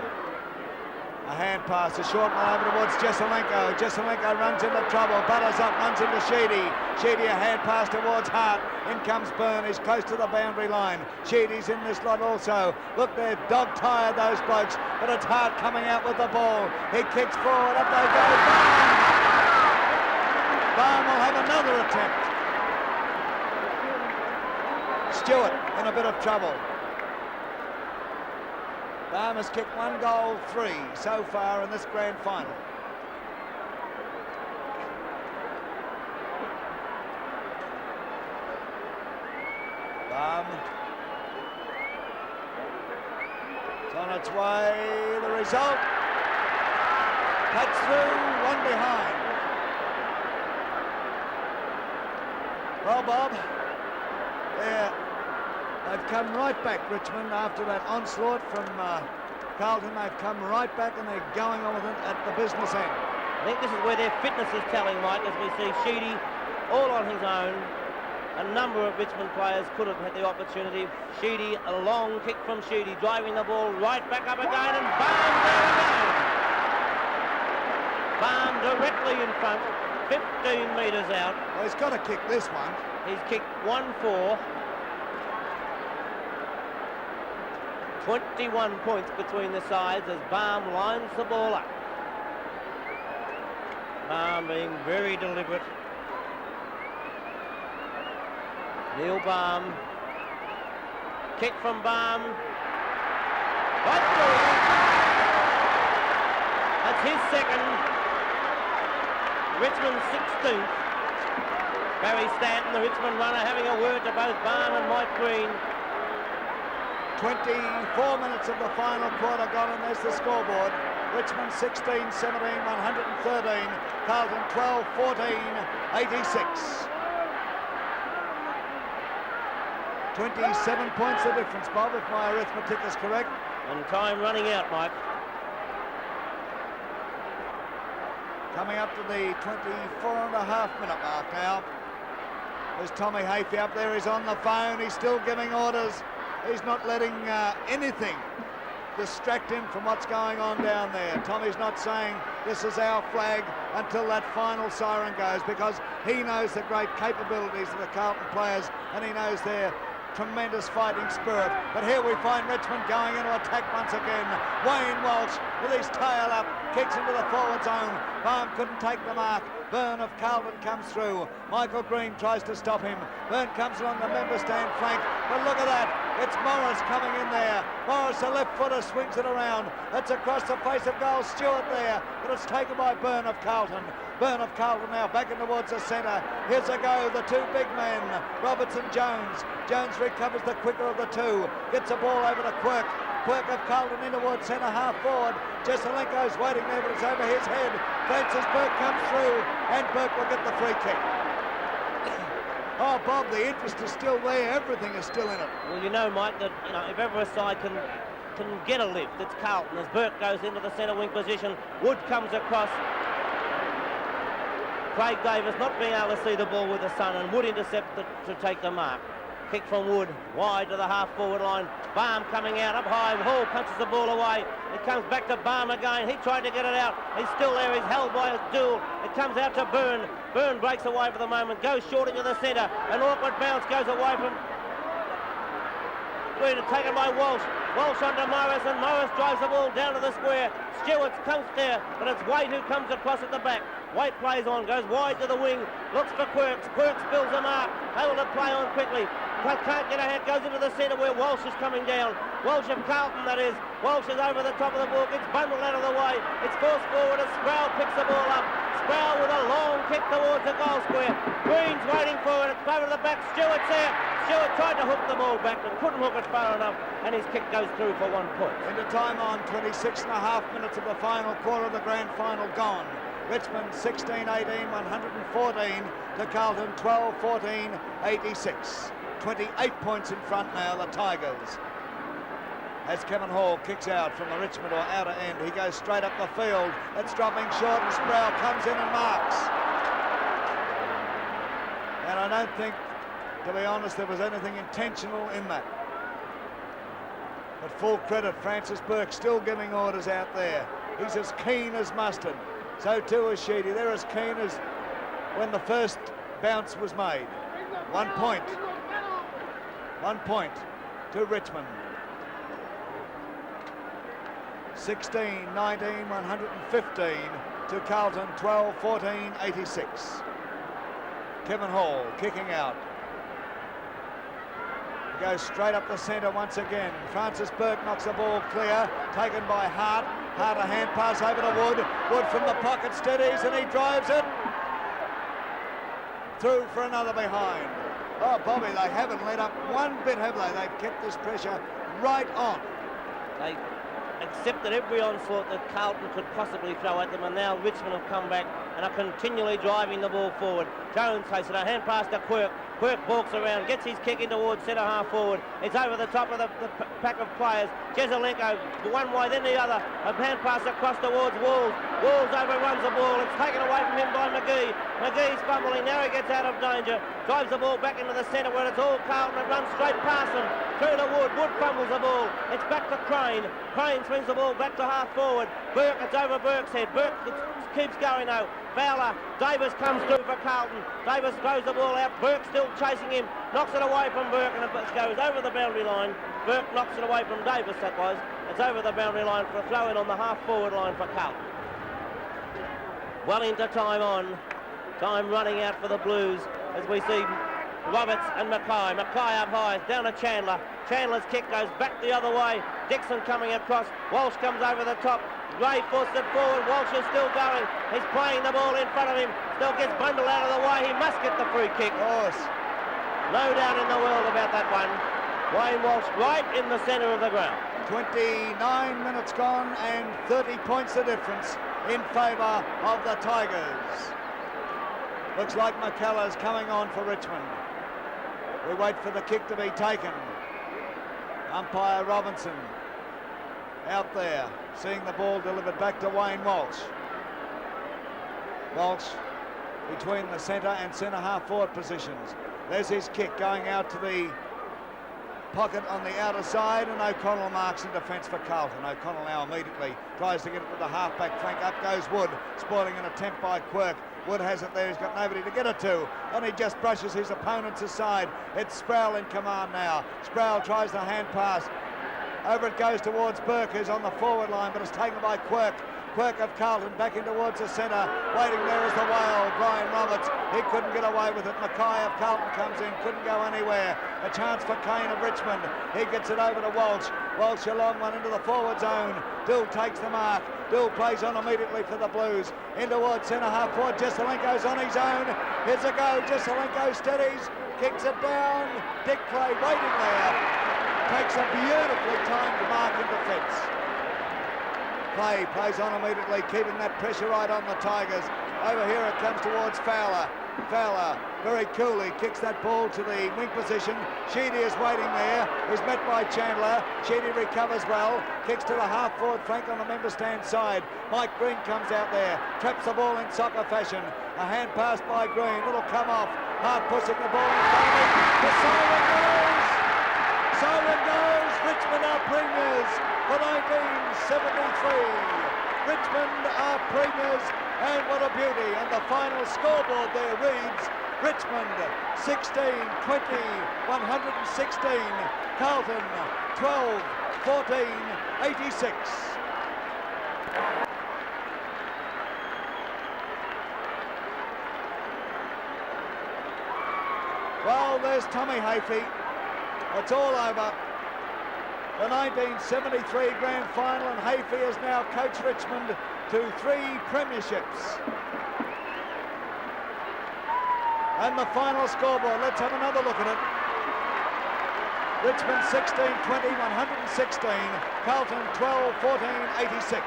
[SPEAKER 1] A hand pass, a short one over towards Jesselenko. Jesselenko runs into trouble, butters up, runs into Sheedy. Sheedy, a hand pass towards Hart. In comes Byrne, he's close to the boundary line. Sheedy's in this lot also. Look, they're dog-tired, those blokes, but it's Hart coming out with the ball. He kicks forward, up they go. Baum will have another attempt. Stewart in a bit of trouble. Baum has kicked 1 goal, 3 so far in this grand final. Baum. It's on its way. The result. Cuts through, 1 behind. Well, Bob, they've come right back, Richmond, after that onslaught from Carlton. They've come right back and they're going on with it at the business end.
[SPEAKER 2] I think this is where their fitness is telling, Mike, as we see Sheedy all on his own. A number of Richmond players could have had the opportunity. Sheedy, a long kick from Sheedy, driving the ball right back up again, and Baum there again. Baum directly in front. 15 metres out.
[SPEAKER 1] Well, he's got to kick this one.
[SPEAKER 2] He's kicked 1-4. 21 points between the sides as Baum lines the ball up. Baum being very deliberate. Neil Baum. Kick from Baum. Right through. That's his second. Richmond 16th. Barry Stanton, the Richmond runner, having a word to both Baum and Mike Green.
[SPEAKER 1] 24 minutes of the final quarter gone, and there's the scoreboard. Richmond 16-17, 113. Carlton 12-14, 86. 27 points the difference, Bob, if my arithmetic is correct.
[SPEAKER 2] And time running out, Mike.
[SPEAKER 1] Coming up to the 24.5-minute mark now. There's Tommy Hafey up there. He's on the phone. He's still giving orders. He's not letting anything distract him from what's going on down there. Tommy's not saying this is our flag until that final siren goes, because he knows the great capabilities of the Carlton players, and he knows their tremendous fighting spirit. But here we find Richmond going into attack once again. Wayne Walsh with his tail up, kicks into the forward zone. Baum couldn't take the mark. Byrne of Carlton comes through. Michael Green tries to stop him. Byrne comes along the member stand flank, but look at that. It's Morris coming in there. Morris, the left footer, swings it around. It's across the face of goal. Stewart there, but it's taken by Byrne of Carlton. Byrne of Carlton now back in towards the centre. Here's a go, the two big men, Robertson, Jones. Jones recovers the quicker of the two. Gets the ball over to Quirk. Quirk of Carlton in towards centre half forward. Jesselenko's waiting there, but it's over his head. Francis Burke comes through, and Burke will get the free kick. Oh, Bob, the interest is still there. Everything is still in it.
[SPEAKER 2] Well, you know, Mike, that if ever a side can get a lift, it's Carlton. As Burke goes into the centre wing position, Wood comes across. Craig Davis not being able to see the ball with the sun, and Wood intercepted to take the mark. Kick from Wood, wide to the half-forward line. Baum coming out up high. Hall punches the ball away. It comes back to Baum again. He tried to get it out. He's still there. He's held by his duel. It comes out to Byrne. Byrne breaks away for the moment. Goes short into the centre. An awkward bounce goes away from... taken by Walsh. Walsh under Morris, and Morris drives the ball down to the square. Stewart comes there, but it's Waite who comes across at the back. Waite plays on, goes wide to the wing, looks for Quirks. Quirks spills the mark, able to play on quickly. Can't get ahead, goes into the centre where Walsh is coming down. Walsh of Carlton, that is. Walsh is over the top of the ball, gets bundled out of the way. It's forced forward as Sproul picks the ball up. Sproul with a long kick towards the goal square. Green's waiting for it, it's over to the back. Stewart's there. Stewart tried to hook the ball back, but couldn't hook it far enough, and his kick goes through for 1 point.
[SPEAKER 1] Into time on, 26 and a half minutes of the final quarter of the grand final gone. Richmond 16-18, 114 to Carlton 12-14, 86. 28 points in front now, the Tigers. As Kevin Hall kicks out from the Richmond or outer end, he goes straight up the field. It's dropping short, and Sproul comes in and marks. And I don't think, to be honest, there was anything intentional in that. But full credit, Francis Burke still giving orders out there. He's as keen as mustard. So too is Sheedy. They're as keen as when the first bounce was made. 1 point. 1 point to Richmond. 16-19, 115 to Carlton, 12-14, 86. Kevin Hall kicking out. He goes straight up the centre once again. Francis Burke knocks the ball clear, taken by Hart. Hart a hand pass over to Wood. Wood from the pocket steadies, and he drives it through for another behind. Oh, Bobby, they haven't let up one bit, have they? They've kept this pressure right on.
[SPEAKER 2] They accepted every onslaught that Carlton could possibly throw at them, and now Richmond have come back and are continually driving the ball forward. Jones takes it, a hand pass to Quirk. Quirk walks around, gets his kick in towards centre half forward. It's over the top of the pack of players. Jesselenko, one way, then the other. A hand pass across towards Walls. Walls overruns the ball. It's taken away from him by McGee. McGee's fumbling. Now he gets out of danger. Drives the ball back into the centre where it's all Carlton, and runs straight past him. Through to Wood. Wood fumbles the ball. It's back to Crane. Crane swings the ball back to half forward. Burke, it's over Burke's head. Burke keeps going though. Fowler, Davis comes through for Carlton. Davis throws the ball out. Burke still chasing him. Knocks it away from Burke, and it goes over the boundary line. Burke knocks it away from Davis, that was. It's over the boundary line for a throw-in on the half-forward line for Carlton. Well into time on. Time running out for the Blues as we see Roberts and Mackay. Mackay up high, down to Chandler. Chandler's kick goes back the other way. Dixon coming across. Walsh comes over the top. Gray forced it forward. Walsh is still going. He's playing the ball in front of him. Still gets bundled out of the way. He must get the free kick.
[SPEAKER 1] Yes.
[SPEAKER 2] No doubt in the world about that one. Wayne Walsh right in the centre of the ground.
[SPEAKER 1] 29 minutes gone and 30 points the difference in favour of the Tigers. Looks like McKellar's coming on for Richmond. We wait for the kick to be taken. Umpire Robinson out there, seeing the ball delivered back to Wayne Walsh. Walsh between the centre and centre half forward positions. There's his kick going out to the pocket on the outer side, and O'Connell marks in defence for Carlton. O'Connell now immediately tries to get it to the half-back flank. Up goes Wood, spoiling an attempt by Quirk. Wood has it there, he's got nobody to get it to, and he just brushes his opponents aside. It's Sproul in command now. Sproul tries the hand pass. Over it goes towards Burke, who's on the forward line, but it's taken by Quirk. Quirk of Carlton back in towards the centre. Waiting there is the whale, Brian Roberts. He couldn't get away with it. Mackay of Carlton comes in, couldn't go anywhere. A chance for Kane of Richmond. He gets it over to Walsh. Walsh a long one into the forward zone. Dill takes the mark. Dill plays on immediately for the Blues. In towards centre half forward. Jesselenko's on his own. Here's a go. Jesselenko steadies. Kicks it down. Dick Clay waiting there. Takes a beautifully timed mark in defence. Clay plays on immediately, keeping that pressure right on the Tigers. Over here it comes towards Fowler. Fowler very coolly kicks that ball to the wing position. Sheedy is waiting there. He's met by Chandler. Sheedy recovers well. Kicks to the half-forward flank on the member stand side. Mike Green comes out there. Traps the ball in soccer fashion. A hand pass by Green. It'll come off. Hart pushing the ball in front of him. The siren goes! Siren goes! Richmond are premiers for 1973. Richmond are premiers, and what a beauty. And the final scoreboard there reads Richmond 16, 20, 116. Carlton 12, 14, 86. Well, there's Tommy Hafey. It's all over. The 1973 Grand Final, and Hafey has now coached Richmond to 3 premierships. And the final scoreboard, let's have another look at it. Richmond 16, 20, 116. Carlton 12, 14, 86.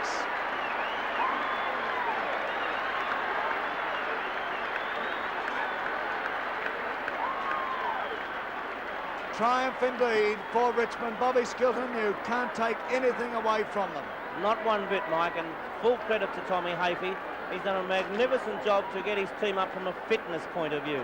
[SPEAKER 1] Triumph indeed for Richmond. Bobby Skilton, you can't take anything away from them.
[SPEAKER 2] Not one bit, Mike, and full credit to Tommy Hafey. He's done a magnificent job to get his team up from a fitness point of view.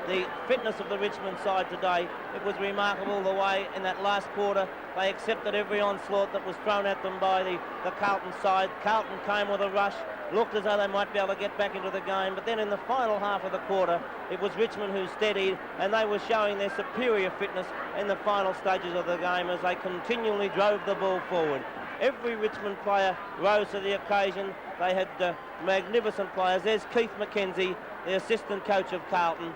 [SPEAKER 2] The fitness of the Richmond side today, it was remarkable the way in that last quarter they accepted every onslaught that was thrown at them by the Carlton side. Carlton came with a rush, looked as though they might be able to get back into the game, but then in the final half of the quarter it was Richmond who steadied, and they were showing their superior fitness in the final stages of the game as they continually drove the ball forward. Every Richmond player rose to the occasion. They had magnificent players. There's Keith McKenzie, the assistant coach of Carlton.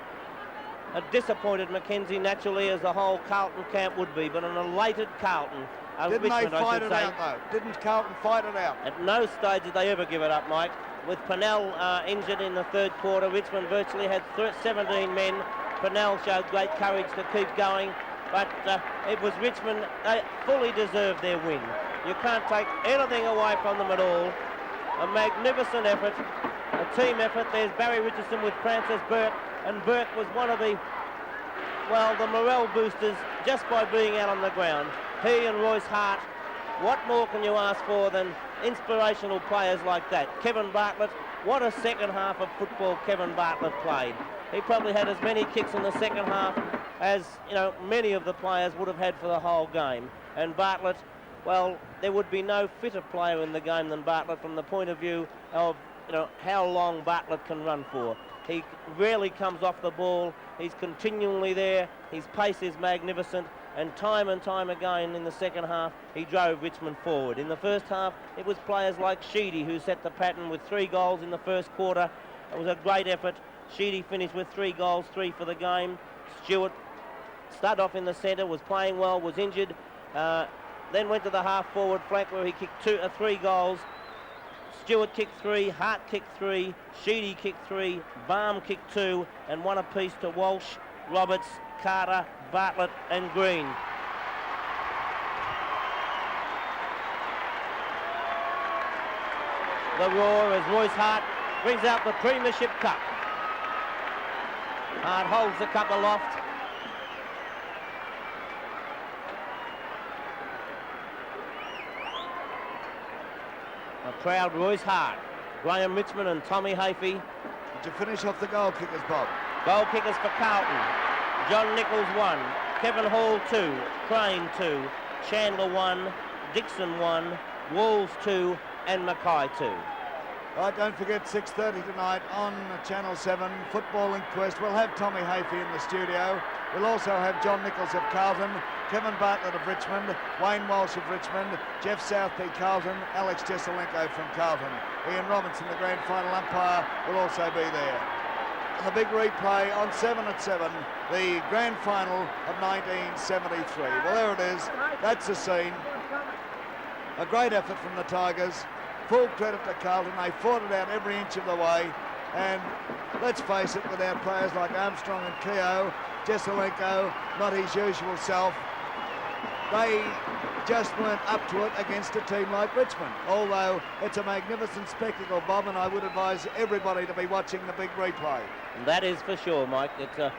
[SPEAKER 2] A disappointed McKenzie, naturally, as the whole Carlton camp would be, but an elated Carlton.
[SPEAKER 1] Didn't
[SPEAKER 2] Richmond,
[SPEAKER 1] they fight it out, though? Didn't Carlton fight it out?
[SPEAKER 2] At no stage did they ever give it up, Mike. With Pennell injured in the third quarter, Richmond virtually had 17 men. Pennell showed great courage to keep going, but it was Richmond. They fully deserved their win. You can't take anything away from them at all. A magnificent effort, a team effort. There's Barry Richardson with Francis Burke, and Burke was one of the morale boosters just by being out on the ground. He and Royce Hart, what more can you ask for than inspirational players like that? Kevin Bartlett, what a second half of football Kevin Bartlett played. He probably had as many kicks in the second half as, many of the players would have had for the whole game. And Bartlett, well, there would be no fitter player in the game than Bartlett from the point of view of, how long Bartlett can run for. He rarely comes off the ball. He's continually there. His pace is magnificent. And time again in the second half, he drove Richmond forward. In the first half, it was players like Sheedy who set the pattern with 3 goals in the first quarter. It was a great effort. Sheedy finished with 3 goals, 3 for the game. Stewart started off in the centre, was playing well, was injured. Then went to the half-forward flank where he kicked 3 goals. Stewart kicked 3, Hart kicked 3, Sheedy kicked 3, Baum kicked 2, and 1 apiece to Walsh, Roberts, Carter, Bartlett and Green. The roar as Royce Hart brings out the Premiership Cup. Hart holds the cup aloft. A proud Royce Hart, Graham Richmond and Tommy Hafey.
[SPEAKER 1] Did you finish off the goal kickers, Bob?
[SPEAKER 2] Goal kickers for Carlton. John Nichols 1, Kevin Hall 2, Crane 2, Chandler 1, Dixon 1, Walls 2 and Mackay 2.
[SPEAKER 1] Right, don't forget 6:30 tonight on Channel 7, Football Inquest. We'll have Tommy Hafey in the studio. We'll also have John Nichols of Carlton, Kevin Bartlett of Richmond, Wayne Walsh of Richmond, Jeff Southby Carlton, Alex Jesselenko from Carlton. Ian Robinson, the grand final umpire, will also be there. The big replay on 7 at 7, the grand final of 1973. Well, there it is. That's the scene. A great effort from the Tigers. Full credit to Carlton. They fought it out every inch of the way. And let's face it, without players like Armstrong and Keogh, Jesselenko, not his usual self, they just weren't up to it against a team like Richmond. Although it's a magnificent spectacle, Bob, and I would advise everybody to be watching the big replay.
[SPEAKER 2] That is for sure, Mike. It's you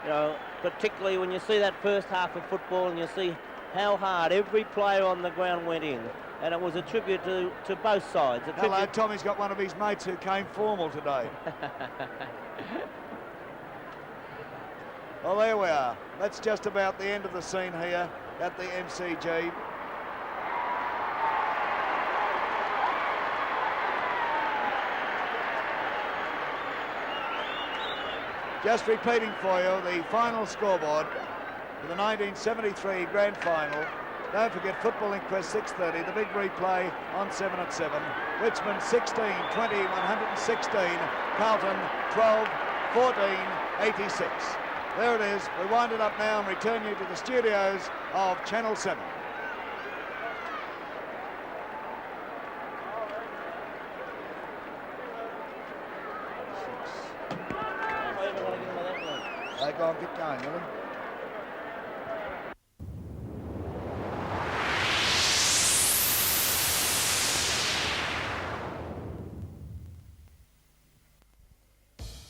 [SPEAKER 2] know, particularly when you see that first half of football and you see how hard every player on the ground went in. And it was a tribute to both sides.
[SPEAKER 1] Hello, Tommy's got one of his mates who came formal today. Well, there we are. That's just about the end of the scene here at the MCG. Just repeating for you the final scoreboard for the 1973 grand final. Don't forget Football Inquest 6:30, the big replay on 7 at 7. Richmond 16, 20, 116. Carlton 12, 14, 86. There it is. We wind it up now and return you to the studios of Channel 7. They go on, keep going, will they?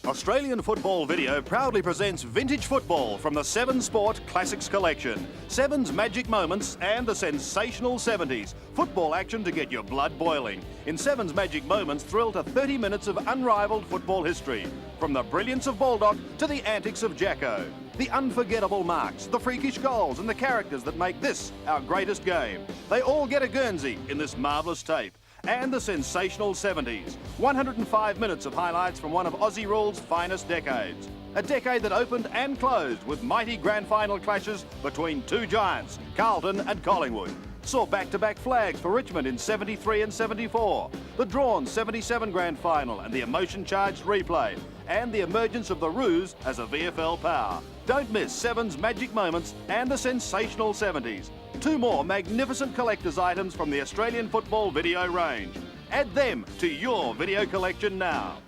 [SPEAKER 3] Australian Football Video proudly presents vintage football from the 7 Sport Classics collection. 7's magic moments and the sensational 70s. Football action to get your blood boiling. In 7's magic moments, thrill to 30 minutes of unrivaled football history. From the brilliance of Baldock to the antics of Jacko. The unforgettable marks, the freakish goals and the characters that make this our greatest game. They all get a Guernsey in this marvellous tape. And the sensational 70s. 105 minutes of highlights from one of Aussie rule's finest decades. A decade that opened and closed with mighty grand final clashes between two giants, Carlton and Collingwood. Saw back-to-back flags for Richmond in 73 and 74. The drawn 77 grand final and the emotion-charged replay. And the emergence of the Roos as a VFL power. Don't miss 7's magic moments and the sensational 70s. 2 more magnificent collector's items from the Australian Football Video range. Add them to your video collection now.